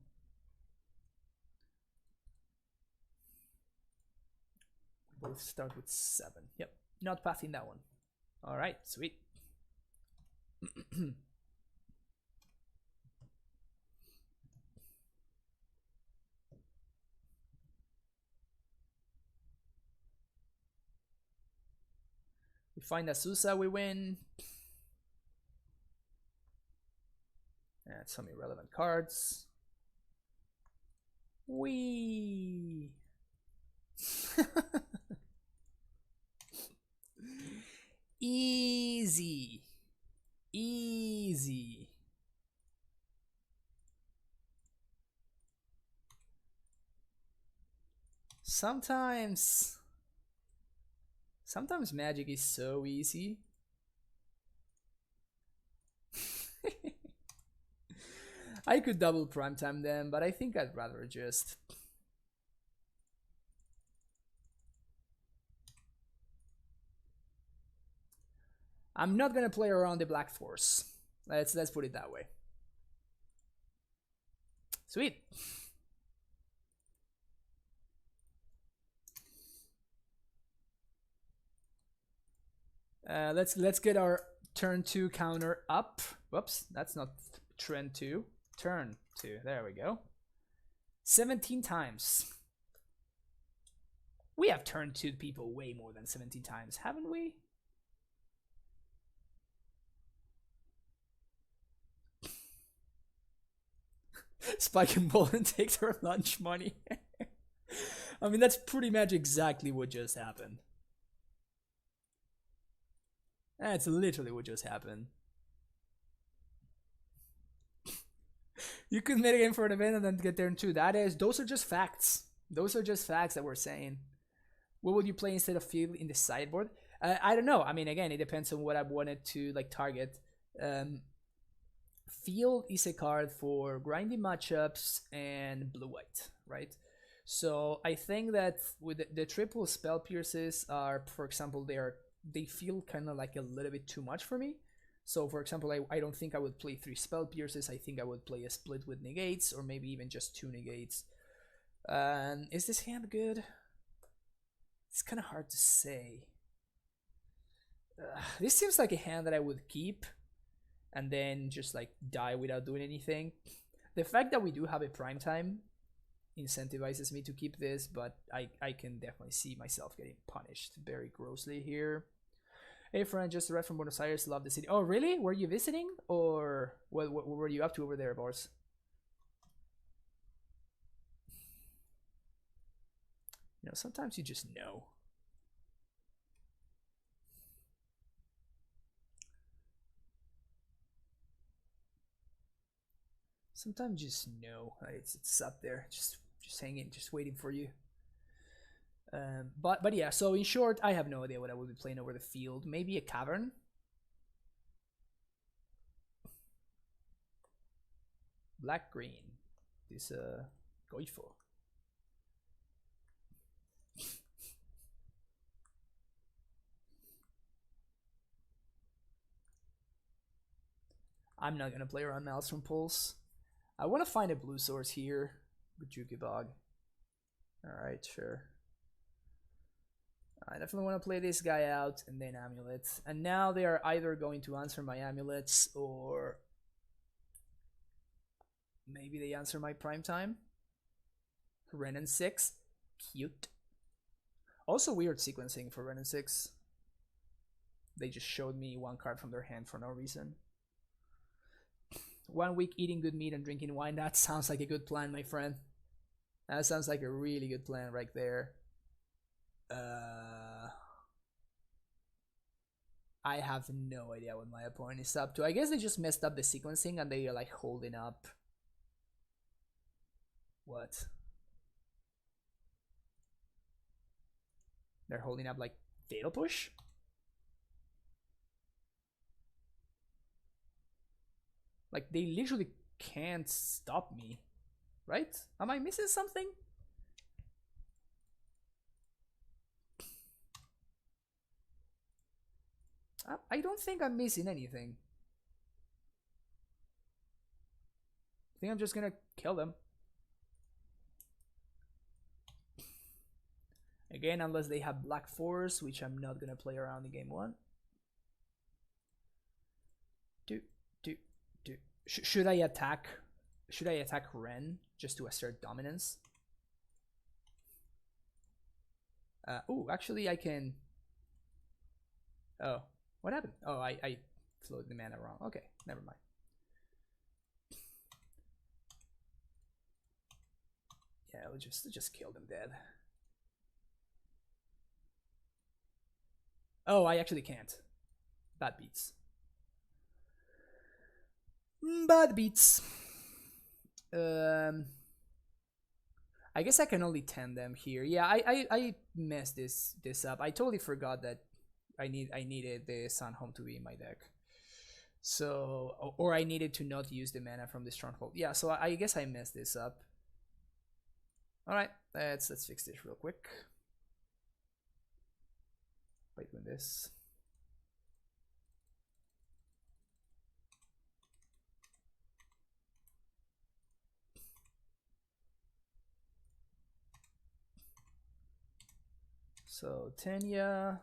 We both start with 7. Yep, not pathing that one. All right, sweet. We find Azusa, we win. And some irrelevant cards. Wee. Easy. Easy. Sometimes Magic is so easy. I could double primetime them, but I think I'd rather just... I'm not gonna play around the Black Force. Let's put it that way. Sweet. Let's get our turn 2 counter up. Whoops, that's not trend 2. Turn 2. There we go. 17 times. We have turned 2 people way more than 17 times, haven't we? Spike and Ball and take their lunch money. I mean, that's pretty much exactly what just happened. That's literally what just happened. You could metagame for an event and then get there in 2. Those are just facts. Those are just facts that we're saying. What would you play instead of Field in the sideboard? I don't know. I mean, again, it depends on what I wanted to like target. Field is a card for grinding matchups and blue-white, right? So I think that with the triple spell pierces are, for example, they feel kind of like a little bit too much for me. So for example, I don't think I would play 3 spell pierces. I think I would play a split with negates, or maybe even just 2 negates. Is this hand good? It's kind of hard to say. This seems like a hand that I would keep and then just like die without doing anything. The fact that we do have a prime time incentivizes me to keep this, but I can definitely see myself getting punished very grossly here. Hey friend, just arrived from Buenos Aires, love the city. Oh really? Were you visiting? Or what were you up to over there, Boris? You know, sometimes you just know. Sometimes you just know. It's up there, just hanging, just waiting for you. But yeah, so in short, I have no idea what I will be playing over the field. Maybe a Cavern. Black green. This Goifo. I'm not gonna play around Maelstrom Pulse. I want to find a blue source here. Bujuki Bog. Alright, sure. I definitely want to play this guy out and then Amulets. And now they are either going to answer my Amulets or maybe they answer my prime time. Renin 6. Cute. Also weird sequencing for Renin 6. They just showed me 1 card from their hand for no reason. 1 week eating good meat and drinking wine. That sounds like a good plan, my friend. That sounds like a really good plan right there. I have no idea what my opponent is up to. I guess they just messed up the sequencing and they are like holding up. What? They're holding up like Fatal Push? Like they literally can't stop me, right? Am I missing something? I don't think I'm missing anything. I think I'm just gonna kill them. Again, unless they have Black Force, which I'm not gonna play around in game 1. Should I attack? Should I attack Ren just to assert dominance? Oh, actually I can. Oh, what happened? Oh, I flowed the mana wrong. Okay, never mind. Yeah, let's just kill them dead. Oh, I actually can't. Bad beats. Bad beats. I guess I can only 10 them here. Yeah, I messed this up. I totally forgot that I needed the Sunhome to be in my deck. So, or I needed to not use the mana from the Stronghold. Yeah, so I guess I messed this up. All right, let's fix this real quick by doing this. So Tenya.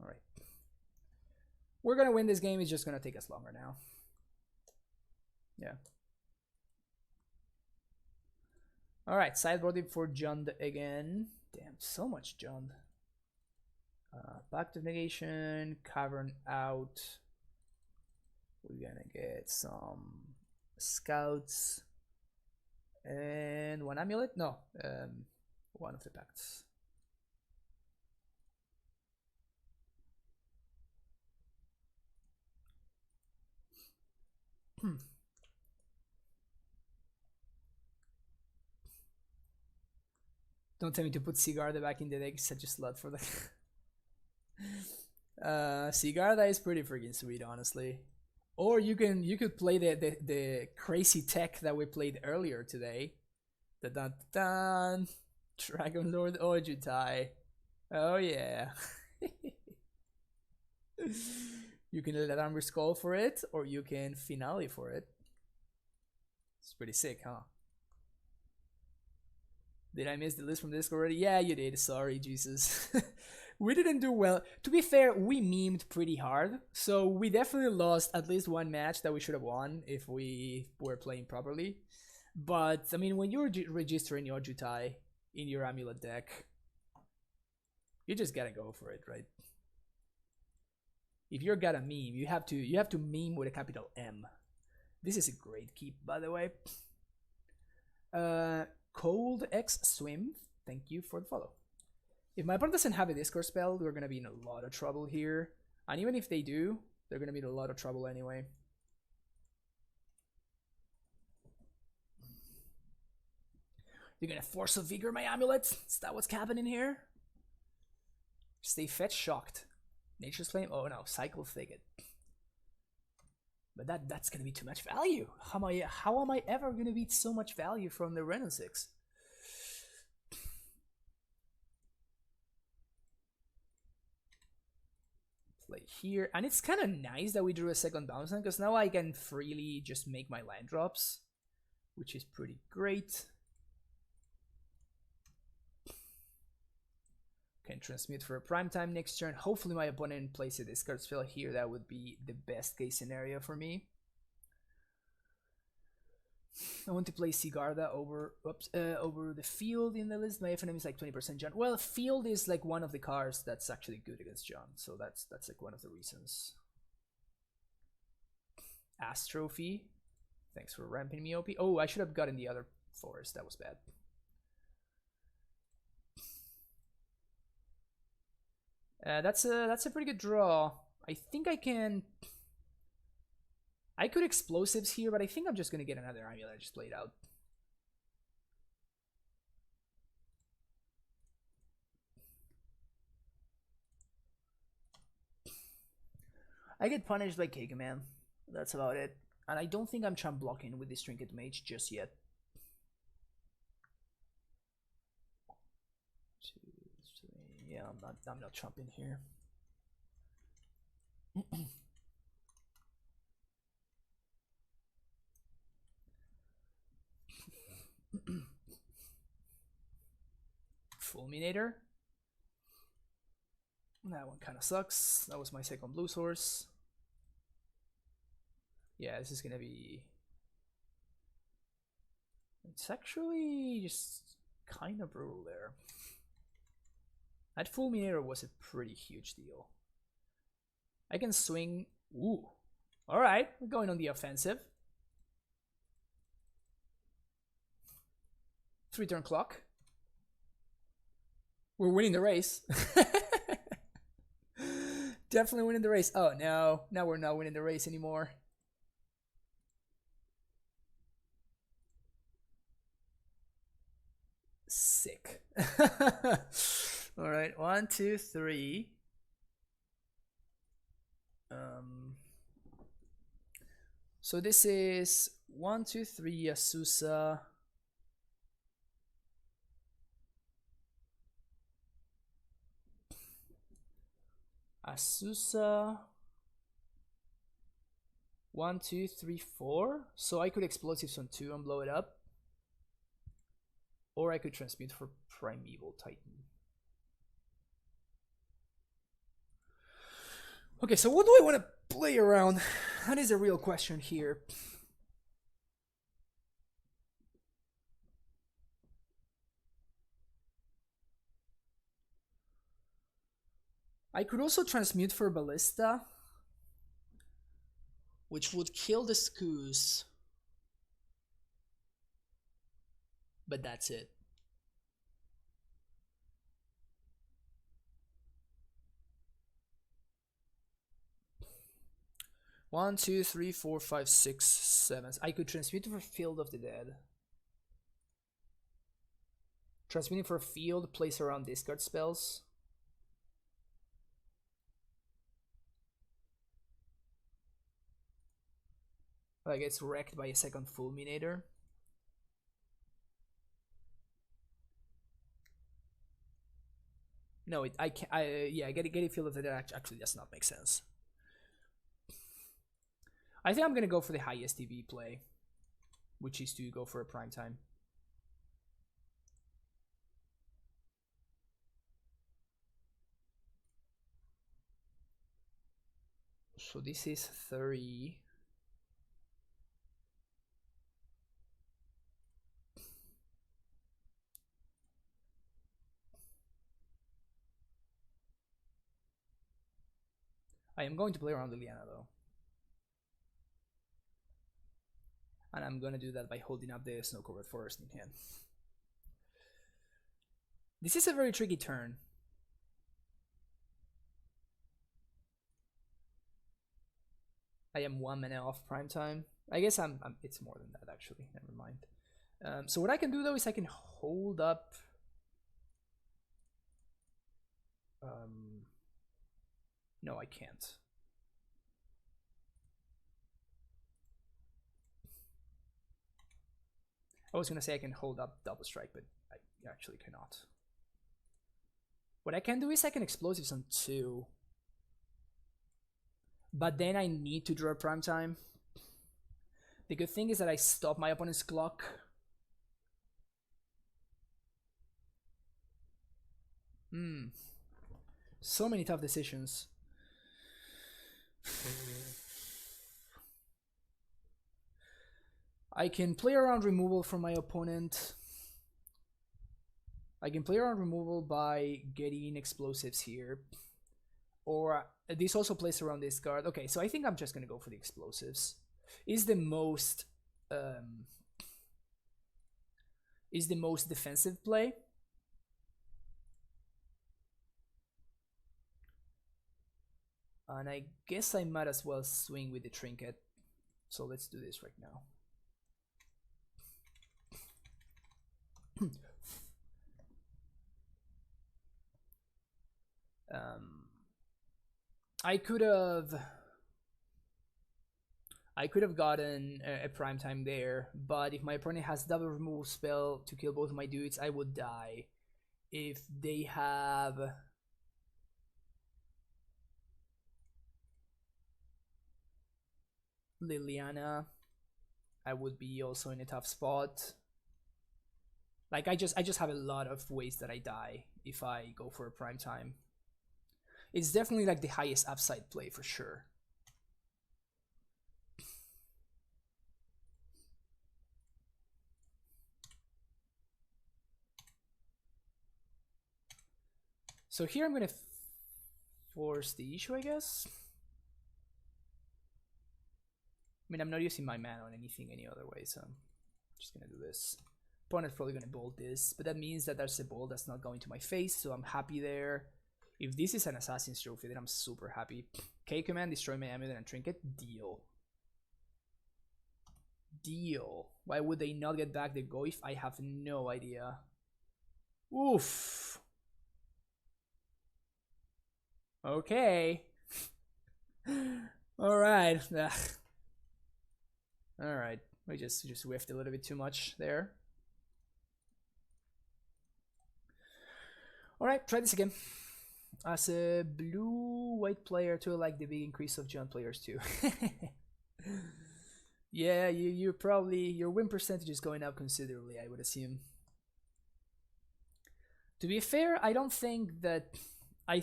All right. We're gonna win this game. It's just gonna take us longer now. Yeah. All right. Sideboarding for Jund again. Damn, so much Jund. Back to negation. Cavern out. We're gonna get some scouts. And one amulet? No, one of the pacts. Don't tell me to put Sigarda back in the deck. Such a slut for that. Sigarda is pretty freaking sweet, honestly. Or you could play the crazy tech that we played earlier today. The dun dun Dragon Lord Ojutai. Oh yeah. You can let Armor Skull for it, or you can Finale for it. It's pretty sick, huh? Did I miss the list from this already? Yeah, you did. Sorry, Jesus. We didn't do well. To be fair, we memed pretty hard, so we definitely lost at least one match that we should have won if we were playing properly. But, I mean, when you're registering your Jutai in your Amulet deck, you just gotta go for it, right? If you're gonna meme, you have to meme with a capital M. This is a great keep, by the way. Cold X Swim, thank you for the follow. If my opponent doesn't have a Discord spell, we're gonna be in a lot of trouble here. And even if they do, they're gonna be in a lot of trouble anyway. You're gonna Force of Vigor my Amulet? Is that what's happening here? Stay fetch shocked. Nature's Flame? Oh no, Cycle Thicket. But that's gonna be too much value. How am I ever gonna beat so much value from the Renin 6? Play here, and it's kind of nice that we drew a second bounce because now I can freely just make my land drops, which is pretty great. Can transmute for a prime time next turn. Hopefully my opponent plays a discard spell here. That would be the best case scenario for me. I want to play Sigarda over the field in the list. My FNM is like 20% John. Well, field is like one of the cards that's actually good against John, so that's like one of the reasons. Astrophy, thanks for ramping me OP. Oh, I should have gotten the other forest. That was bad. That's a pretty good draw. I think I could explosives here, but I think I'm just gonna get another Amulet just played out. I get punished by K Command. That's about it. And I don't think I'm champ blocking with this Trinket Mage just yet. 2, 3. Yeah, I'm not chumping here. Fulminator. That one kind of sucks. That was my second blue source. Yeah, this is gonna be... It's actually just kind of brutal there. That Fulminator was a pretty huge deal. I can swing... Ooh. Alright, we're going on the offensive. 3-turn clock. We're winning the race. Definitely winning the race. Oh no, now we're not winning the race anymore. Sick. All right, 1, 2, 3. So this is 1, 2, 3 Asusa. Asusa. 1, 2, 3, 4. So I could explosives on 2 and blow it up. Or I could transmute for Primeval Titan. Okay, so what do I want to play around? That is a real question here. I could also transmute for Ballista, which would kill the Scoos. But that's it. One, 2, 3, 4, 5, 6, 7. I could transmute for Field of the Dead. Transmuting for field, place around discard spells. Like it's wrecked by a second Fulminator. No, I can't. Yeah, getting Field of the Dead actually does not make sense. I think I'm gonna go for the highest TV play, which is to go for a prime time. So this is 3. I am going to play around Liliana though. And I'm gonna do that by holding up the Snow-Covered Forest in hand. This is a very tricky turn. I am 1 mana off prime time. I guess it's more than that actually. Never mind. So what I can do though is I can hold up. No, I can't. I was gonna say I can hold up double strike, but I actually cannot. What I can do is I can explosives on 2. But then I need to draw prime time. The good thing is that I stop my opponent's clock. So many tough decisions. I can play around removal from my opponent. I can play around removal by getting explosives here. Or this also plays around this card. Okay, so I think I'm just gonna go for the explosives. Is the most defensive play. And I guess I might as well swing with the Trinket. So let's do this right now. I could have gotten a prime time there, but if my opponent has double removal spell to kill both of my dudes, I would die. If they have Liliana, I would be also in a tough spot. Like I just have a lot of ways that I die if I go for a prime time. It's definitely like the highest upside play for sure. So here I'm gonna force the issue, I guess. I mean, I'm not using my mana on anything any other way, so I'm just gonna do this. Opponent's probably gonna bolt this, but that means that there's a bolt that's not going to my face, so I'm happy there. If this is an Assassin's Trophy, then I'm super happy. K command, destroy my Amulet and Trinket. Deal. Deal. Why would they not get back the Goif? I have no idea. Oof. Okay. Alright. Alright. We just whiffed a little bit too much there. Alright, try this again. As a blue-white player too, I like the big increase of giant players too. Yeah, you're probably, your win percentage is going up considerably, I would assume. To be fair, I don't think that I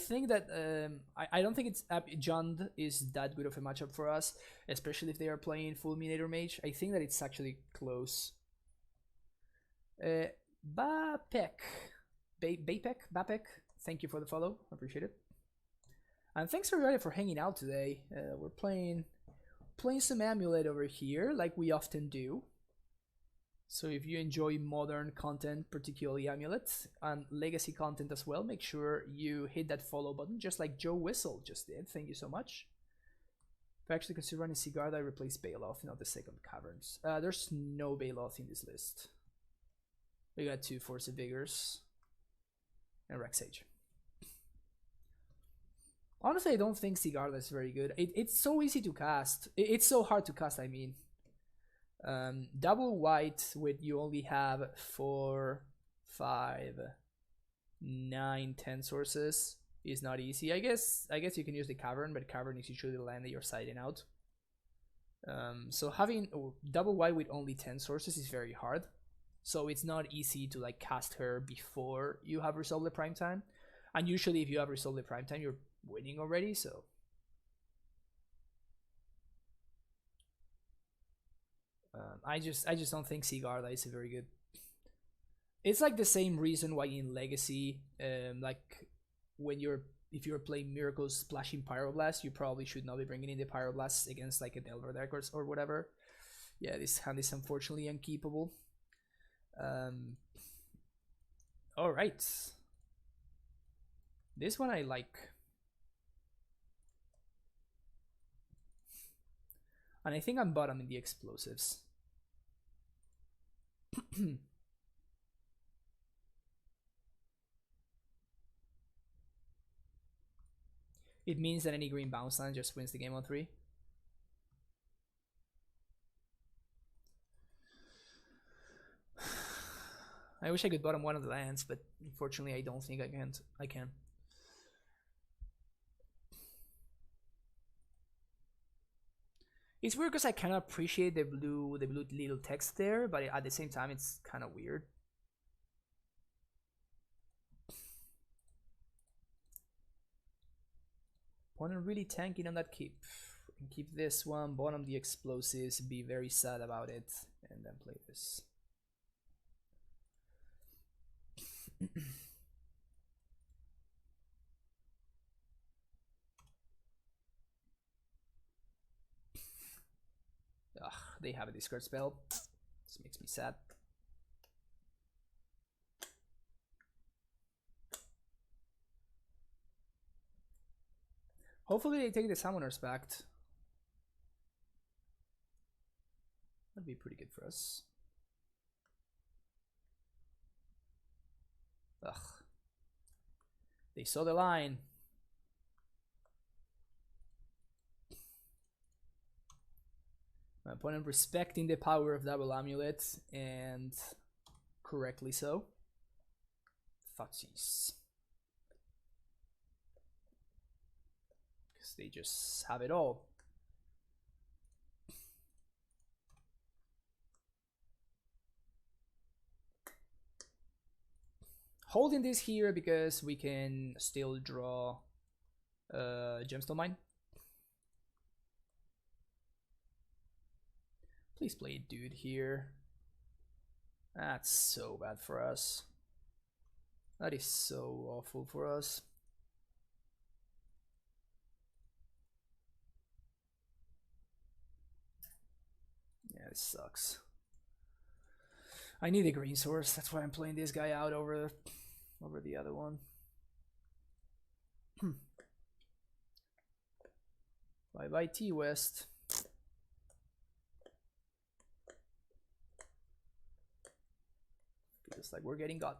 don't think it's Jund is that good of a matchup for us, especially if they are playing Fulminator Mage. I think that it's actually close. Bapek, Bapek, thank you for the follow, appreciate it. And thanks everybody for hanging out today. We're playing some Amulet over here, like we often do. So if you enjoy modern content, particularly Amulet, and legacy content as well, make sure you hit that follow button, just like Joe Whistle just did. Thank you so much. If I actually consider running Sigarda, I replace Bailoff, not the second Caverns. There's no Bailoff in this list. We got 2 Force of Vigors and Rexage. Honestly, I don't think Sigarda is very good. It's so easy to cast. It's so hard to cast, I mean. Double white with you only have 4, 5, 9, 10 sources is not easy. I guess you can use the Cavern, but Cavern is usually the land that you're siding out. So having double white with only 10 sources is very hard. So it's not easy to like cast her before you have resolved the prime time. And usually if you have resolved the prime time, you're winning already, so I just don't think Sigarda is a very good. It's like the same reason why in Legacy, like when if you're playing Miracles splashing Pyroblast, you probably should not be bringing in the Pyroblast against like a Delver deck or whatever. Yeah, this hand is unfortunately unkeepable. All right, this one I like. And I think I'm bottoming the explosives. It means that any green bounce land just wins the game on 3. I wish I could bottom one of the lands, but unfortunately I don't think I can. It's weird because I kind of appreciate the blue little text there, but at the same time it's kind of weird. Opponent really tanking on that keep. Keep this one, bottom the explosives, be very sad about it, and then play this. Ugh, they have a discard spell. This makes me sad. Hopefully they take the Summoners back. That'd be pretty good for us. Ugh. They saw the line. My opponent respecting the power of double amulet, and correctly so. Futsies. Because they just have it all. Holding this here because we can still draw Gemstone Mine. Please play it, dude, here. That's so bad for us. That is so awful for us. Yeah, this sucks. I need a green source. That's why I'm playing this guy out over the other one. Bye bye T West. Feels like we're getting got.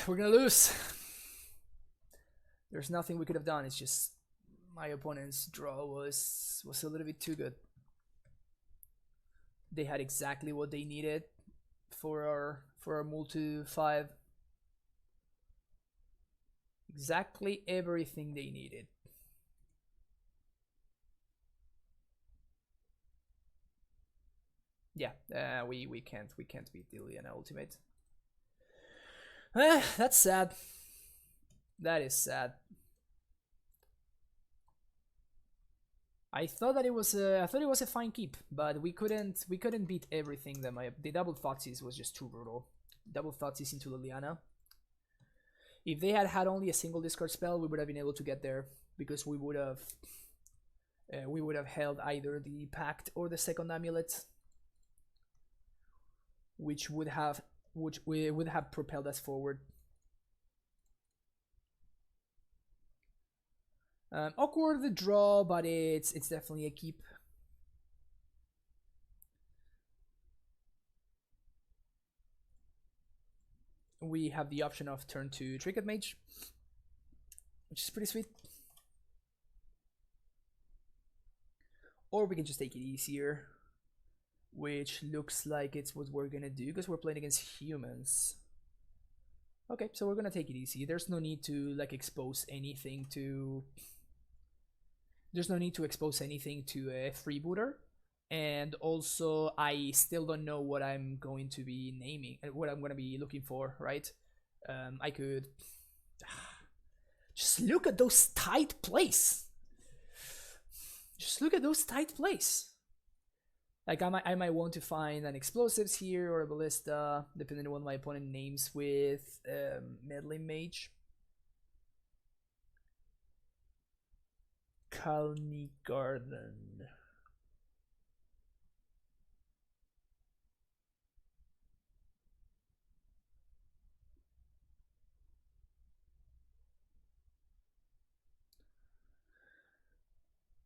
We're gonna lose. There's nothing we could have done. It's just my opponent's draw was a little bit too good. They had exactly what they needed for our multi 5. Exactly everything they needed. Yeah, we can't beat the Liana ultimate. That's sad. That is sad. I thought it was a fine keep, but we couldn't beat everything that the double Thoughtseize was just too brutal. Double Thoughtseize into Liliana. If they had had only a single discard spell, we would have been able to get there because we would have held either the Pact or the second Amulet, which would have propelled us forward. Awkward the draw, but it's definitely a keep. We have the option of turn 2 Trinket Mage, which is pretty sweet. Or we can just take it easier, which looks like it's what we're gonna do because we're playing against humans. Okay, so we're gonna take it easy. There's no need to like expose anything to. There's no need to expose anything to a freebooter, and also I still don't know what I'm going to be naming, what I'm gonna be looking for, right? I could just look at those tight plays. Just look at those tight plays. Like I might want to find an explosives here or a ballista, depending on what my opponent names with Meddling Mage. Kalni Garden.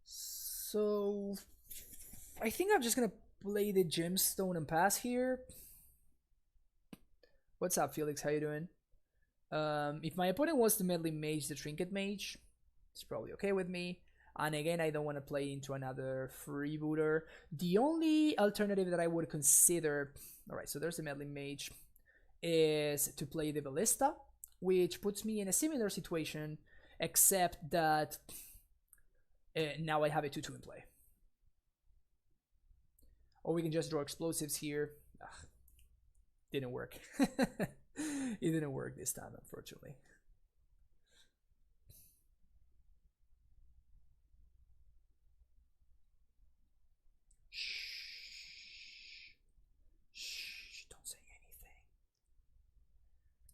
So I think I'm just gonna play the Gemstone and pass here. What's up, Felix? How you doing? If my opponent wants to Meddling Mage the Trinket Mage, it's probably okay with me. And again, I don't want to play into another freebooter. The only alternative that I would consider, alright, so there's the Meddling Mage, is to play the Ballista, which puts me in a similar situation, except that now I have a 2-2 in play. Or we can just draw explosives here. Ugh, didn't work. It didn't work this time, unfortunately. Shh, don't say anything.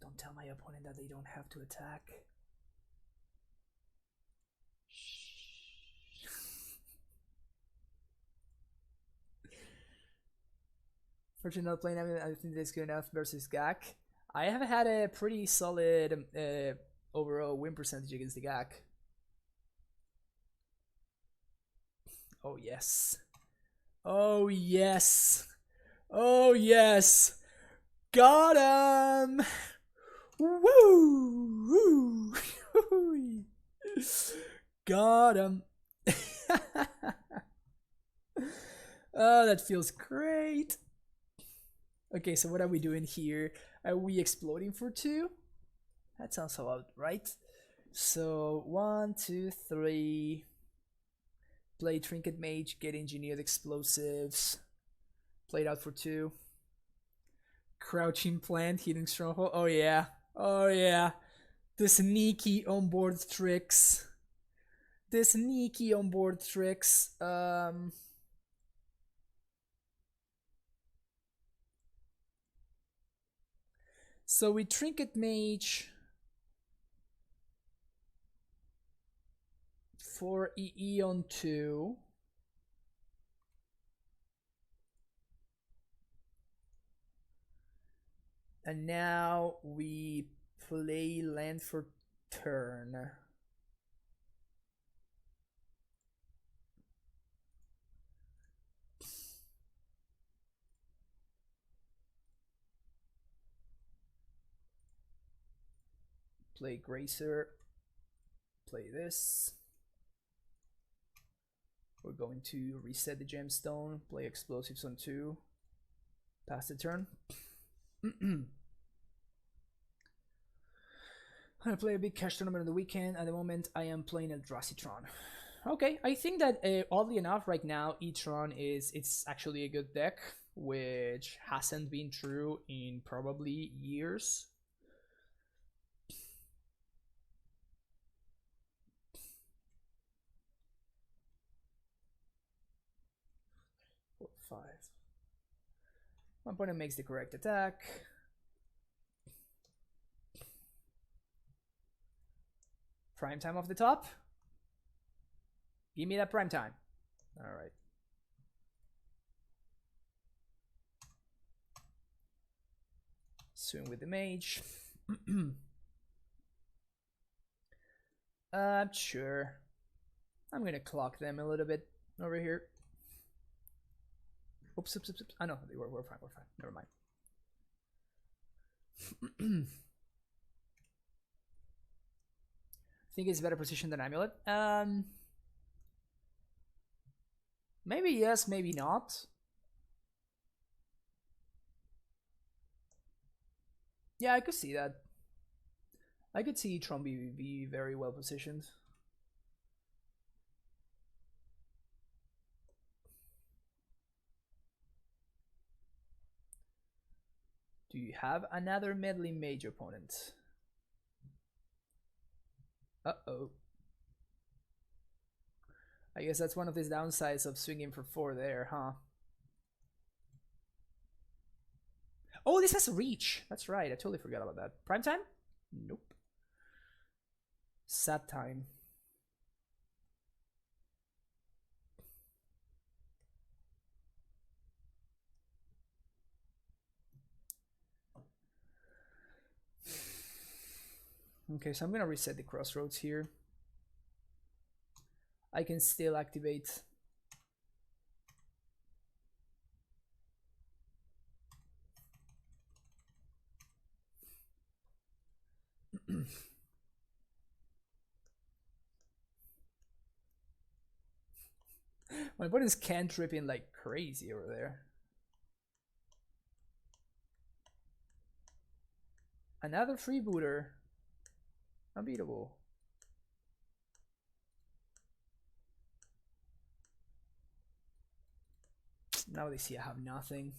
Don't tell my opponent that they don't have to attack. Fortunately not playing Amulet, I think that's good enough versus Gak. I have had a pretty solid overall win percentage against the Gak. Oh yes. Oh yes. Oh yes. Got him. Woo! Woo! Got him. Oh, that feels great. Okay, so what are we doing here? Are we exploding for 2? That sounds about right. So 1, 2, 3. Play Trinket Mage, get Engineered Explosives. Play it out for 2. Crouching Plant, Healing Stronghold. Oh yeah. Oh yeah. The sneaky onboard tricks. The sneaky onboard tricks. So we Trinket Mage for EE on 2. And now we play land for turn. Play Gracer. Play this. We're going to reset the gemstone. Play explosives on 2. Pass the turn. I'm gonna play a big cash tournament on the weekend. At the moment, I am playing Eldrazi Tron. Okay, I think that oddly enough, right now, E-Tron it's actually a good deck, which hasn't been true in probably years. Four, 5. My opponent makes the correct attack. Prime time off the top. Give me that prime time. All right. Swing with the mage. Sure. I'm gonna clock them a little bit over here. Oops, oops, oops, oops. I know, we're fine, we're fine. Never mind. Think it's better position than Amulet? Maybe yes, maybe not. Yeah, I could see that. I could see Tron be very well positioned. Do you have another meddling mage opponent? Uh-oh. I guess that's one of his downsides of swinging for 4 there, huh? Oh, this has reach. That's right. I totally forgot about that. Prime time? Nope. Sad time. Okay, so I'm gonna reset the crossroads here. I can still activate. My opponent's cantripping like crazy over there. Another freebooter. Unbeatable. Now they see I have nothing.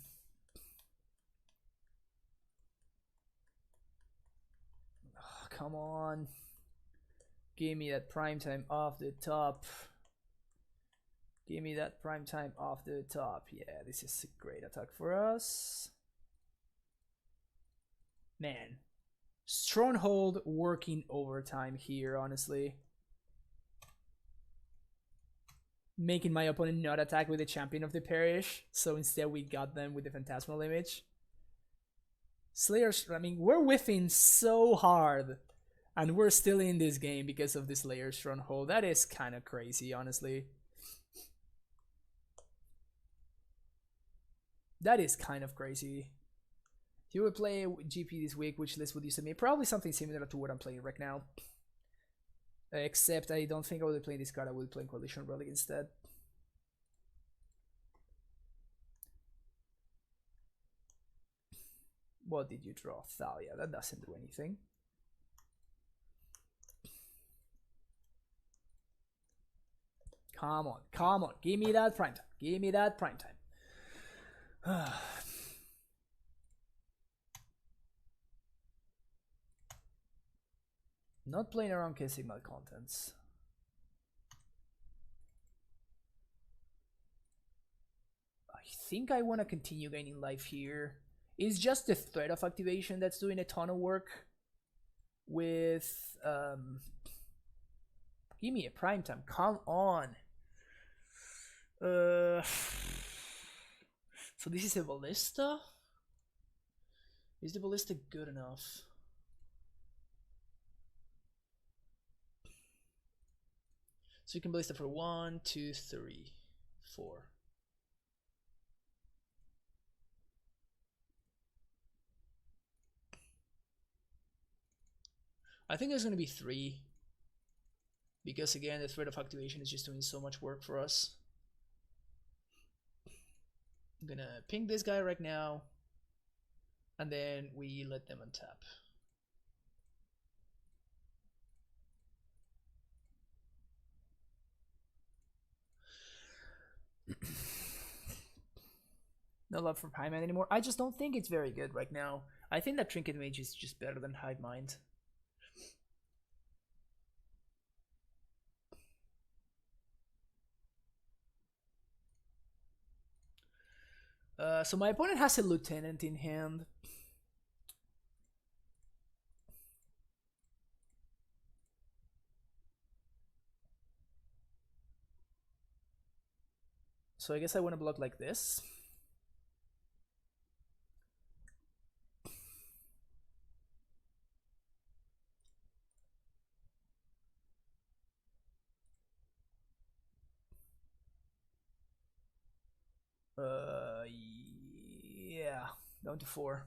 Oh, come on. Give me that prime time off the top. Give me that prime time off the top. Yeah, this is a great attack for us. Man. Stronghold working overtime here, honestly. making my opponent not attack with the Champion of the Parish. So instead we got them with the Phantasmal Image. Slayers, I mean, we're whiffing so hard. And we're still in this game because of this Slayer Stronghold. That is kind of crazy, honestly. That is kind of crazy. If you would play GP this week, which list would you submit? Probably something similar to what I'm playing right now. Except I don't think I would be playing this card. I would play Coalition Relic instead. What did you draw? Thalia. That doesn't do anything. Come on, come on. Give me that prime time. Give me that prime time. Not playing around K-Sigma contents. I think I want to continue gaining life here. It's just the threat of activation that's doing a ton of work. With give me a prime time. Come on. So this is a ballista. Is the ballista good enough? So you can ballista for 1, 2, 3, 4. I think there's going to be 3. Because again, the threat of activation is just doing so much work for us. I'm going to ping this guy right now. And then we let them untap. No love for Hive Mind anymore. I just don't think it's very good right now. I think that Trinket Mage is just better than Hive Mind. So my opponent has a Lieutenant in hand. So I guess I want to block like this. Yeah, down to 4.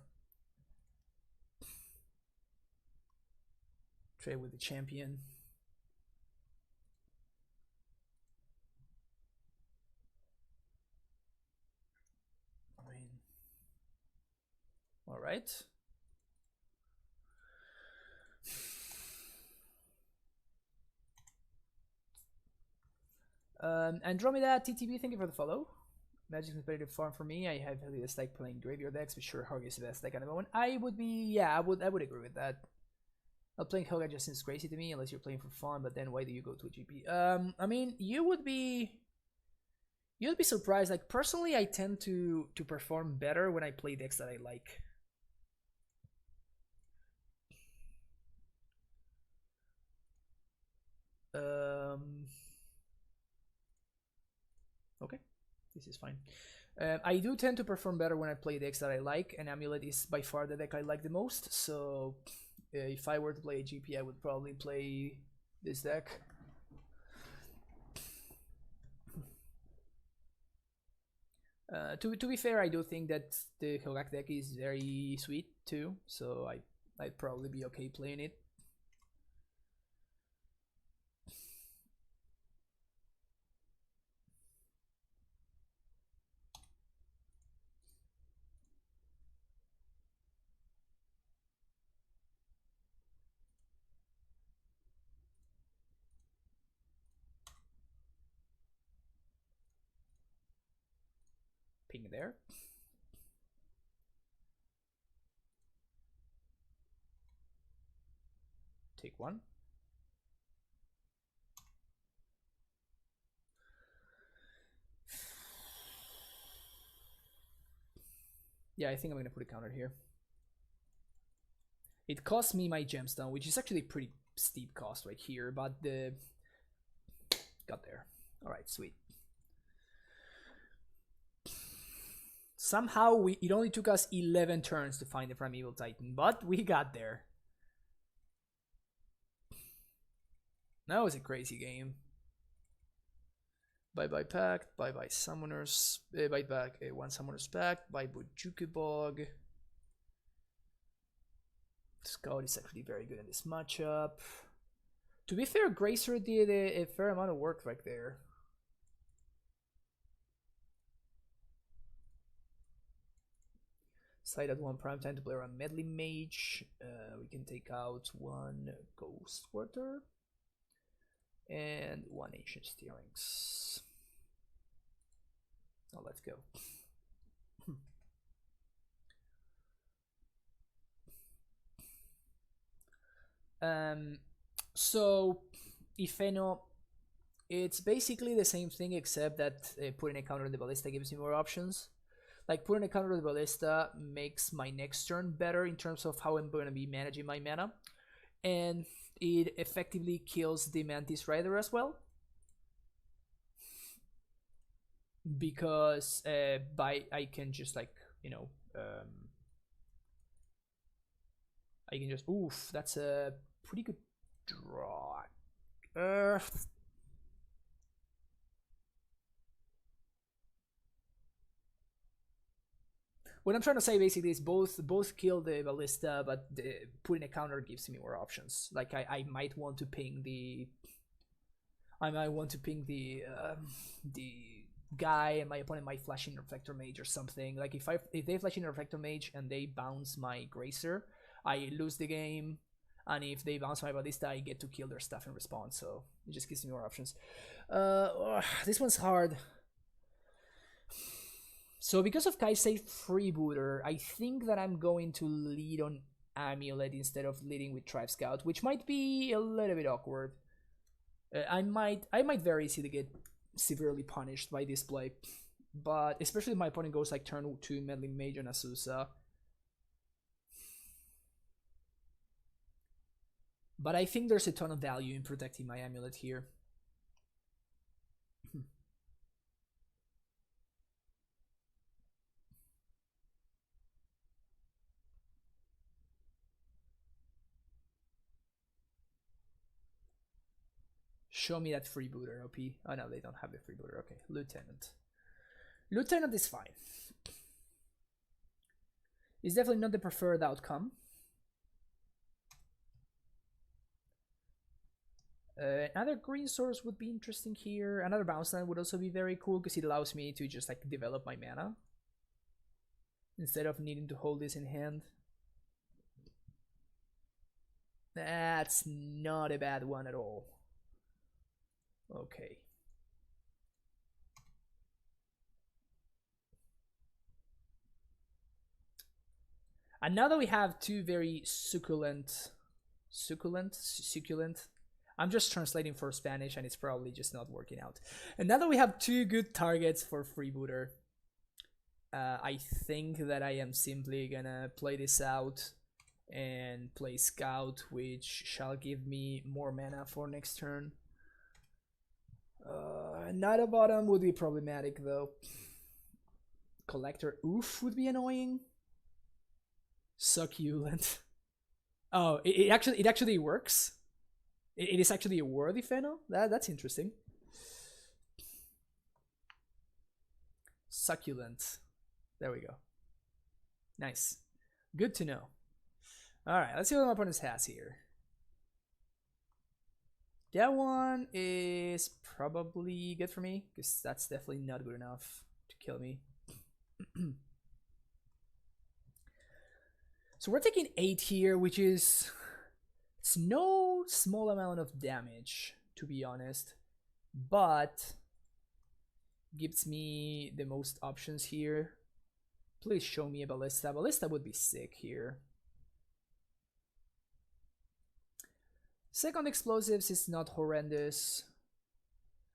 Trade with the champion. I mean, all right. Andromeda TTB, thank you for the follow. Magic's competitive farm for me. I have really dislike playing graveyard decks, but sure, Hogaak is the best deck at the moment. I would be, yeah, I would agree with that. Not playing Hogaak just seems crazy to me, unless you're playing for fun. But then why do you go to a GP? I mean, you'd be surprised. Like personally, I tend to perform better when I play decks that I like. Okay. This is fine. I do tend to perform better when I play decks that I like, and Amulet is by far the deck I like the most. So if I were to play a GP, I would probably play this deck. To be fair, I do think that the Hogaak deck is very sweet too, so I'd probably be okay playing it. Ping there. Take 1. Yeah, I think I'm gonna put a counter here. It cost me my gemstone, which is actually a pretty steep cost right here, but the got there. All right, sweet. Somehow it only took us 11 turns to find the Primeval Titan, but we got there. That was a crazy game. Bye-bye Pact, bye-bye Summoners, bye-bye one Summoner's Pact, bye Bojuku Bog. Scout is actually very good in this matchup. To be fair, Gracer did a fair amount of work right there. Slide at one prime time to play around Medley Mage. We can take out one Ghost Quarter and one Ancient Steerings. Oh, let's go. So Ifeno, it's basically the same thing except that putting a counter on the Ballista gives me more options. Like putting a counter on the Ballista makes my next turn better in terms of how I'm going to be managing my mana, and it effectively kills the Mantis Rider as well, because I can just like, you know, I can just, oof, that's a pretty good draw. What I'm trying to say basically is both kill the Ballista, but putting a counter gives me more options. Like I might want to ping the guy, and my opponent might flash in Reflector Mage or something. Like if they flash in Reflector Mage and they bounce my Gracer, I lose the game, and if they bounce my Ballista, I get to kill their stuff in response. So it just gives me more options. This one's hard. So because of Kaisei Freebooter, I think that I'm going to lead on Amulet instead of leading with Tribe Scout, which might be a little bit awkward. I might very easily get severely punished by this play, but especially if my opponent goes like turn 2 Meddling Mage on Azusa. But I think there's a ton of value in protecting my Amulet here. Show me that Freebooter, OP. Oh no, they don't have a Freebooter. Okay, Lieutenant. Lieutenant is fine. It's definitely not the preferred outcome. Another green source would be interesting here. Another bounce line would also be very cool because it allows me to just like develop my mana instead of needing to hold this in hand. That's not a bad one at all. Okay. And now that we have two very succulent. I'm just translating for Spanish and it's probably just not working out. And now that we have two good targets for Freebooter, I think that I am simply gonna play this out and play Scout, which shall give me more mana for next turn. Not a bottom would be problematic though. Collector Oof would be annoying. Succulent. Oh, it actually works. It is actually a worthy Feno. That's interesting. Succulent. There we go. Nice. Good to know. Alright, let's see what my opponent has here. That one is probably good for me, because that's definitely not good enough to kill me. So we're taking 8 here, which is... it's no small amount of damage, to be honest. But... gives me the most options here. Please show me a Ballista. Ballista would be sick here. Second explosives is not horrendous.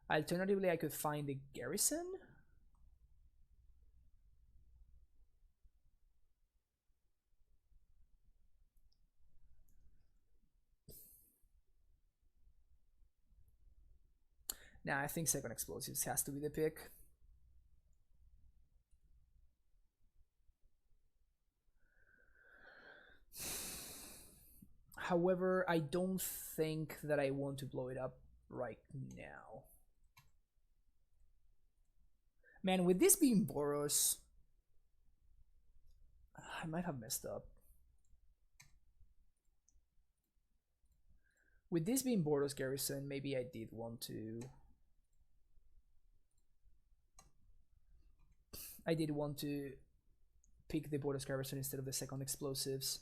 Alternatively, I could find the Garrison. Nah, I think second explosives has to be the pick. However, I don't think that I want to blow it up right now. Man, with this being Boros, I might have messed up. With this being Boros Garrison, maybe I did want to... pick the Boros Garrison instead of the second explosives.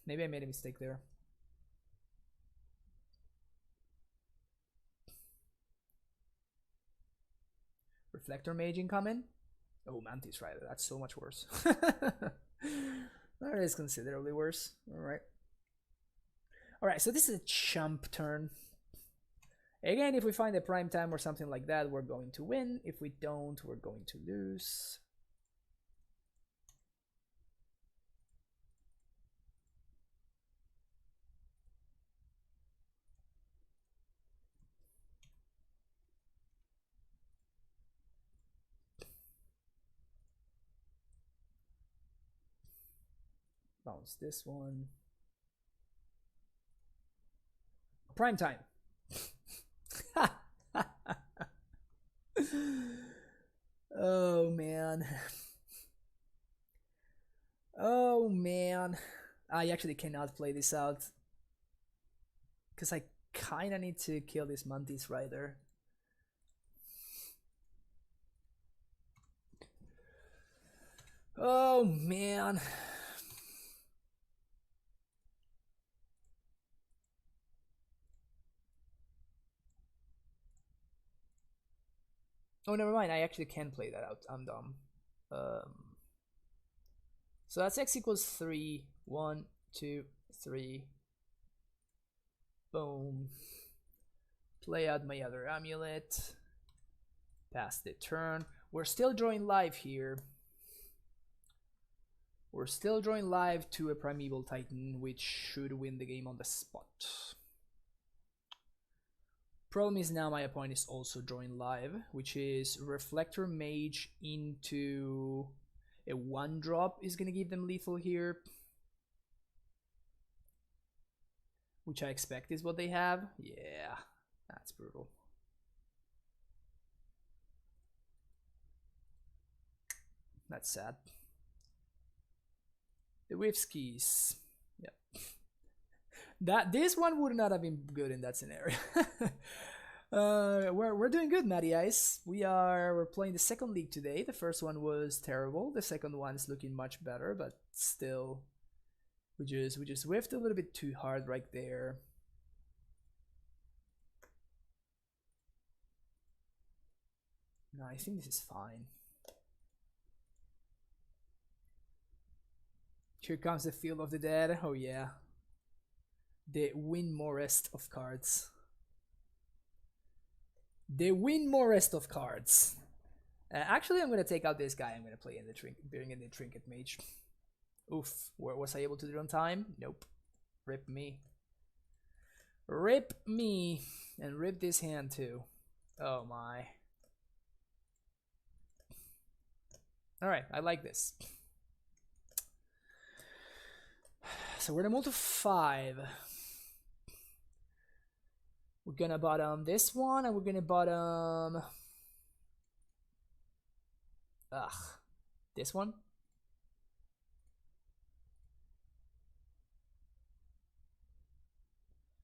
Maybe I made a mistake there. Reflector Mage incoming? Oh, Mantis Rider, that's so much worse. That is considerably worse. Alright. Alright, so this is a chump turn. Again, if we find a prime time or something like that, we're going to win. If we don't, we're going to lose. Bounce this one. Prime time. Oh man. Oh man. I actually cannot play this out because I kind of need to kill this Mantis Rider. Oh man. Oh, never mind. I actually can play that out. I'm dumb. So that's X equals 3. 1, 2, 3. Boom. Play out my other amulet. Pass the turn. We're still drawing live here. We're still drawing live to a Primeval Titan, which should win the game on the spot. Problem is now my opponent is also drawing live, which is Reflector Mage into a 1-drop is going to give them lethal here. Which I expect is what they have. Yeah, that's brutal. That's sad. The Whiffskis. This one would not have been good in that scenario. We're doing good, Matty Ice. We're playing the second league today. The first one was terrible. The second one is looking much better, but still, we just whiffed a little bit too hard right there. No, I think this is fine. Here comes the Field of the Dead. Oh yeah. The Winmorest of cards. The Winmorest of cards. Actually, I'm going to take out this guy. I'm going to play in the Trinket Mage. Oof. Was I able to do it on time? Nope. Rip me. Rip me. And rip this hand too. Oh my. Alright, I like this. So we're gonna to 5. We're gonna bottom this one, and we're gonna bottom this one.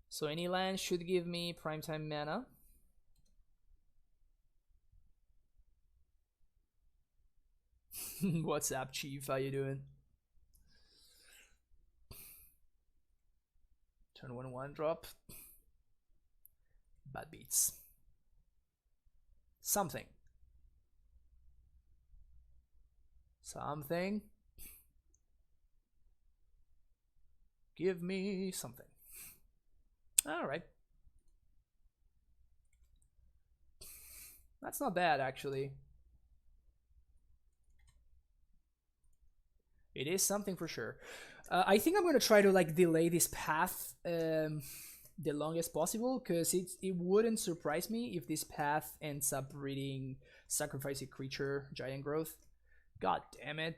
So any land should give me primetime mana. What's up, Chief? How you doing? Turn 1/1 drop. Bad beats. Something. Give me something. Alright. That's not bad, actually. It is something for sure. I think I'm going to try to like delay this path the longest possible, because it wouldn't surprise me if this path ends up reading Sacrifice a Creature, Giant Growth. God damn it.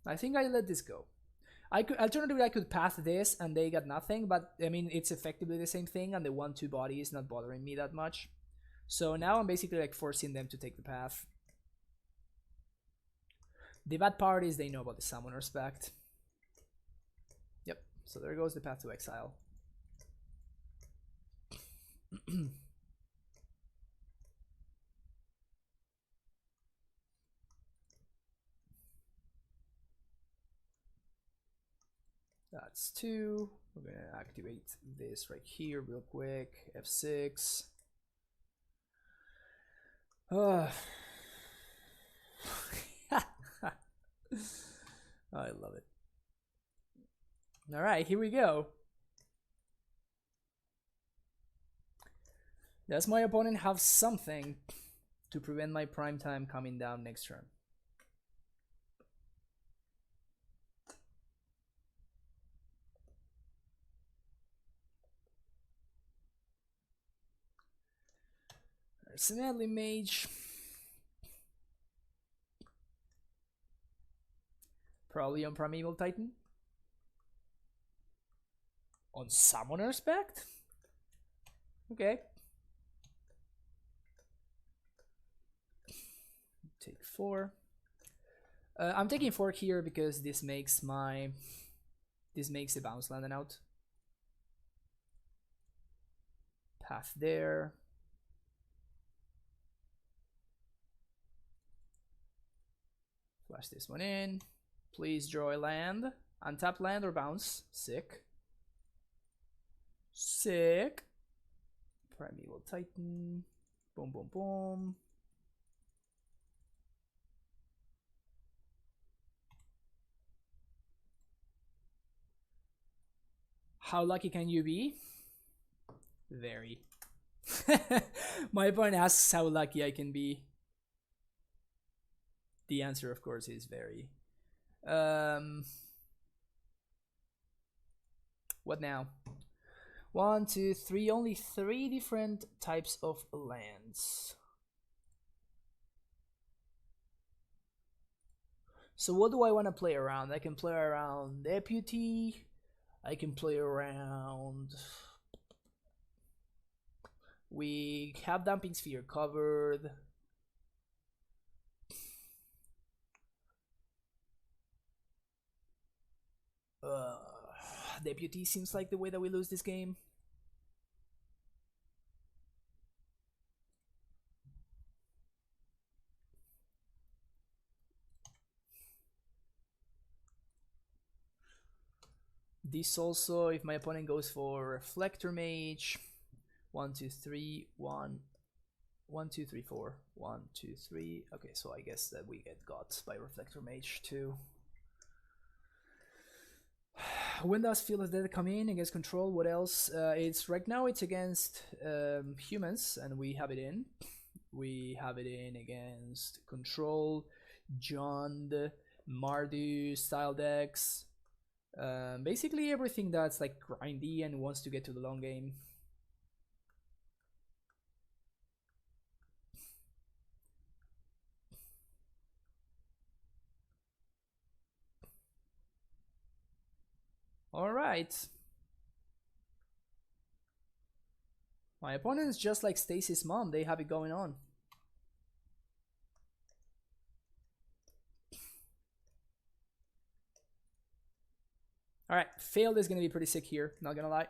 I think I let this go. I could alternatively I could path this and they got nothing, but I mean it's effectively the same thing, and the 1/2 body is not bothering me that much. So now I'm basically like forcing them to take the path. The bad part is they know about the Summoner's Pact. Yep, so there goes the path to exile. That's 2. We're gonna activate this right here real quick. F6. I love it. All right, here we go. Does my opponent have something to prevent my prime time coming down next turn? There's an Untitled Mage. Probably on Primeval Titan. On Summoner's Pact? Okay. Take 4. I'm taking 4 here because this makes the bounce land out. Path there. Flash this one in. Please draw a land. Untap land or bounce. Sick. Sick. Primeval Titan. Boom, boom, boom. How lucky can you be? Very. My opponent asks how lucky I can be. The answer, of course, is very. What now? 1, 2, 3. Only 3 different types of lands. So what do I want to play around? I can play around Deputy. I can play around. We have Damping Sphere covered. Deputy seems like the way that we lose this game. This also, if my opponent goes for Reflector Mage, 1, 2, 3, 1, 1, 2, 3, 4, 1, 2, 3. Okay, so I guess that we get got by Reflector Mage too. When does Field of Dead come in against Control? What else? It's right now it's against humans, and we have it in. We have it in against Control, Jund, Mardu style decks. Basically everything that's like grindy and wants to get to the long game. All right. My opponent's just like Stacy's mom. They have it going on. All right, Field is going to be pretty sick here, not going to lie.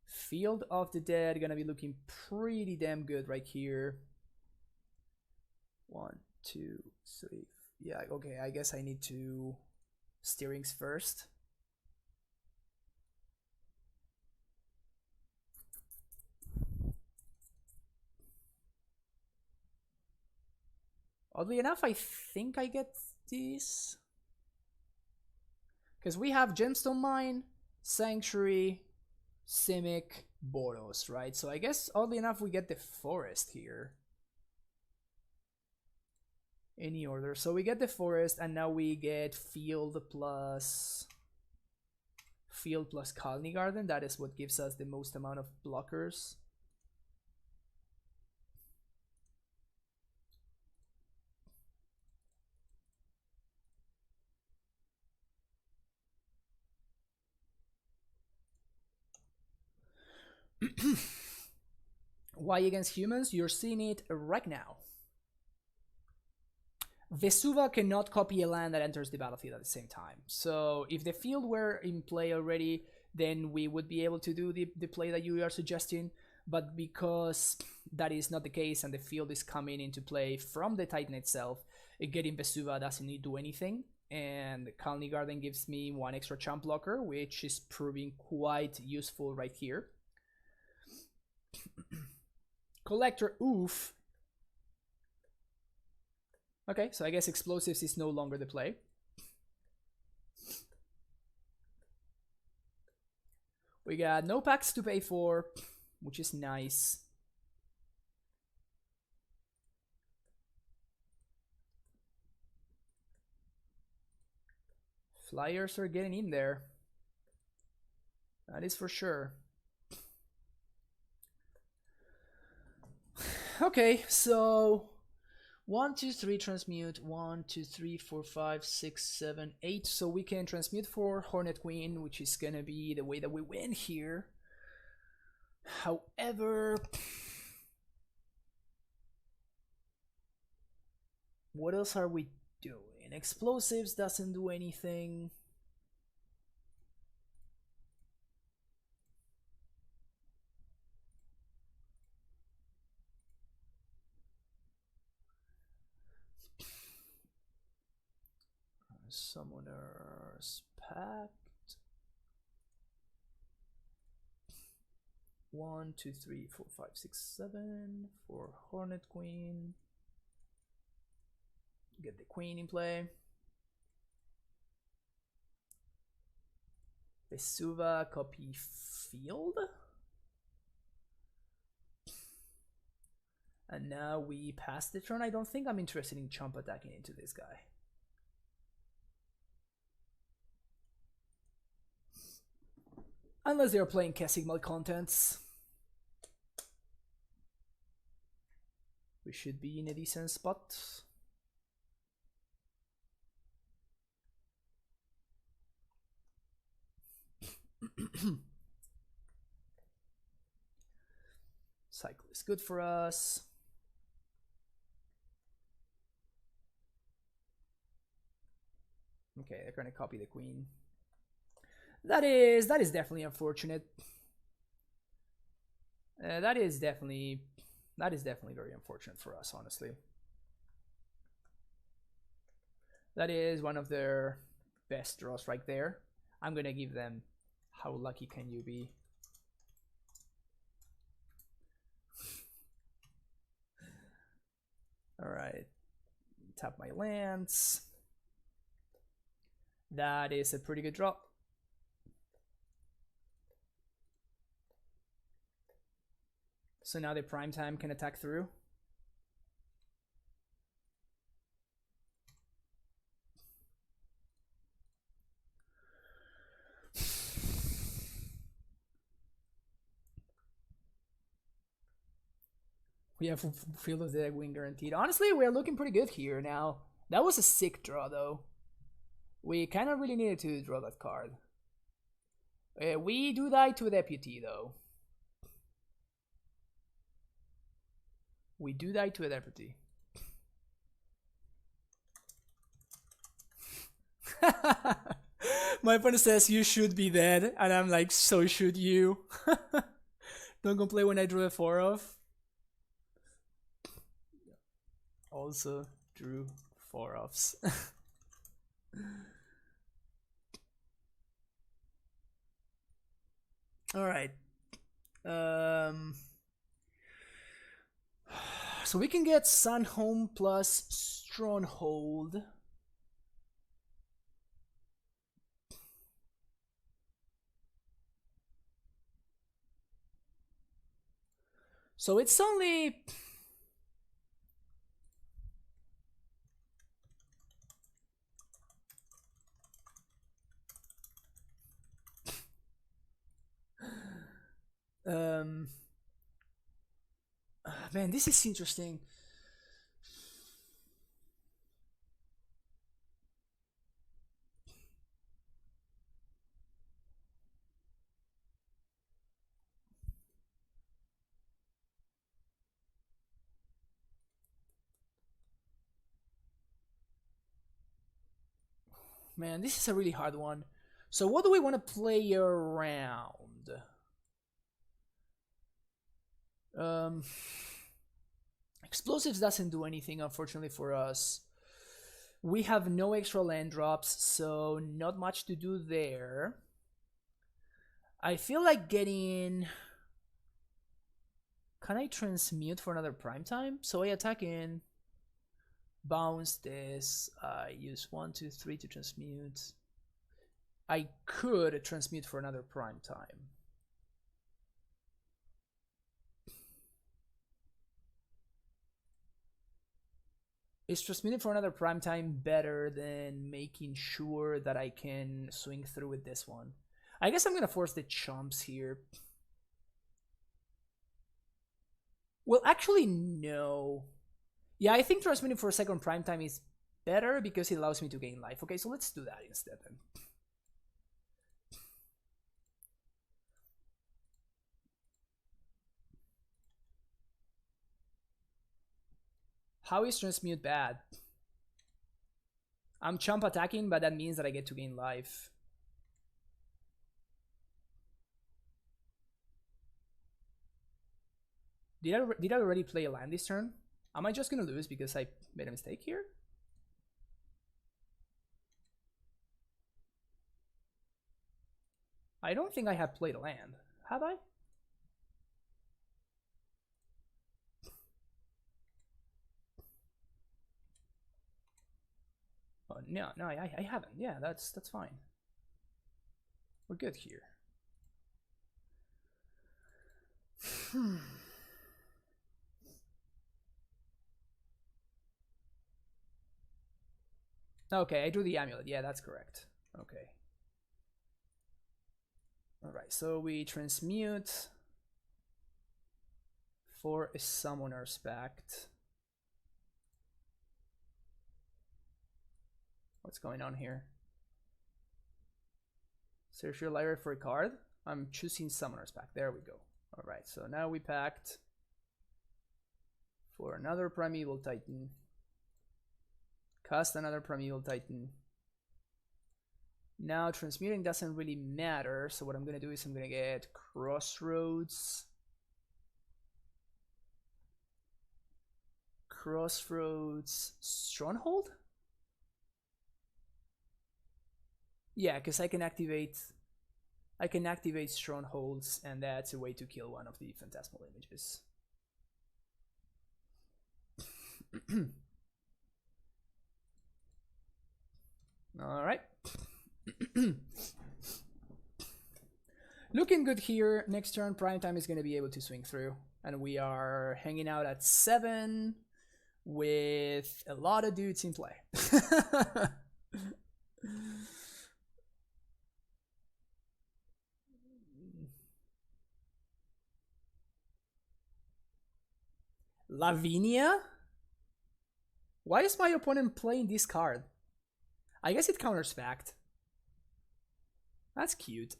Field of the Dead going to be looking pretty damn good right here. 1, 2, 3. Yeah, okay, I guess I need to steerings first. Oddly enough, I think I get this. Because we have Gemstone Mine, Sanctuary, Simic, Boros, right? So I guess, oddly enough, we get the Forest here. Any order. So we get the Forest, and now we get Field plus Colony Garden. That is what gives us the most amount of blockers. Why against humans? You're seeing it right now. Vesuva cannot copy a land that enters the battlefield at the same time. So if the field were in play already, then we would be able to do the play that you are suggesting. But because that is not the case and the field is coming into play from the Titan itself, getting Vesuva doesn't need to do anything. And Colony Garden gives me 1 extra chump blocker, which is proving quite useful right here. Collector, oof. Okay, so I guess Explosives is no longer the play. We got no packs to pay for, which is nice. Flyers are getting in there. That is for sure. Okay, so 1, 2, 3 transmute. 1, 2, 3, 4, 5, 6, 7, 8. So we can transmute for Hornet Queen, which is gonna be the way that we win here. However, what else are we doing? Explosives doesn't do anything. Summoner's Pact. 1, 2, 3, 4, 5, 6, 7 for Hornet Queen. Get the Queen in play. Vesuva, copy field. And now we pass the turn. I don't think I'm interested in chump attacking into this guy. Unless they're playing Casigmal contents. We should be in a decent spot. Cycle is good for us. Okay, they're gonna copy the Queen. That is definitely unfortunate. That is definitely very unfortunate for us, honestly. That is one of their best draws right there. I'm gonna give them how lucky can you be. All right, tap my lands. That is a pretty good draw. So now the prime time can attack through. We have Field of the Wing guaranteed. Honestly, we're looking pretty good here now. That was a sick draw though. We kind of really needed to draw that card. We do die to a Deputy though. We do die to a Deputy. My opponent says you should be dead, and I'm like, so should you. Don't complain when I drew a 4-off. Also drew 4-offs. All right. So we can get Sunhome plus Stronghold. So it's only... man, this is interesting. Man, this is a really hard one. So what do we want to play around? Explosives doesn't do anything, unfortunately, for us. We have no extra land drops, so not much to do there. I feel like getting... Can I transmute for another prime time? So I attack in, bounce this, use 1, 2, 3 to transmute. I could transmute for another prime time. Is transmuting for another prime time better than making sure that I can swing through with this one? I guess I'm gonna force the chumps here. Well, actually, no. Yeah, I think transmitting for a second prime time is better because it allows me to gain life. Okay, so let's do that instead then. How is transmute bad? I'm chump attacking, but that means that I get to gain life. Did I already play a land this turn? Am I just gonna lose because I made a mistake here? I don't think I have played a land. Have I? Oh, no, I haven't. Yeah, that's fine. We're good here. Okay, I drew the amulet. Yeah, that's correct. Okay. Alright, so we transmute for a Summoner's Pact. What's going on here? Search your library for a card. I'm choosing Summoner's Pact. There we go. Alright, so now we packed for another Primeval Titan. Cast another Primeval Titan. Now transmuting doesn't really matter, so what I'm gonna do is I'm gonna get Crossroads. Stronghold? Yeah, because I can activate strongholds, and that's a way to kill one of the phantasmal images. All right. Looking good here. Next turn, prime time is going to be able to swing through, and we are hanging out at 7 with a lot of dudes in play. Lavinia? Why is my opponent playing this card? I guess it counters fact. That's cute.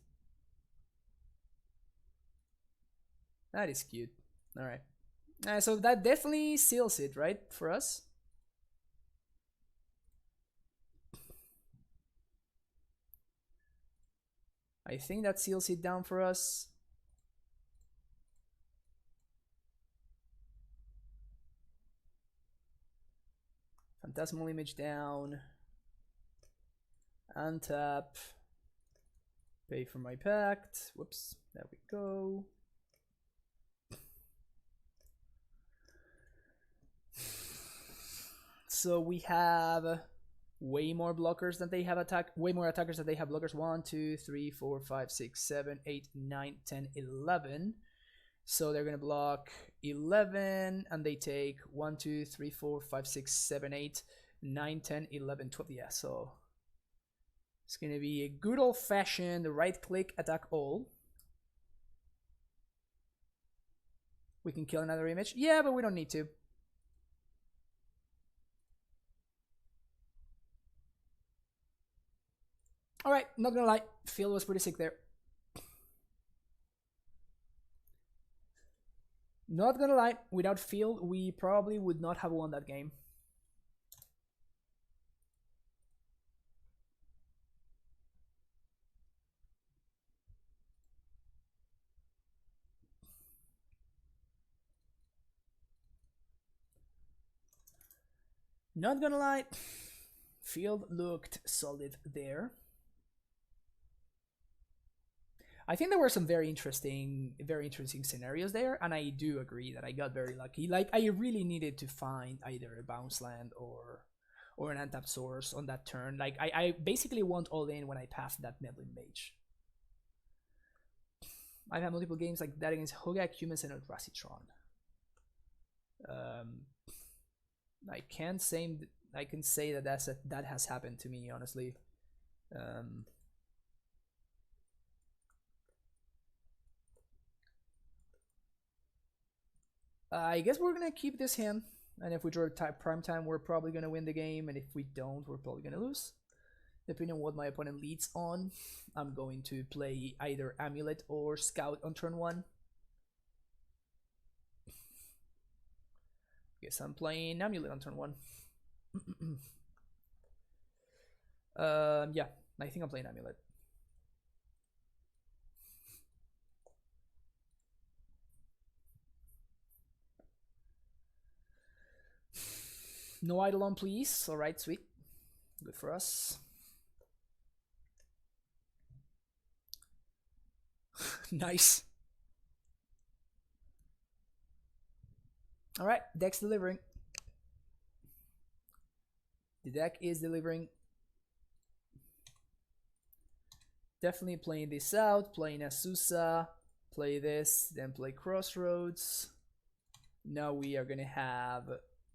That is cute. Alright. So that definitely seals it, right? For us. I think that seals it down for us. Phantasmal image down. Untap. Pay for my pact. Whoops. There we go. So we have way more blockers than they have way more attackers than they have blockers. 1, 2, 3, 4, 5, 6, 7, 8, 9, 10, 11. So they're gonna block 11, and they take 1, 2, 3, 4, 5, 6, 7, 8, 9, 10, 11, 12. Yeah, so it's gonna be a good old-fashioned right-click attack all. We can kill another image. Yeah, but we don't need to. Alright, not gonna lie, field was pretty sick there. Not gonna lie, without field, we probably would not have won that game. Not gonna lie, field looked solid there. I think there were some very interesting scenarios there, and I do agree that I got very lucky. Like, I really needed to find either a bounce land or an untapped source on that turn. Like, I basically went all in when I passed that Meddling Mage. I've had multiple games like that against Hogaak, Humans, and Eldrazi Tron. I can say that that has happened to me, honestly. I guess we're gonna keep this hand, and if we draw prime time, we're probably gonna win the game, and if we don't, we're probably gonna lose. Depending on what my opponent leads on, I'm going to play either Amulet or Scout on turn 1. Guess I'm playing Amulet on turn 1. Yeah, I think I'm playing Amulet. No Eidolon, please. Alright, sweet. Good for us. Nice. Alright, deck's delivering. The deck is delivering. Definitely playing this out, playing Azusa, play this, then play Crossroads. Now we are gonna have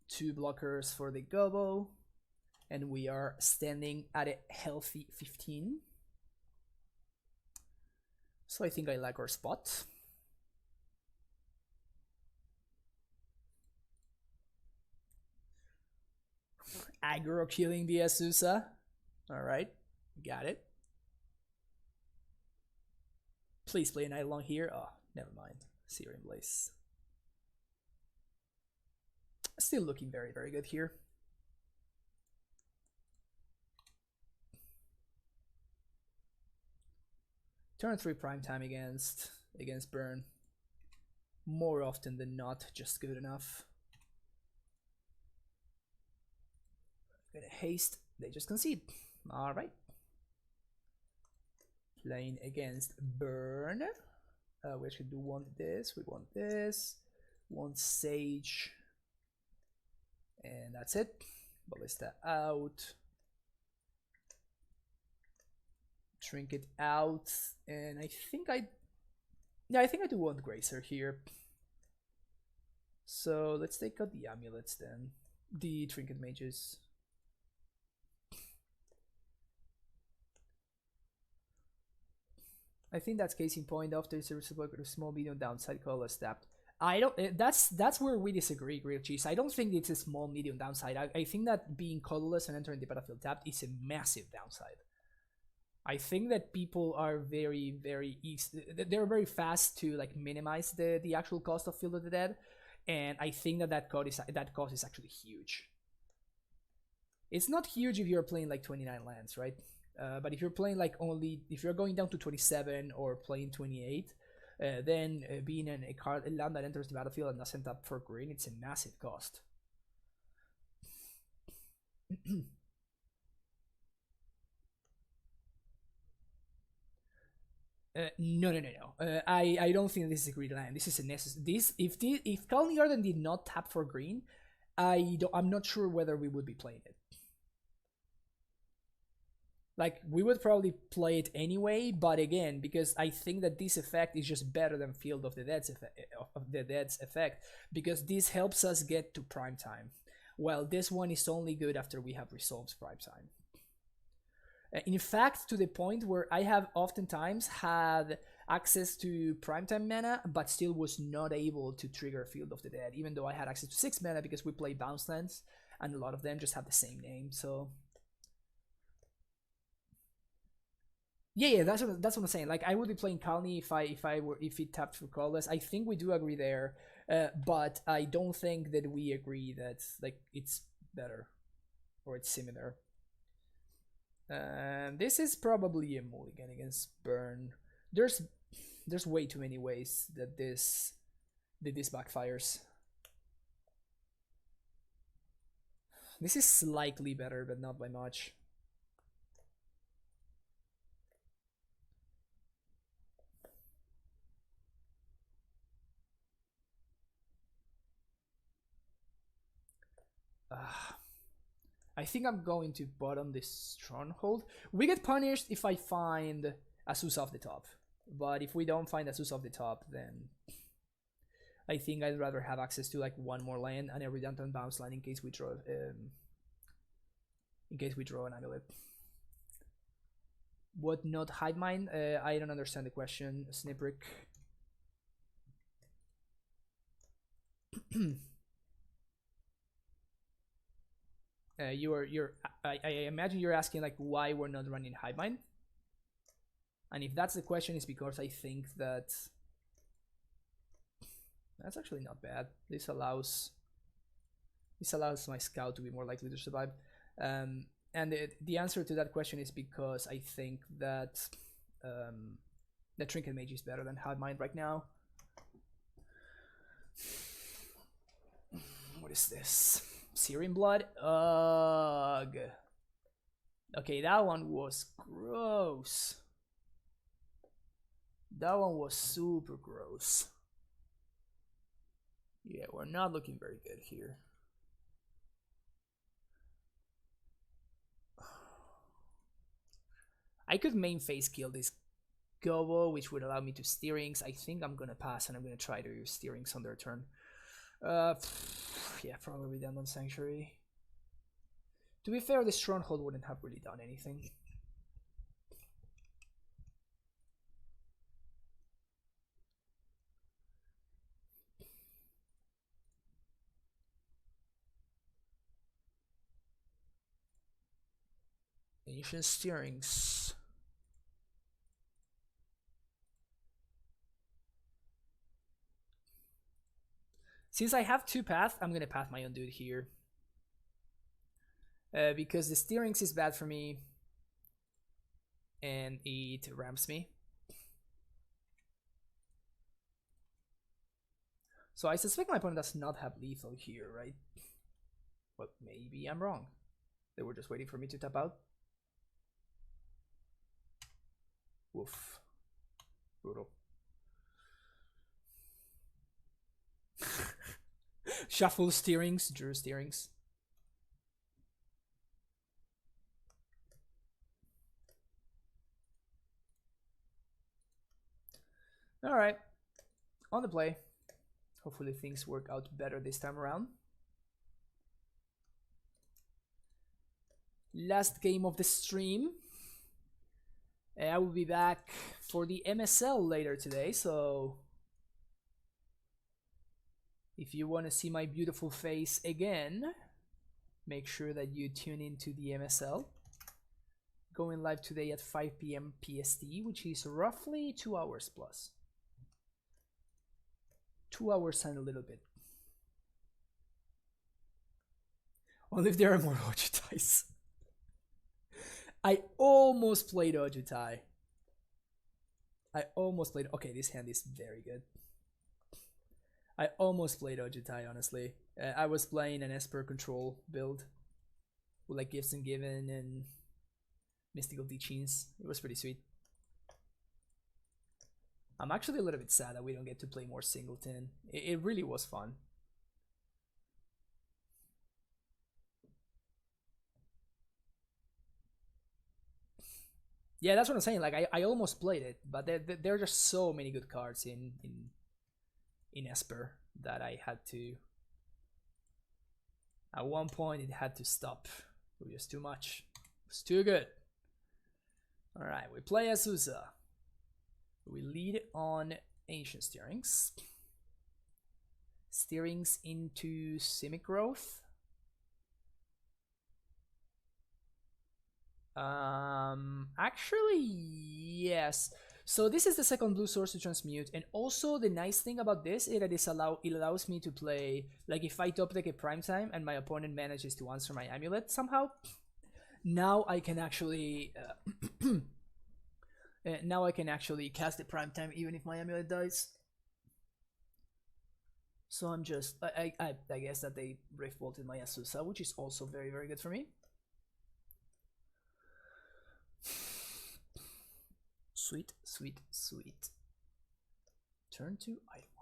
2 blockers for the Gobo, and we are standing at a healthy 15. So I think I like our spot. Aggro killing the Azusa. Alright, got it. Please play an Eidolon here. Oh, never mind. Searing Blaze. Still looking very, very good here. Turn 3 prime time against Burn. More often than not, just good enough. Gonna haste, they just concede. Alright. Playing against Burn. We actually do want this, we want this. Want Sage. And that's it. Ballista out. Trinket out. And I think I do want Gracer here. So let's take out the amulets then. The Trinket Mages. I think that's case in point. After a small medium downside, colorless tapped. I don't. That's where we disagree, Grilled Cheese. I don't think it's a small medium downside. I think that being colorless and entering the battlefield tapped is a massive downside. I think that people are very they're very fast to like minimize the actual cost of Field of the Dead, and I think that cost is actually huge. It's not huge if you're playing like 29 lands, right? But if you're playing like if you're going down to 27 or playing 28, then being a land that enters the battlefield and doesn't tap for green, it's a massive cost. No. I don't think this is a green land. This is a necessary. If Colony Garden did not tap for green, I'm not sure whether we would be playing it. Like, we would probably play it anyway, but again, because I think that this effect is just better than Field of the Dead's effect, because this helps us get to prime time, while this one is only good after we have resolved prime time. In fact, to the point where I have oftentimes had access to primetime mana, but still was not able to trigger Field of the Dead, even though I had access to 6 mana because we play bounce lands, and a lot of them just have the same name, so... Yeah, that's what I'm saying. Like, I would be playing Kalni if it tapped for colorless. I think we do agree there, but I don't think that we agree that like it's better or it's similar. This is probably a mulligan against Burn. There's way too many ways that this backfires. This is slightly better, but not by much. I think I'm going to bottom this stronghold. We get punished if I find Azusa off the top. But if we don't find Azusa off the top, then I think I'd rather have access to like one more land and a redundant bounce land in case we draw an amulet. What not hide mine? I don't understand the question, Sniprick. I imagine you're asking like why we're not running hide mine, and if that's the question, it's because I think that that's actually not bad. This allows my scout to be more likely to survive. And the answer to that question is because I think that the Trinket Mage is better than hide mine right now. What is this? Searing Blood? Ugh. Okay, that one was gross. That one was super gross. Yeah, we're not looking very good here. I could main phase kill this Gobo, which would allow me to steerings. I think I'm gonna pass and I'm gonna try to use steerings on their turn. Yeah, probably redundant sanctuary. To be fair, the stronghold wouldn't have really done anything. Ancient steerings. Since I have two paths, I'm gonna path my own dude here. Because the steerings is bad for me. And it ramps me. So I suspect my opponent does not have lethal here, right? But maybe I'm wrong. They were just waiting for me to tap out. Woof. Brutal. Shuffle steerings, drew steerings. Alright. On the play. Hopefully things work out better this time around. Last game of the stream. I will be back for the MSL later today, so if you want to see my beautiful face again, make sure that you tune into the MSL. Going live today at 5 p.m. PST, which is roughly 2 hours plus. 2 hours and a little bit. Only if there are more Ojutais. I almost played Ojutai. Okay, this hand is very good. I almost played Ojutai, honestly. I was playing an Esper control build with like Gifts and Given and Mystical Teachings. It was pretty sweet. I'm actually a little bit sad that we don't get to play more Singleton. It really was fun. Yeah, that's what I'm saying. Like I almost played it, but there are just so many good cards in Esper that I had to. At one point, it had to stop. It was just too much. It's too good. All right, we play Azusa. We lead on Ancient Steerings. Steerings into Simic Growth. Actually, yes. So this is the second blue source to transmute, and also the nice thing about this is that it allows me to play, like if I top deck a prime time and my opponent manages to answer my amulet somehow, now I can actually cast the prime time even if my amulet dies. So I'm just, I guess that they Rift Bolted my Asusa, which is also very, very good for me. Sweet, sweet, sweet. Turn to Eidolon.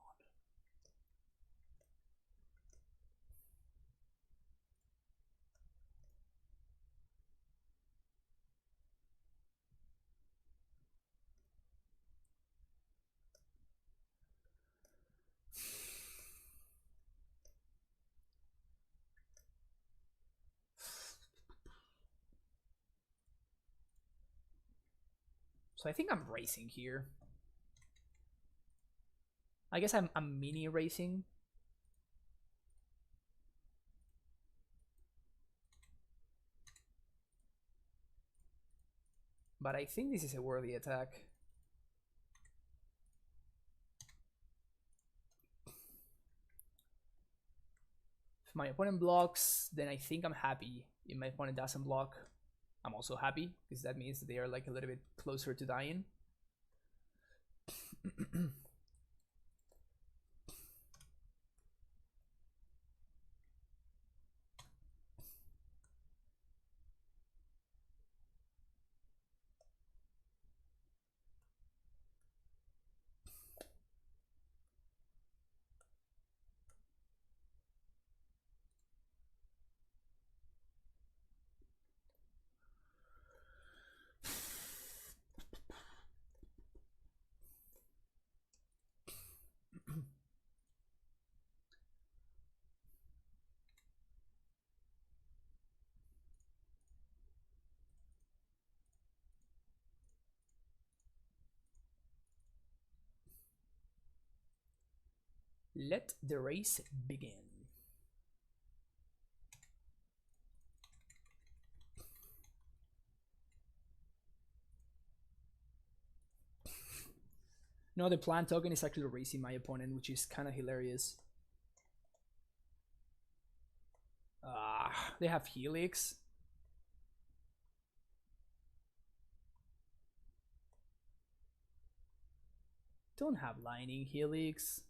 So I think I'm racing here. I guess I'm mini racing. But I think this is a worthy attack. If my opponent blocks, then I think I'm happy. If my opponent doesn't block, I'm also happy, because that means that they are like a little bit closer to dying. Let the race begin. No, the plant token is actually racing my opponent, which is kind of hilarious. They have Helix. Don't have Lightning Helix.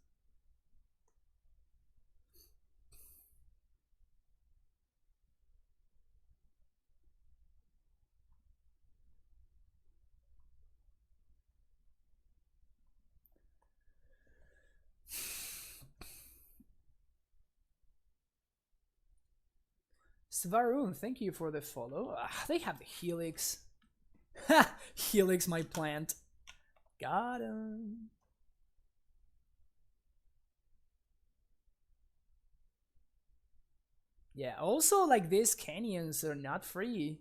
Svarun, thank you for the follow. They have the Helix. Ha! Helix, my plant. Got him. Yeah, also, like, these canyons are not free.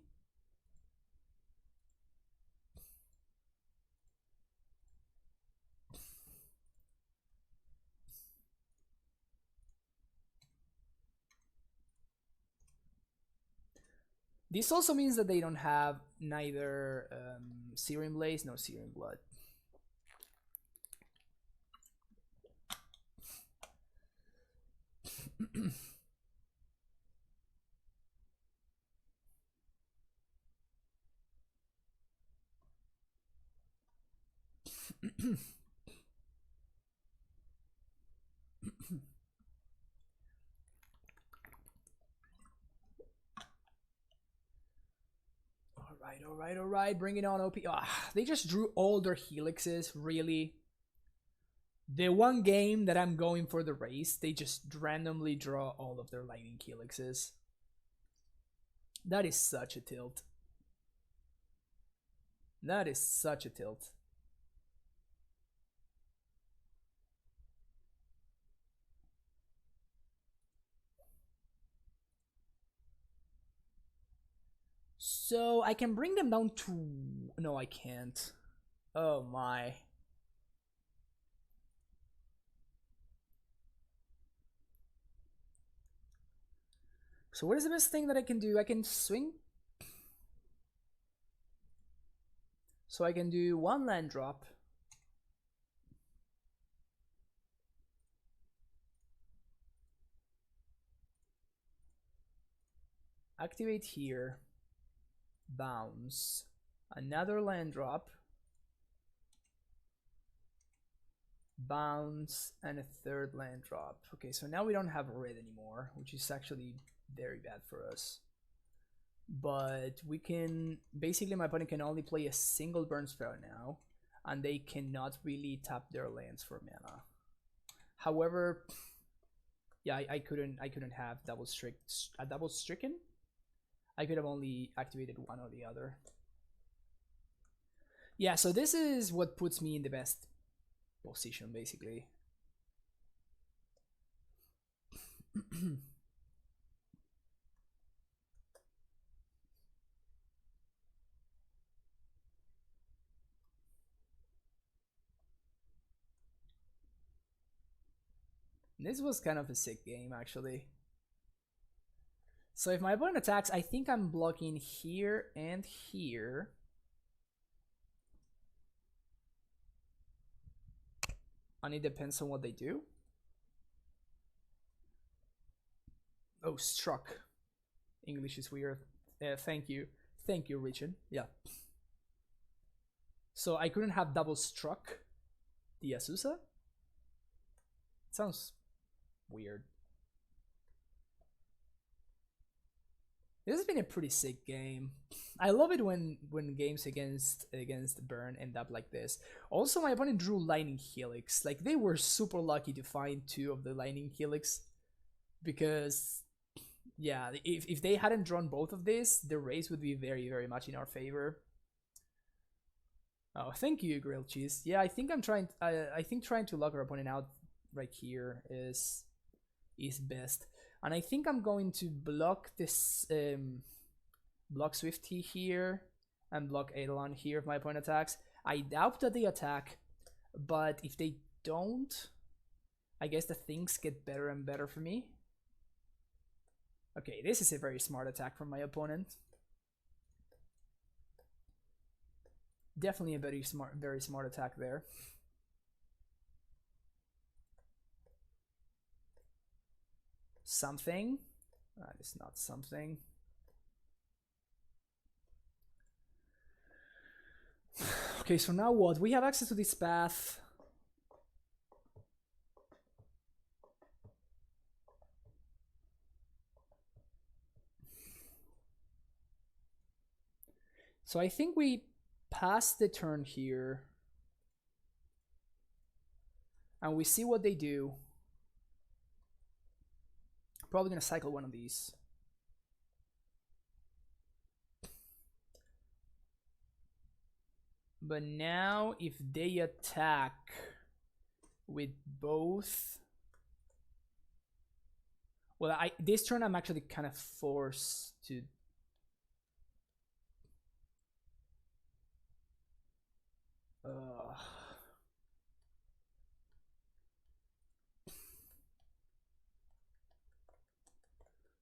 This also means that they don't have neither Searing Blaze nor Searing Blood. All right, bring it on, OP. They just drew all their helixes, really. The one game that I'm going for the race, they just randomly draw all of their lightning helixes. That is such a tilt. That is such a tilt. So I can bring them down to... No, I can't. Oh my. So what is the best thing that I can do? I can swing. So I can do one land drop. Activate here. Bounce. Another land drop. bounce, and a third land drop. Okay, so now we don't have red anymore, which is actually very bad for us. But we can, basically my opponent can only play a single burn spell now, and they cannot really tap their lands for mana. However, yeah, I couldn't have double stricken. I could have only activated one or the other. Yeah, so this is what puts me in the best position, basically. This was kind of a sick game, actually. So if my opponent attacks, I think I'm blocking here and here. And it depends on what they do. Oh, struck. English is weird. Thank you. Thank you, Richard. Yeah. So I couldn't have double struck the Azusa? Sounds weird. This has been a pretty sick game. I love it when games against Burn end up like this. Also, my opponent drew Lightning Helix. Like, they were super lucky to find 2 of the Lightning Helix. Because, yeah, if they hadn't drawn both of these, the race would be very, very much in our favor. Oh, thank you, grilled cheese. Yeah, I think I think trying to lock our opponent out right here is best. And I think I'm going to block this, block Swifty here, and block Eidolon here if my opponent attacks. I doubt that they attack, but if they don't, I guess the things get better and better for me. Okay, this is a very smart attack from my opponent. Definitely a very smart attack there. Something. That is not something. Okay, so now what? We have access to this path. So I think we pass the turn here. And we see what they do. Probably gonna cycle one of these. But now if they attack with both, well, this turn I'm actually kind of forced to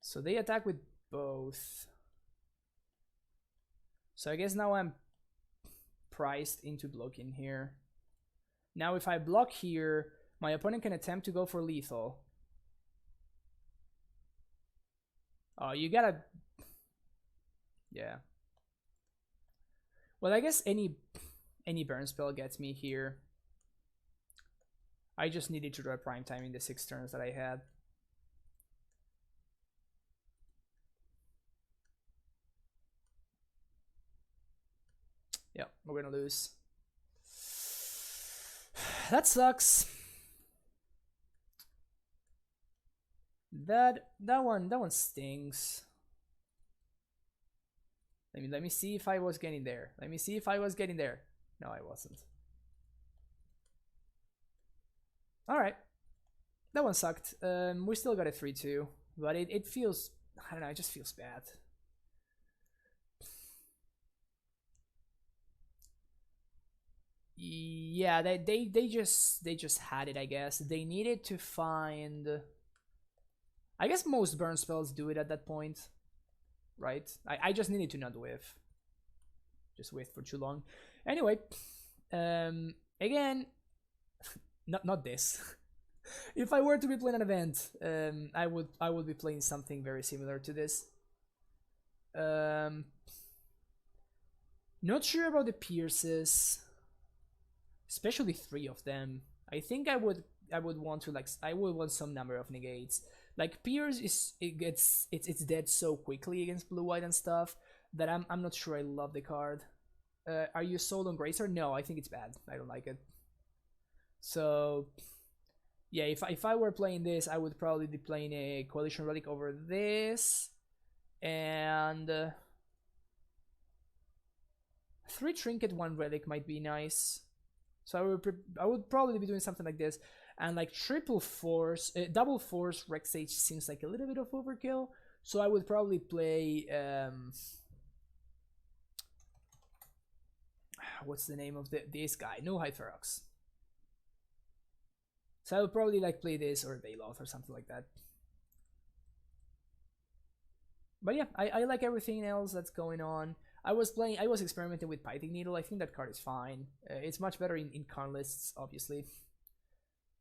so they attack with both. So I guess now I'm priced into blocking here. Now if I block here, my opponent can attempt to go for lethal. Oh, you gotta... Yeah. Well, I guess any burn spell gets me here. I just needed to draw prime time in the 6 turns that I had. Yeah, we're gonna lose. That sucks. That one stings. Let me see if I was getting there. Let me see if I was getting there. No, I wasn't. All right, that one sucked. We still got a 3-2, but it feels, I don't know, it just feels bad. Yeah, they just had it, I guess. They needed to find, I guess most burn spells do it at that point, right? I just needed to not whiff. Just wait for too long. Anyway, again, not this. If I were to be playing an event, I would be playing something very similar to this. Not sure about the Pierces. Especially 3 of them. I think I would want to, like, I would want some number of negates. Like Pierce it's dead so quickly against blue white and stuff that I'm not sure I love the card. Are you sold on Gracer? No, I think it's bad. I don't like it. So yeah, if I were playing this, I would probably be playing a Coalition Relic over this, and 3 Trinket, 1 Relic might be nice. So I would probably be doing something like this, and like triple force, double force Rexage seems like a little bit of overkill. So I would probably play what's the name of this guy? No High Ferox. So I would probably like play this or Bailoff or something like that. But yeah, I like everything else that's going on. I was experimenting with Pything Needle. I think that card is fine. It's much better in card lists, obviously.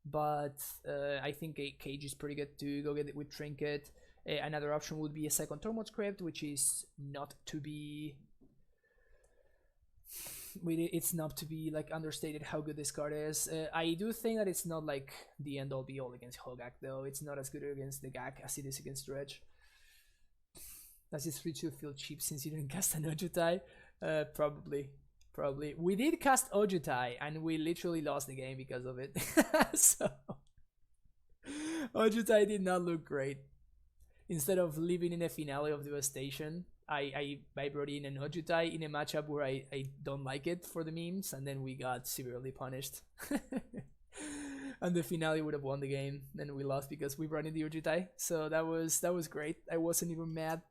But I think a Cage is pretty good to go get it with Trinket. Another option would be a second Tormod Script, which is not to be... It's not to be like understated how good this card is. I do think that it's not like the end all be all against Hogaak, though. It's not as good against the Gak as it is against Dredge. Does this 3-2 feel cheap since you didn't cast an Ojutai? Probably. We did cast Ojutai and we literally lost the game because of it. So Ojutai did not look great. Instead of living in a finale of Devastation, I brought in an Ojutai in a matchup where I don't like it for the memes, and then we got severely punished. And the finale would have won the game, and we lost because we brought in the Ojutai. So that was great. I wasn't even mad.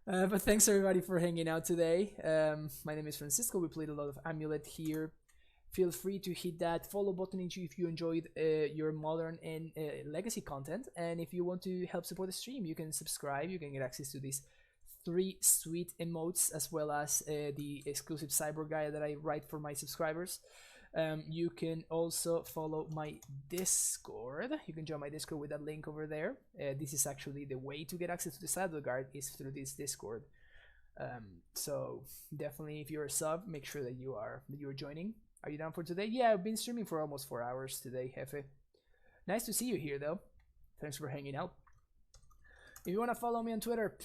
But thanks everybody for hanging out today. My name is Francisco. We played a lot of Amulet here. Feel free to hit that follow button if you enjoyed your modern and legacy content. And if you want to help support the stream, you can subscribe. You can get access to these 3 sweet emotes, as well as the exclusive cyber guide that I write for my subscribers. You can also follow my Discord. You can join my Discord with that link over there. This is actually the way to get access to the Saddle Guard, is through this Discord. So definitely, if you're a sub, make sure that you're joining. Are you down for today? Yeah, I've been streaming for almost 4 hours today, Jefe. Nice to see you here, though. Thanks for hanging out. If you want to follow me on Twitter,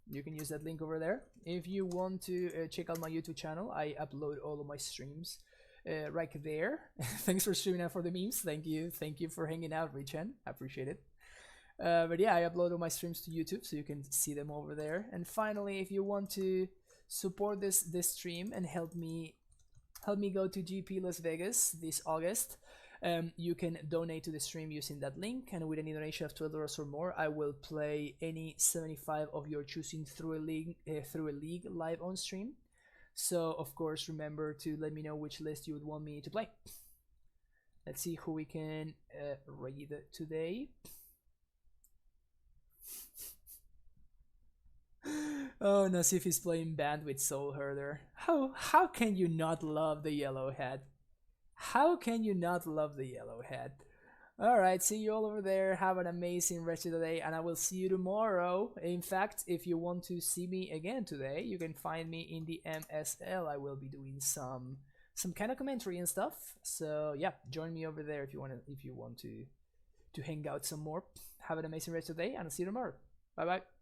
you can use that link over there. If you want to check out my YouTube channel, I upload all of my streams right there. Thanks for streaming out for the memes. Thank you for hanging out, Richen. I appreciate it. But yeah, I upload all my streams to YouTube, so you can see them over there. And finally, if you want to support this stream and help me go to GP Las Vegas this August, you can donate to the stream using that link, and with any donation of $12 or more, I will play any 75 of your choosing through a league live on stream. So of course, remember to let me know which list you would want me to play. Let's see who we can raid today. Oh, Nasif is playing band with Soul Herder. How can you not love the yellow hat? How can you not love the yellow hat? Alright, see you all over there. Have an amazing rest of the day, and I will see you tomorrow. In fact, if you want to see me again today, you can find me in the MSL. I will be doing some kind of commentary and stuff. So yeah, join me over there if you want to hang out some more. Have an amazing rest of the day, and I'll see you tomorrow. Bye bye.